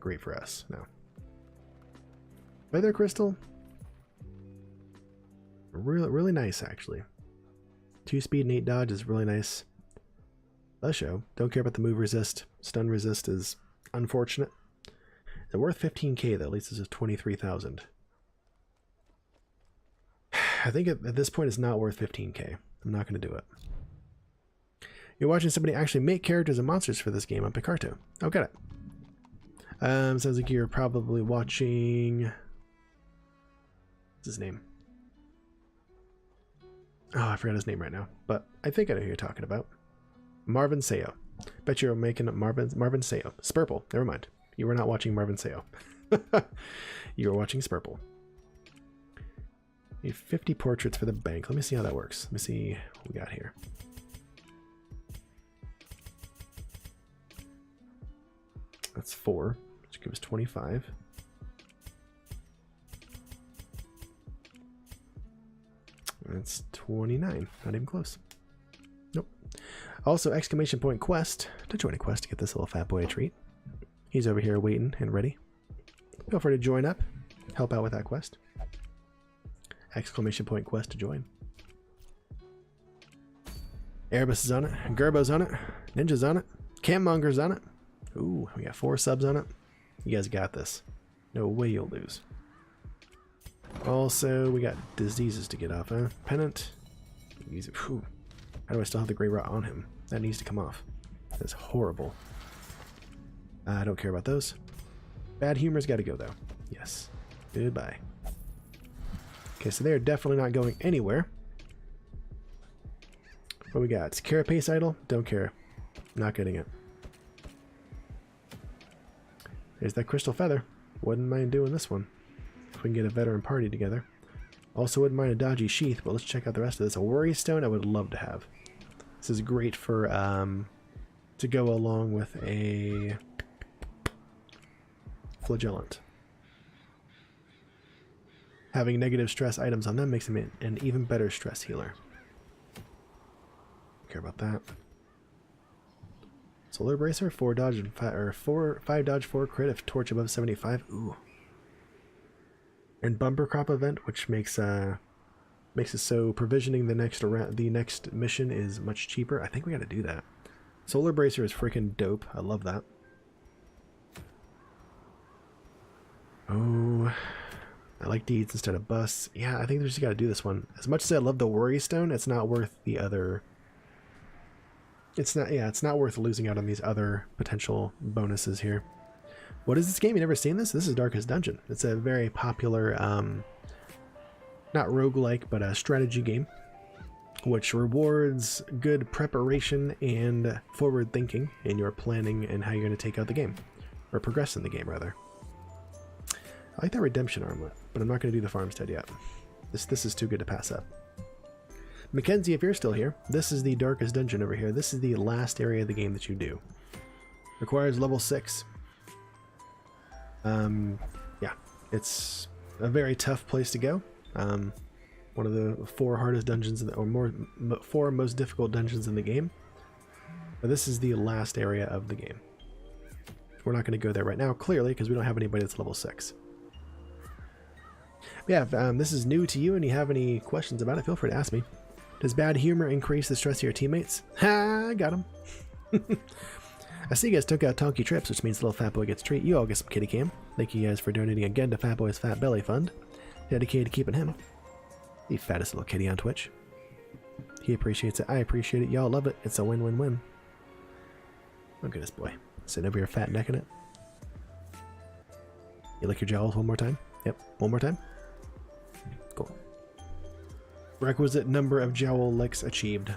great for us. No. Feather crystal, really nice actually. 2 speed and 8 dodge is really nice. The show. Don't care about the move resist. Stun resist is unfortunate. They're worth 15k though. At least this is 23,000. I think at this point it's not worth 15k. I'm not going to do it. You're watching somebody actually make characters and monsters for this game on Picarto. Oh, got it. Sounds like you're probably watching... What's his name? Oh, I forgot his name right now. But I think I know who you're talking about. Marvin Sayo. Bet you're making up Marvin Sayo. Spurple. Never mind. You were not watching Marvin Sayo. You're watching Spurple. We have 50 portraits for the bank. Let me see how that works. Let me see what we got here. That's 4, which gives us 25. That's 29. Not even close. Nope. Also, exclamation point quest to join a quest to get this little fat boy a treat. He's over here waiting and ready. Feel free to join up, help out with that quest. Exclamation point quest to join. Erebus is on it, Gerbo's on it, Ninja's on it, Cammonger's on it. Ooh, we got 4 subs on it. You guys got this. No way you'll lose. Also, we got diseases to get off, huh? Pennant. Whew. How do I still have the gray rot on him? That needs to come off. That's horrible. I don't care about those. Bad humor's got to go, though. Yes. Goodbye. Okay, so they're definitely not going anywhere. What we got? Carapace Idol? Don't care. Not getting it. There's that Crystal Feather. Wouldn't mind doing this one. If we can get a veteran party together. Also wouldn't mind a dodgy sheath, but let's check out the rest of this. A Worry Stone I would love to have. This is great for, to go along with a Flagellant. Having negative stress items on them makes them an even better stress healer. Don't care about that. Solar Bracer, 4 dodge and 5 dodge 4 crit if torch above 75. Ooh. And Bumper Crop event, which makes it so provisioning the next mission is much cheaper. I think we got to do that. Solar Bracer is freaking dope. I love that. Oh, I like deeds instead of busts. Yeah, I think we just got to do this one. As much as I love the Worry Stone, it's not worth the other. It's not worth losing out on these other potential bonuses here. What is this game? You never seen this? This is Darkest Dungeon. It's a very popular, not roguelike, but a strategy game, which rewards good preparation and forward thinking in your planning and how you're going to take out the game, or progress in the game, rather. I like that redemption armlet, but I'm not going to do the farmstead yet. This is too good to pass up. Mackenzie, if you're still here, this is the Darkest Dungeon over here. This is the last area of the game that you do. Requires level 6. Yeah, it's a very tough place to go. One of the 4 hardest dungeons, or 4 most difficult dungeons in the game. But this is the last area of the game. We're not going to go there right now, clearly, because we don't have anybody that's level 6. But yeah, if this is new to you and you have any questions about it, feel free to ask me. Does bad humor increase the stress of your teammates? Ha! I got him. I see you guys took out Tonky Trips, which means the little fat boy gets a treat. You all get some kitty cam. Thank you guys for donating again to Fat Boy's Fat Belly Fund. Dedicated to keeping him the fattest little kitty on Twitch. He appreciates it. I appreciate it. Y'all love it. It's a win-win-win. Look at this boy. Sitting over your fat neck in it. You lick your jowls one more time? Yep. One more time? Cool. Requisite number of jowl licks achieved.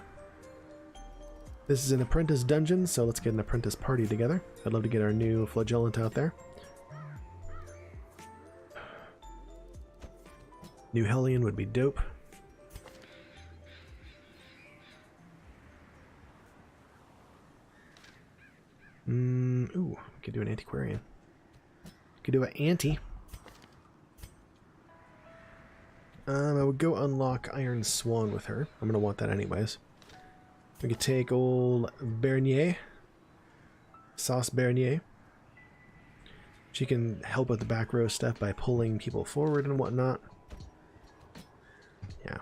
This is an apprentice dungeon, so let's get an apprentice party together. I'd love to get our new flagellant out there. New Hellion would be dope. Ooh, we could do an antiquarian. Could do an anti. I would go unlock Iron Swan with her. I'm gonna want that anyways. We could take old Bernier. Sauce Bernier. She can help with the back row stuff by pulling people forward and whatnot. Yeah,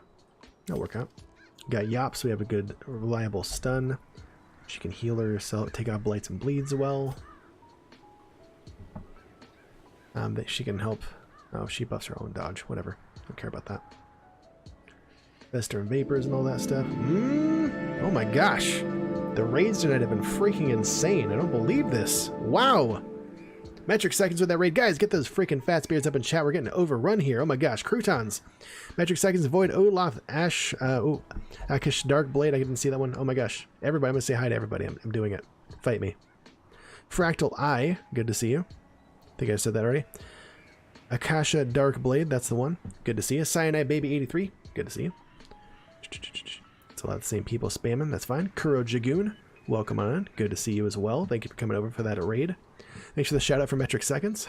that'll work out. Got Yop, so we have a good, reliable stun. She can heal herself, take out blights and bleeds well. That she can help. Oh, she buffs her own dodge. Whatever. Don't care about that. Fester and Vapors and all that stuff. Oh my gosh. The raids tonight have been freaking insane. I don't believe this. Wow. Metric Seconds with that raid. Guys, get those freaking fat spears up in chat. We're getting overrun here. Oh my gosh. Croutons. Metric Seconds, Void, Olaf, Ash, Akish, Darkblade. I didn't see that one. Oh my gosh. Everybody, I'm going to say hi to everybody. I'm doing it. Fight me. Fractal Eye. Good to see you. I think I said that already. Akasha Dark Blade, that's the one. Good to see you. Cyanide Baby 83, good to see you. It's a lot of the same people spamming, that's fine. Kuro Jagoon, welcome on. Good to see you as well. Thank you for coming over for that raid. Thanks for the shout out for Metric Seconds.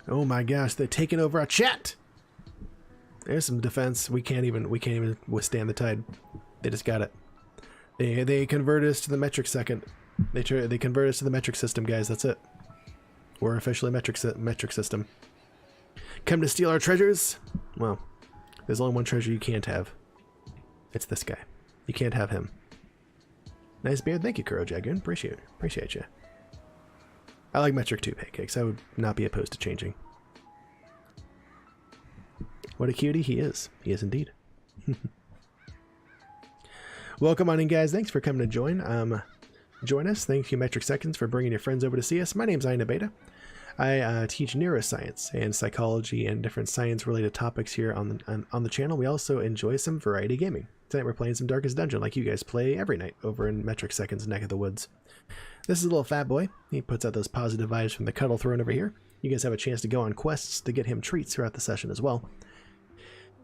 Oh my gosh, they're taking over our chat. There's some defense. We can't even withstand the tide. They just got it. They convert us to the metric second. They convert us to the metric system, guys. That's it. We're officially metric system. Come to steal our treasures? Well, there's only one treasure you can't have. It's this guy. You can't have him. Nice beard. Thank you, Kuro Jagoon. Appreciate you. I like metric 2 pancakes. I would not be opposed to changing. What a cutie he is. He is indeed. Welcome on in, guys. Thanks for coming to join us. Thank you, Metric Seconds, for bringing your friends over to see us. My name's Ina Beta. I teach neuroscience and psychology and different science-related topics here on the channel. We also enjoy some variety gaming. Tonight we're playing some Darkest Dungeon like you guys play every night over in Metric Seconds' neck of the woods. This is a little fat boy. He puts out those positive vibes from the cuddle throne over here. You guys have a chance to go on quests to get him treats throughout the session as well.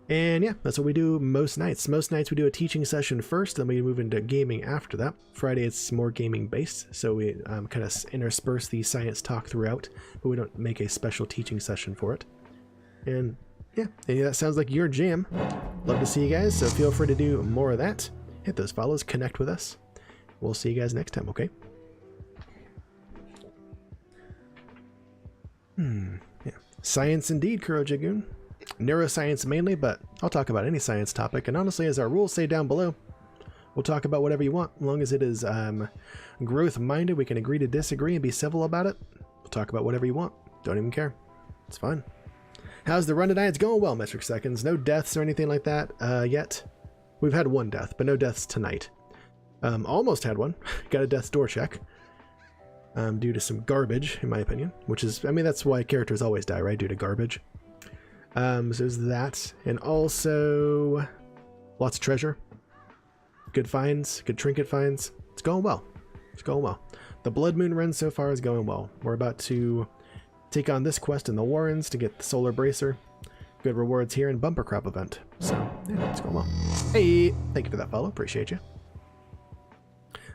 And yeah, that's what we do most nights. Most nights we do a teaching session first, then we move into gaming after that. Friday it's more gaming based, so we kind of intersperse the science talk throughout, but we don't make a special teaching session for it. And yeah, that sounds like your jam. Love to see you guys, so feel free to do more of that. Hit those follows, connect with us. We'll see you guys next time, okay? Yeah. Science indeed, Kuro Jagoon. Neuroscience mainly, but I'll talk about any science topic, and honestly, as our rules say down below, we'll talk about whatever you want. As long as it is growth-minded, we can agree to disagree and be civil about it. We'll talk about whatever you want. Don't even care. It's fun. How's the run tonight? It's going well, Metric Seconds. No deaths or anything like that yet. We've had one death, but no deaths tonight. Almost had one. Got a death's door check. Due to some garbage, in my opinion. Which is, I mean, that's why characters always die, right? Due to garbage. So there's that. And also, lots of treasure. Good finds. Good trinket finds. It's going well. It's going well. The Bloodmoon run so far is going well. We're about to take on this quest in the Warrens to get the Solar Bracer. Good rewards here and bumper crop event. So, yeah, it's going well. Hey, thank you for that follow. Appreciate you.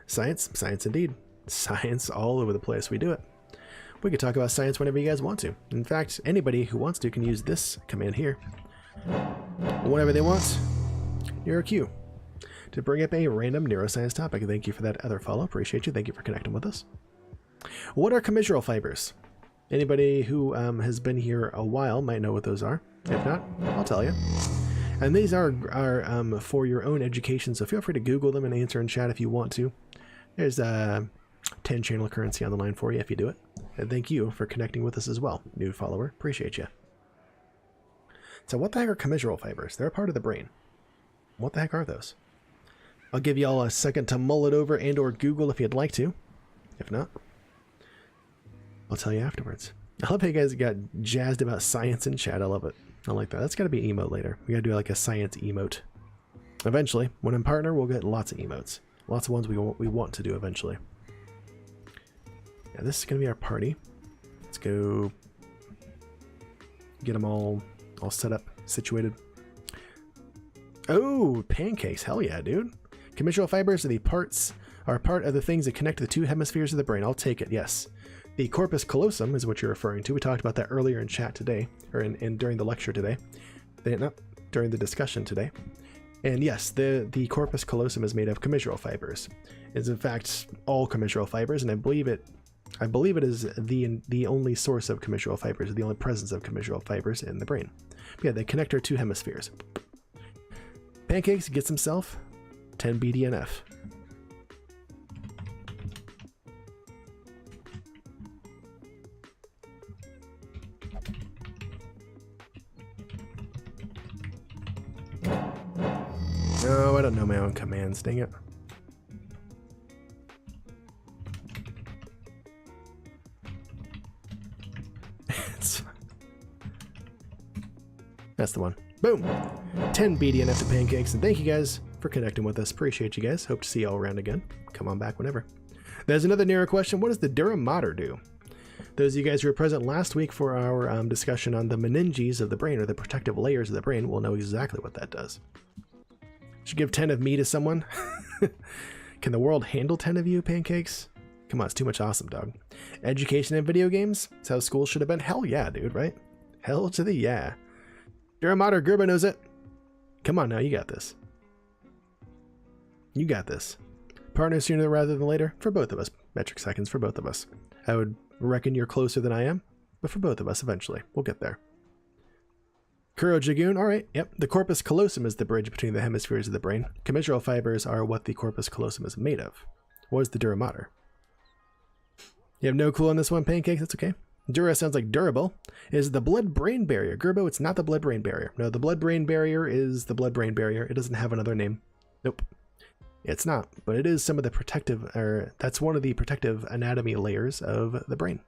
Science. Science indeed. Science all over the place. We do it. We can talk about science whenever you guys want to. In fact, anybody who wants to can use this command here. Whenever they want, you're a Q. To bring up a random neuroscience topic. Thank you for that other follow. Appreciate you. Thank you for connecting with us. What are commissural fibers? Anybody who has been here a while might know what those are. If not, I'll tell you. And these are for your own education, so feel free to Google them and answer in chat if you want to. There's 10 channel currency on the line for you if you do it. And thank you for connecting with us as well, new follower. Appreciate you. So what the heck are commissural fibers? They're a part of the brain. What the heck are those? I'll give you all a second to mull it over and or Google if you'd like to. If not, I'll tell you afterwards. I love how you guys got jazzed about science in chat. I love it. I like that. That's got to be an emote later. We got to do like a science emote. Eventually, when in partner, we'll get lots of emotes. Lots of ones we want to do eventually. Yeah, this is going to be our party. Let's go get them all set up, situated. Oh, pancakes. Hell yeah, dude. Commissural fibers are part of the things that connect the two hemispheres of the brain. I'll take it, yes. The corpus callosum is what you're referring to. We talked about that earlier in chat today, or during the lecture today. Not during the discussion today. And yes, the corpus callosum is made of commissural fibers. It's in fact all commissural fibers, and I believe it is the only source of commissural fibers, the only presence of commissural fibers in the brain. But yeah, they connect our two hemispheres. Pancakes gets himself 10 BDNF. No, I don't know my own commands, dang it. That's the one. Boom! 10 BDNF to pancakes, and thank you guys for connecting with us. Appreciate you guys. Hope to see you all around again. Come on back whenever. There's another Nero question. What does the Dura Mater do? Those of you guys who were present last week for our discussion on the meninges of the brain, or the protective layers of the brain, will know exactly what that does. Should give 10 of me to someone? Can the world handle 10 of you, pancakes? Come on, it's too much awesome, dog. Education in video games? That's how school should have been? Hell yeah, dude, right? Hell to the yeah. Duramater Gerba knows it. Come on now, you got this. You got this. Partner sooner rather than later, for both of us. Metric seconds for both of us. I would reckon you're closer than I am, but for both of us eventually. We'll get there. Kuro Jagoon, alright, yep. The corpus callosum is the bridge between the hemispheres of the brain. Commissural fibers are what the corpus callosum is made of. What is the dura mater? You have no clue on this one, pancakes? That's okay. Dura sounds like durable. Is the blood-brain barrier. Gerbo, it's not the blood-brain barrier. No, the blood-brain barrier is the blood-brain barrier. It doesn't have another name. Nope. It's not, but it is some of the protective, or that's one of the protective anatomy layers of the brain.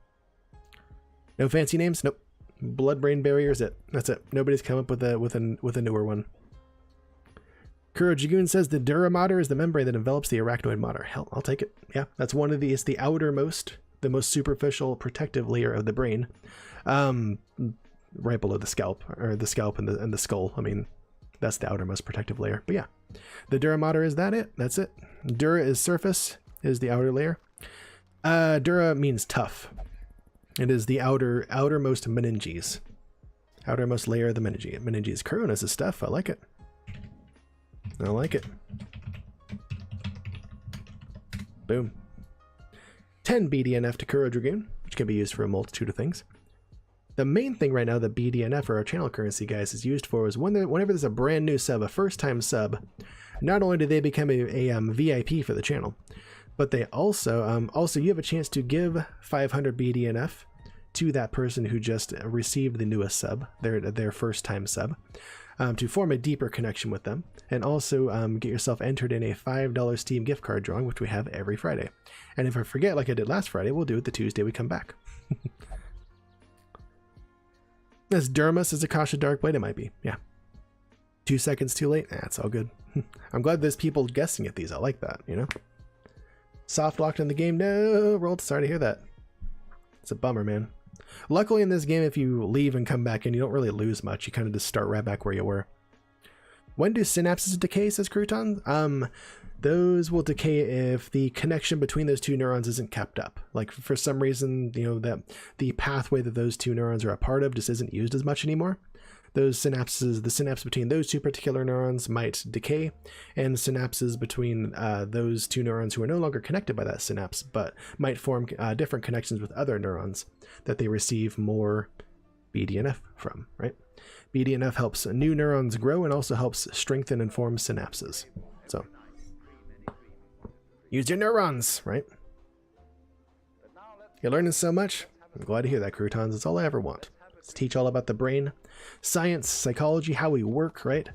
No fancy names? Nope. Blood-brain barrier is it. That's it. Nobody's come up with a newer one. Kuro Jagoon says the dura mater is the membrane that envelops the arachnoid mater. Hell, I'll take it. Yeah, that's one of the, it's the outermost, the most superficial protective layer of the brain. Right below the scalp, or the scalp and the skull. I mean, that's the outermost protective layer. But yeah, the dura mater is that it. That's it. Dura is surface, is the outer layer. Dura means tough. It is the outermost meninges. Outermost layer of the meninges. Kurona's is stuff. I like it. I like it. Boom. 10 BDNF to Kuro Dragoon, which can be used for a multitude of things. The main thing right now that BDNF, or our channel currency, guys, is used for is whenever there's a brand new sub, a first-time sub, not only do they become a VIP for the channel, but they also you have a chance to give 500 BDNF to that person who just received the newest sub, their first-time sub, to form a deeper connection with them, and also get yourself entered in a $5 Steam gift card drawing, which we have every Friday. And if I forget, like I did last Friday, we'll do it the Tuesday we come back. As Dermis is Akasha Darkblade, it might be, yeah. 2 seconds too late? It's all good. I'm glad there's people guessing at these. I like that, you know? Soft locked in the game? No, rolled. Sorry to hear that. It's a bummer, man. Luckily in this game, if you leave and come back in, you don't really lose much. You kind of just start right back where you were. When do synapses decay, says Crouton? Those will decay if the connection between those two neurons isn't kept up. Like for some reason, you know, that the pathway that those two neurons are a part of just isn't used as much anymore. Those synapses, the synapse between those two particular neurons might decay, and synapses between those two neurons who are no longer connected by that synapse, but might form different connections with other neurons that they receive more BDNF from, right? BDNF helps new neurons grow and also helps strengthen and form synapses. So, use your neurons, right? You're learning so much. I'm glad to hear that, Croutons. It's all I ever want. Let's teach all about the brain, science, psychology, how we work, right?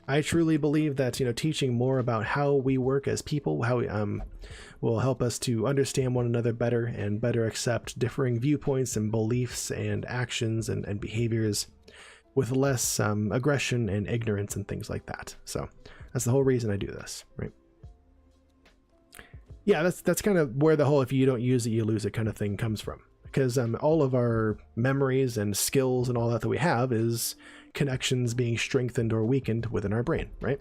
I truly believe that, you know, teaching more about how we work as people, how we, will help us to understand one another better and better accept differing viewpoints and beliefs and actions and behaviors with less aggression and ignorance and things like that. So that's the whole reason I do this, right? Yeah, that's kind of where the whole if you don't use it, you lose it kind of thing comes from. Because all of our memories and skills and all that we have is connections being strengthened or weakened within our brain, right?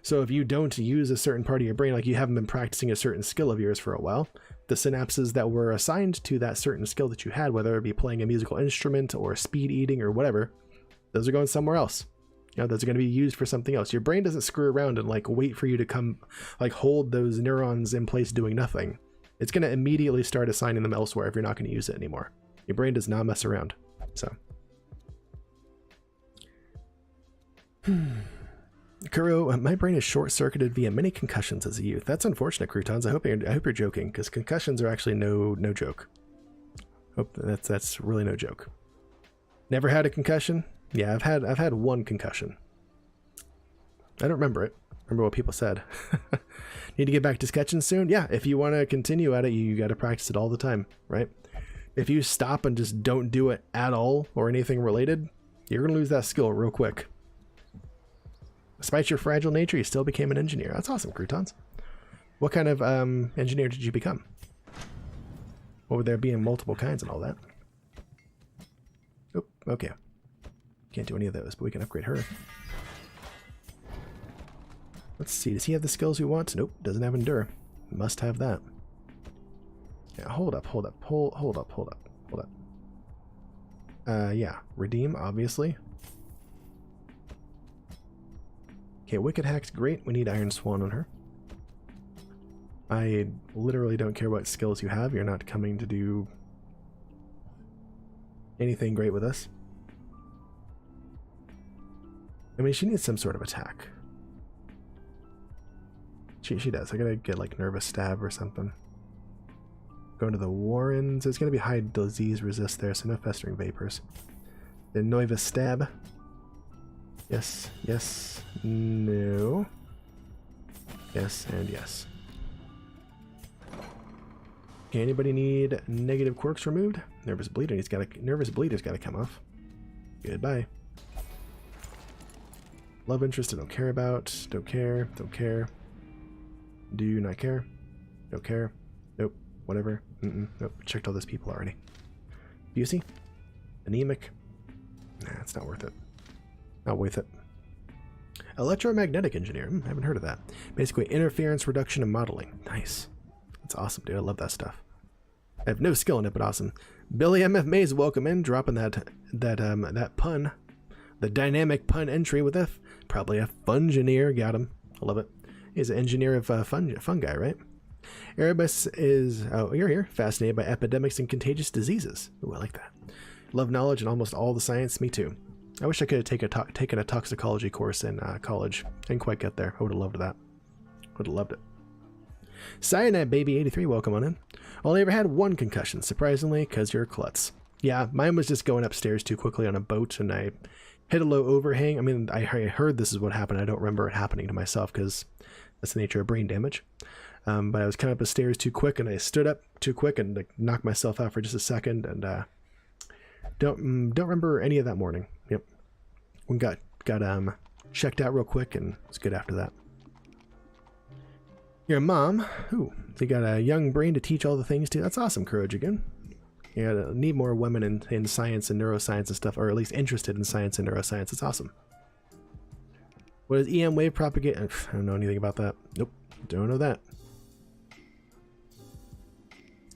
So if you don't use a certain part of your brain, like you haven't been practicing a certain skill of yours for a while, the synapses that were assigned to that certain skill that you had, whether it be playing a musical instrument or speed eating or whatever, those are going somewhere else. You know, those are going to be used for something else. Your brain doesn't screw around and like wait for you to come, like hold those neurons in place doing nothing. It's going to immediately start assigning them elsewhere if you're not going to use it anymore. Your brain does not mess around. So, Kuro, my brain is short-circuited via many concussions as a youth. That's unfortunate, Croutons. I hope you're joking, because concussions are actually no joke. Hope that's really no joke. Never had a concussion? Yeah, I've had one concussion. I don't remember it. Remember what people said. Need to get back to sketching soon? Yeah, if you want to continue at it, you got to practice it all the time, right? If you stop and just don't do it at all or anything related, you're going to lose that skill real quick. Despite your fragile nature, you still became an engineer. That's awesome, Croutons. What kind of engineer did you become? over there being multiple kinds and all that. Oh, okay. Can't do any of those, but we can upgrade her. Let's see, does he have the skills we want? Nope, doesn't have Endure. Must have that. Yeah, hold up. Yeah, Redeem, obviously. Okay, Wicked Hack's great. We need Iron Swan on her. I literally don't care what skills you have. You're not coming to do anything great with us. I mean, she needs some sort of attack. She does. I gotta get like Nervous Stab or something. Going to the Warrens. There's gonna be high disease resist there, so no Festering Vapors. The Nervous Stab. Yes, yes, no. Yes, and yes. Okay, anybody need negative quirks removed? Nervous Bleeder's gotta come off. Goodbye. Love interest I don't care about. Don't care. Don't care. Do not care. Don't care. Nope. Whatever. Nope. Checked all those people already. Busey? Anemic? Nah, it's not worth it. Not worth it. Electromagnetic Engineer. Haven't heard of that. Basically, interference reduction and modeling. Nice. That's awesome, dude. I love that stuff. I have no skill in it, but awesome. Billy MF Mays, welcome in. Dropping that pun. The dynamic pun entry with F. Probably a fungineer. Got him. I love it. He's an engineer of fungi, right? Erebus is... Oh, you're here. Fascinated by epidemics and contagious diseases. Ooh, I like that. Love knowledge and almost all the science. Me too. I wish I could have taken a toxicology course in college. Didn't quite get there. I would have loved that. Would have loved it. Cyanide Baby 83, welcome on in. Only ever had one concussion, surprisingly, because you're a klutz. Yeah, mine was just going upstairs too quickly on a boat, and I hit a low overhang. I mean, I heard this is what happened. I don't remember it happening to myself, because that's the nature of brain damage. But I was kind of up the stairs too quick, and I stood up too quick and like, knocked myself out for just a second, and don't remember any of that morning. Yep. We got checked out real quick, and it was good after that. Your mom, ooh, they got a young brain to teach all the things to. That's awesome, Courage again. Yeah, need more women in science and neuroscience and stuff, or at least interested in science and neuroscience. It's awesome. What is EM wave propagate? I don't know anything about that. Nope, don't know that.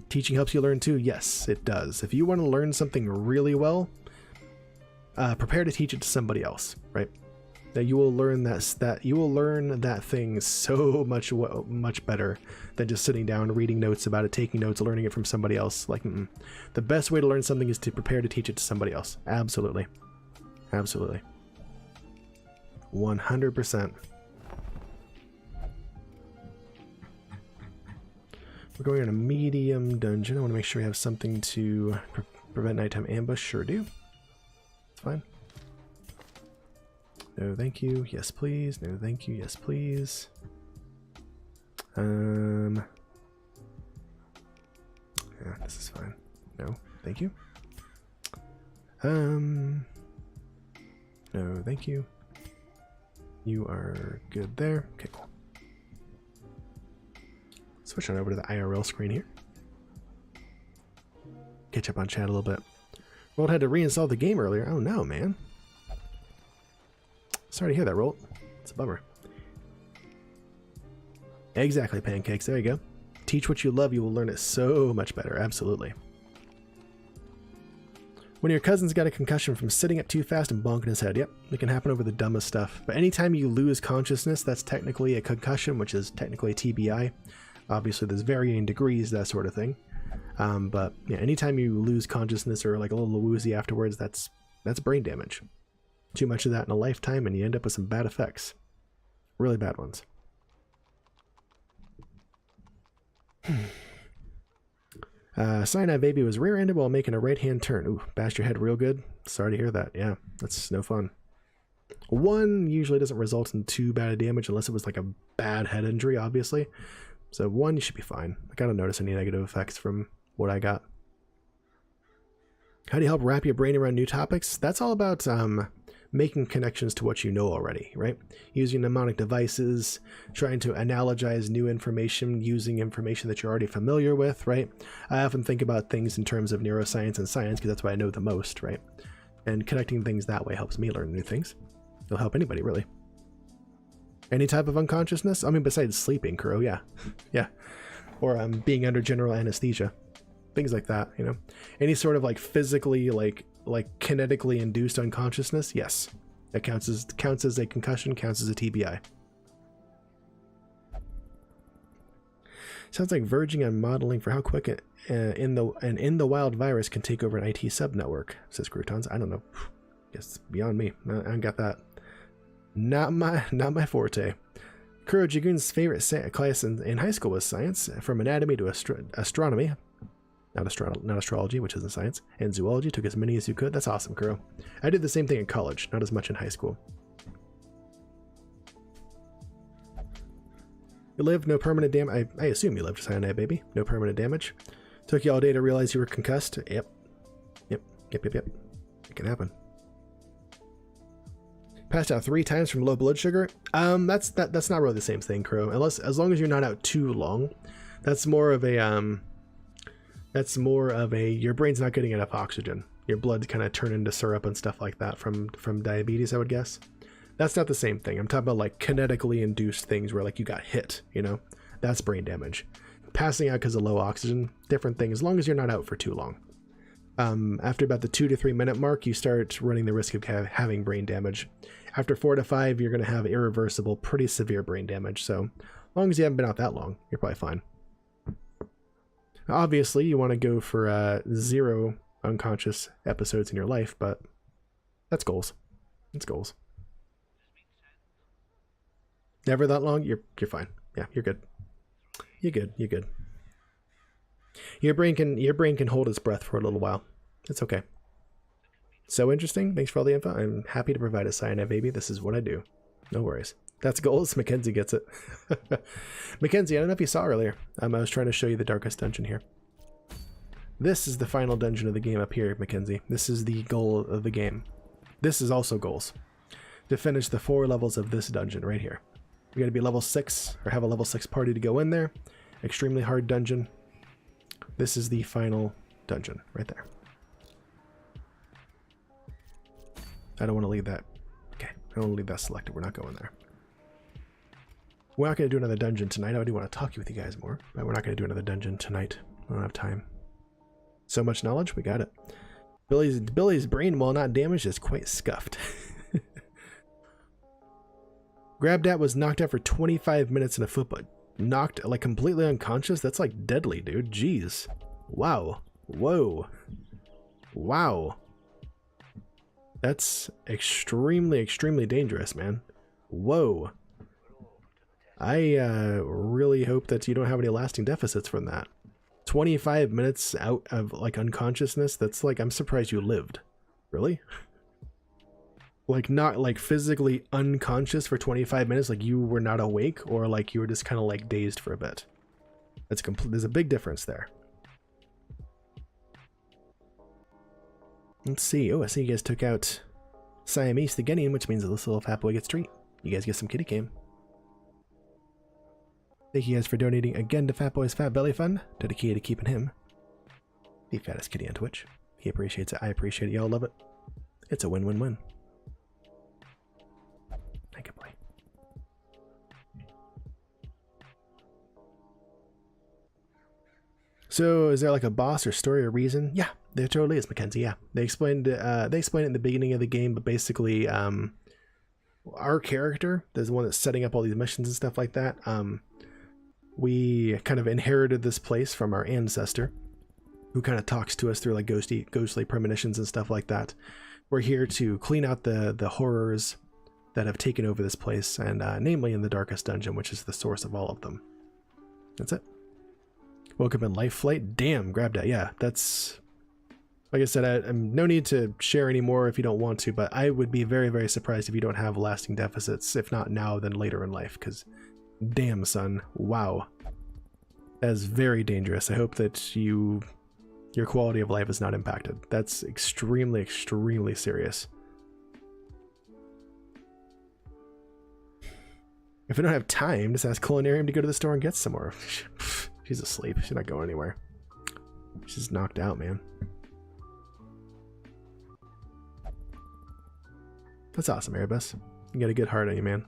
Teaching helps you learn too. Yes, it does. If you want to learn something really well, prepare to teach it to somebody else, right? That you will learn that thing so much better than just sitting down, reading notes about it, taking notes, learning it from somebody else. Like, the best way to learn something is to prepare to teach it to somebody else. Absolutely, absolutely, 100%. We're going in a medium dungeon. I want to make sure we have something to prevent nighttime ambush. Sure do. It's fine. No, thank you. Yes, please. No, thank you. Yes, please. Yeah, this is fine. No, thank you. No, thank you. You are good there. Okay, cool. Switch on over to the IRL screen here. Catch up on chat a little bit. Rolt had to reinstall the game earlier. Oh no, man. Sorry to hear that, Rolt. It's a bummer. Exactly, Pancakes. There you go. Teach what you love, you will learn it so much better. Absolutely. When your cousin's got a concussion from sitting up too fast and bonking his head. Yep, it can happen over the dumbest stuff. But anytime you lose consciousness, that's technically a concussion, which is technically a TBI. Obviously, there's varying degrees, that sort of thing. But yeah, anytime you lose consciousness or like a little woozy afterwards, that's brain damage. Too much of that in a lifetime, and you end up with some bad effects. Really bad ones. Cyanide Baby was rear-ended while making a right-hand turn. Ooh, bashed your head real good. Sorry to hear that. Yeah, that's no fun. One usually doesn't result in too bad a damage unless it was like a bad head injury, obviously. So one, you should be fine. I gotta notice any negative effects from what I got. How do you help wrap your brain around new topics? That's all about making connections to what you know already, right? Using mnemonic devices, trying to analogize new information, using information that you're already familiar with, right? I often think about things in terms of neuroscience and science because that's what I know the most, right? And connecting things that way helps me learn new things. It'll help anybody, really. Any type of unconsciousness? I mean, besides sleeping, Kuro, yeah. Yeah. Or being under general anesthesia. Things like that, you know? Any sort of like physically, like kinetically induced unconsciousness, yes. That counts as a concussion, counts as a TBI. Sounds like verging on modeling for how quick in the wild virus can take over an IT subnetwork, says Croutons. I don't know. Guess beyond me. I got that. Not my forte. Kuro Jigun's favorite class in high school was science, from anatomy to astronomy. Not astrology, which isn't science, and zoology. Took as many as you could. That's awesome, Kuro. I did the same thing in college, not as much in high school. You lived, no permanent damage. I assume you lived, Cyanide baby. No permanent damage. Took you all day to realize you were concussed. Yep. It can happen. Passed out 3 times from low blood sugar. That's not really the same thing, Crow. As long as you're not out too long. That's more of a your brain's not getting enough oxygen. Your blood's kind of turned into syrup and stuff like that from diabetes, I would guess. That's not the same thing. I'm talking about like kinetically induced things where like you got hit, you know? That's brain damage. Passing out because of low oxygen, different thing, as long as you're not out for too long. After about the 2 to 3 minute mark, you start running the risk of having brain damage. After 4 to 5, you're going to have irreversible, pretty severe brain damage. So as long as you haven't been out that long, you're probably fine. Obviously, you want to go for 0 unconscious episodes in your life, but that's goals. That's goals. Never that long, you're fine. Yeah, you're good. You're good. Your brain can hold its breath for a little while. It's okay. So interesting. Thanks for all the info. I'm happy to provide a cyanide baby. This is what I do. No worries. That's goals. Mackenzie gets it. Mackenzie, I don't know if you saw earlier. I was trying to show you the darkest dungeon here. This is the final dungeon of the game up here, Mackenzie. This is the goal of the game. This is also goals. To finish the 4 levels of this dungeon right here. You gotta be level 6 or have a level 6 party to go in there. Extremely hard dungeon. This is the final dungeon right there. I don't want to leave that. Okay, I don't want to leave that selected. We're not going there. We're not going to do another dungeon tonight. I do want to talk with you guys more, but we're not going to do another dungeon tonight. I don't have time. So much knowledge, we got it. Billy's brain, while not damaged, is quite scuffed. Grabdat was knocked out for 25 minutes in a football. Knocked, like, completely unconscious? That's, like, deadly, dude. Jeez. Wow. Whoa. Wow. That's extremely, extremely dangerous, man. Whoa. I really hope that you don't have any lasting deficits from that. 25 minutes out of, like, unconsciousness? That's, like, I'm surprised you lived. Really? Like, not like physically unconscious for 25 minutes, like you were not awake, or like you were just kind of like dazed for a bit. That's there's a big difference there. Let's see. Oh, I see you guys took out Siamese the Guinean, which means this little fat boy gets treat. You guys get some kitty cam. Thank you guys for donating again to Fat Boy's Fat Belly Fund, dedicated to keeping him the fattest kitty on Twitch. He appreciates it. I appreciate it. Y'all love it. It's a win-win-win. Thank you, boy. So, is there like a boss or story or reason? Yeah, there totally is, Mackenzie. Yeah, they explained it in the beginning of the game, but basically, our character, there's the one that's setting up all these missions and stuff like that. We kind of inherited this place from our ancestor, who kind of talks to us through like ghostly premonitions and stuff like that. We're here to clean out the horrors that have taken over this place, and namely in the darkest dungeon, which is the source of all of them. That's it. Woke up in life flight. Damn, grabbed that. Yeah, that's... Like I said, I'm no need to share anymore if you don't want to, but I would be very, very surprised if you don't have lasting deficits, if not now, then later in life, because damn, son. Wow. That is very dangerous. I hope that your quality of life is not impacted. That's extremely, extremely serious. If I don't have time, just ask Culinarium to go to the store and get some more. She's asleep. She's not going anywhere. She's knocked out, man. That's awesome, Erebus. You got a good heart on you, man.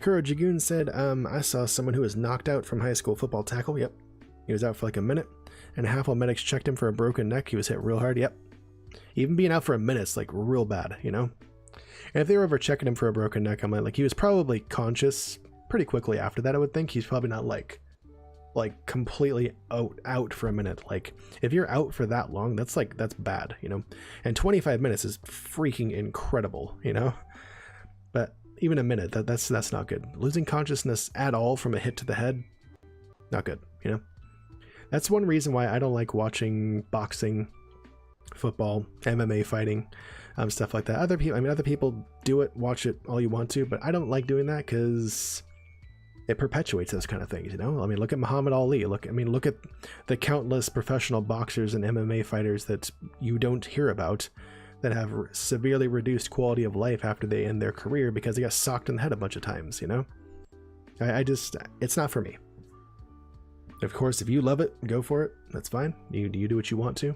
Kuro Jagoon said, I saw someone who was knocked out from high school football tackle. Yep. He was out for like a minute and a half while medics checked him for a broken neck. He was hit real hard. Yep. Even being out for a minute's like real bad, you know? And if they were ever checking him for a broken neck, I'm like he was probably conscious pretty quickly after that, I would think. He's probably not like completely out for a minute. Like if you're out for that long, that's bad, you know? And 25 minutes is freaking incredible, you know? But even a minute, that's not good. Losing consciousness at all from a hit to the head, not good, you know? That's one reason why I don't like watching boxing, football, MMA fighting, stuff like that. Other people do it, watch it all you want to, but I don't like doing that because it perpetuates those kind of things, you know? I mean, look at Muhammad Ali. Look at the countless professional boxers and MMA fighters that you don't hear about that have severely reduced quality of life after they end their career because they got socked in the head a bunch of times, you know? It's not for me. Of course, if you love it, go for it. That's fine. You do what you want to.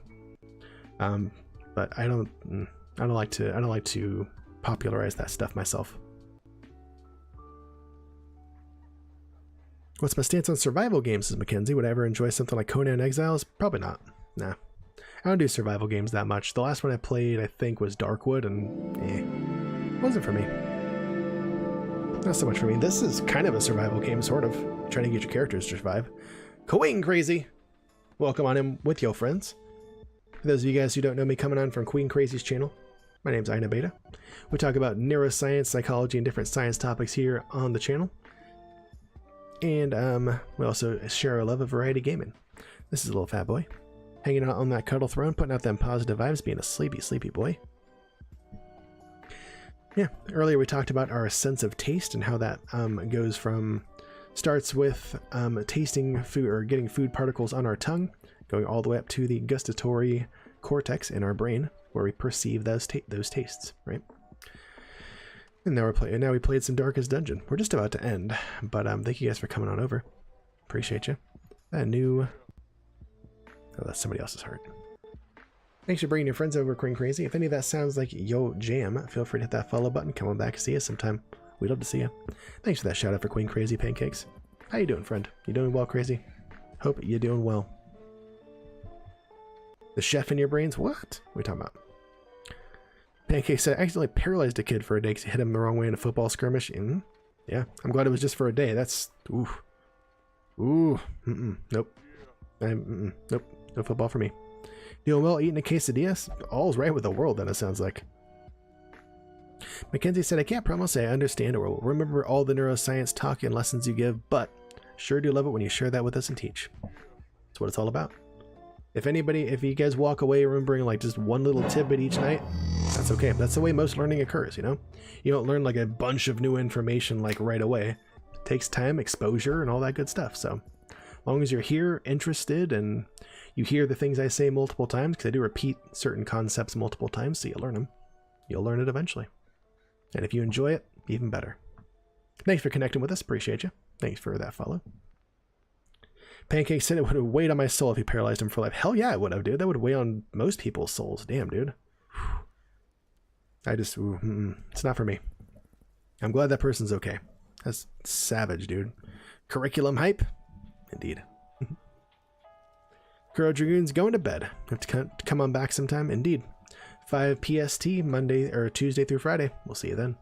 But I don't like to popularize that stuff myself. What's my stance on survival games, says Mackenzie. Would I ever enjoy something like Conan Exiles? Probably not. Nah. I don't do survival games that much. The last one I played, I think, was Darkwood, and wasn't for me. Not so much for me. This is kind of a survival game, sort of. Trying to get your characters to survive. Queen Crazy! Welcome on in with your friends. For those of you guys who don't know me, coming on from Queen Crazy's channel, my name's Ina Beta. We talk about neuroscience, psychology, and different science topics here on the channel. And we also share our love of variety gaming. This is a little fat boy, hanging out on that cuddle throne, putting out them positive vibes, being a sleepy boy. Yeah, earlier we talked about our sense of taste and how that goes from, starts with tasting food or getting food particles on our tongue, going all the way up to the gustatory cortex in our brain, where we perceive those tastes, right? And now we played some Darkest Dungeon. We're just about to end, but thank you guys for coming on over. Appreciate you. Oh, that's somebody else's heart. Thanks for bringing your friends over, Queen Crazy. If any of that sounds like yo jam, feel free to hit that follow button. Come on back and see us sometime. We'd love to see you. Thanks for that shout out for Queen Crazy Pancakes. How you doing, friend? You doing well, Crazy? Hope you're doing well. The chef in your brains? What? What are we talking about? Pancake said, I accidentally paralyzed a kid for a day because he hit him the wrong way in a football skirmish. Yeah, I'm glad it was just for a day. That's, ooh. Nope. Nope. No football for me. Doing well, eating a quesadilla? All's right with the world, then, it sounds like. Mackenzie said, I can't promise I understand or will remember all the neuroscience talk and lessons you give, but sure do love it when you share that with us and teach. That's what it's all about. If you guys walk away remembering like just one little tidbit each night, that's okay. That's the way most learning occurs, you know? You don't learn like a bunch of new information like right away. It takes time, exposure, and all that good stuff. So as long as you're here, interested, and you hear the things I say multiple times, because I do repeat certain concepts multiple times, so you learn them. You'll learn it eventually. And if you enjoy it, even better. Thanks for connecting with us. Appreciate you. Thanks for that follow. Pancake said it would have weighed on my soul if he paralyzed him for life. Hell yeah, it would have, dude. That would weigh on most people's souls. Damn, dude. It's not for me. I'm glad that person's okay. That's savage, dude. Curriculum hype? Indeed. Kuro Dragoon's going to bed. Have to come on back sometime. Indeed. 5 PST, Monday or Tuesday through Friday. We'll see you then.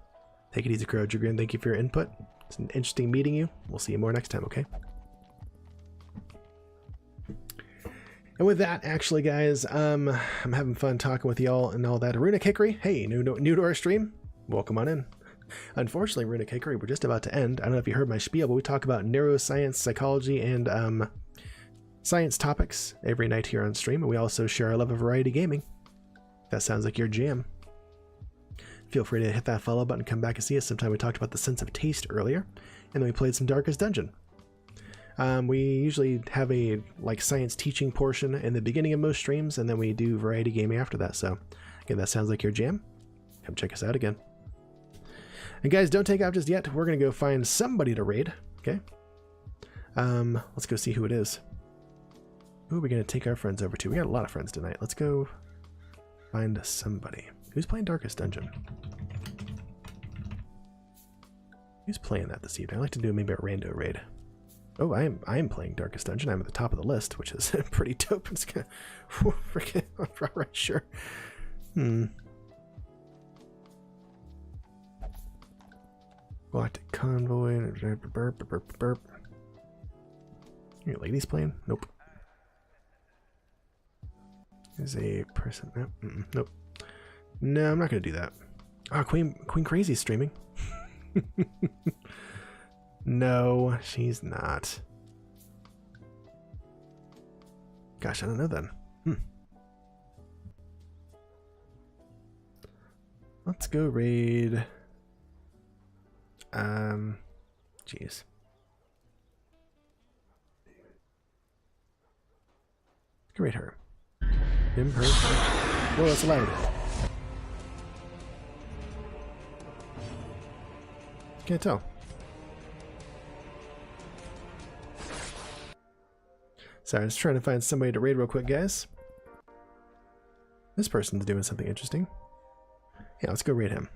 Take it easy, Kuro Dragoon. Thank you for your input. It's an interesting meeting you. We'll see you more next time, okay? And with that, actually, guys, I'm having fun talking with y'all and all that. Runic Hickory, hey, new to our stream? Welcome on in. Unfortunately, Runic Hickory, we're just about to end. I don't know if you heard my spiel, but we talk about neuroscience, psychology, and science topics every night here on stream. And we also share our love of variety gaming. If that sounds like your jam, feel free to hit that follow button, come back and see us sometime. We talked about the sense of taste earlier, and then we played some Darkest Dungeon. We usually have a science teaching portion in the beginning of most streams, and then we do variety gaming after that. So again, that sounds like your jam. Come check us out again. And guys, don't take off just yet. We're gonna go find somebody to raid. Okay. Let's go see who it is. Who are we gonna take our friends over to? We got a lot of friends tonight. Let's go find somebody. Who's playing Darkest Dungeon? Who's playing that this evening? I'd like to do maybe a rando raid. Oh, I am playing Darkest Dungeon. I'm at the top of the list, which is pretty dope. It's gonna freaking alright, sure. Galactic Convoy. Burp. Any ladies playing? Nope. There's a person. Nope. No, I'm not gonna do that. Oh, Queen Crazy's streaming. No, she's not. Gosh, I don't know then. Let's go raid. Jeez. Go raid her. Him, her. Whoa, that's loud. Can't tell. Sorry, I'm just trying to find somebody to raid real quick, guys. This person's doing something interesting. Yeah, let's go raid him.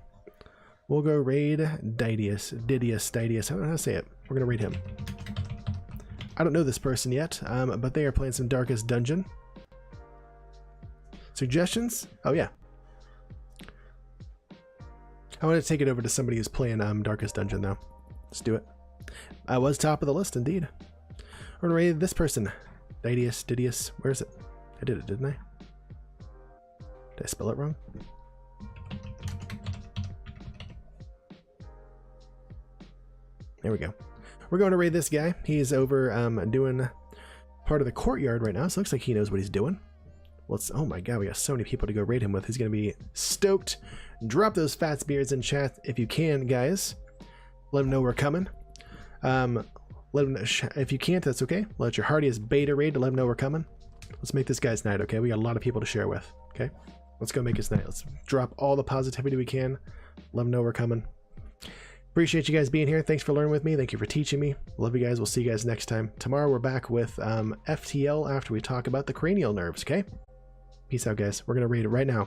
We'll go raid Didius. I don't know how to say it. We're going to raid him. I don't know this person yet, but they are playing some Darkest Dungeon. Suggestions? Oh, yeah. I want to take it over to somebody who's playing Darkest Dungeon, though. Let's do it. I was top of the list, indeed. We're going to raid this person. Didius. Where is it? I did it, didn't I? Did I spell it wrong? There we go. We're going to raid this guy. He's over doing part of the courtyard right now, so it looks like he knows what he's doing. Oh my god, we got so many people to go raid him with. He's going to be stoked. Drop those fat beards in chat if you can, guys. Let him know we're coming. Let him know, if you can't, that's okay. Let your hardiest beta raid to let him know we're coming. Let's make this guy's night, okay? We got a lot of people to share with, okay? Let's go make his night. Let's drop all the positivity we can. Let him know we're coming. Appreciate you guys being here. Thanks for learning with me. Thank you for teaching me. Love you guys. We'll see you guys next time. Tomorrow we're back with FTL after we talk about the cranial nerves, okay? Peace out, guys. We're going to raid it right now.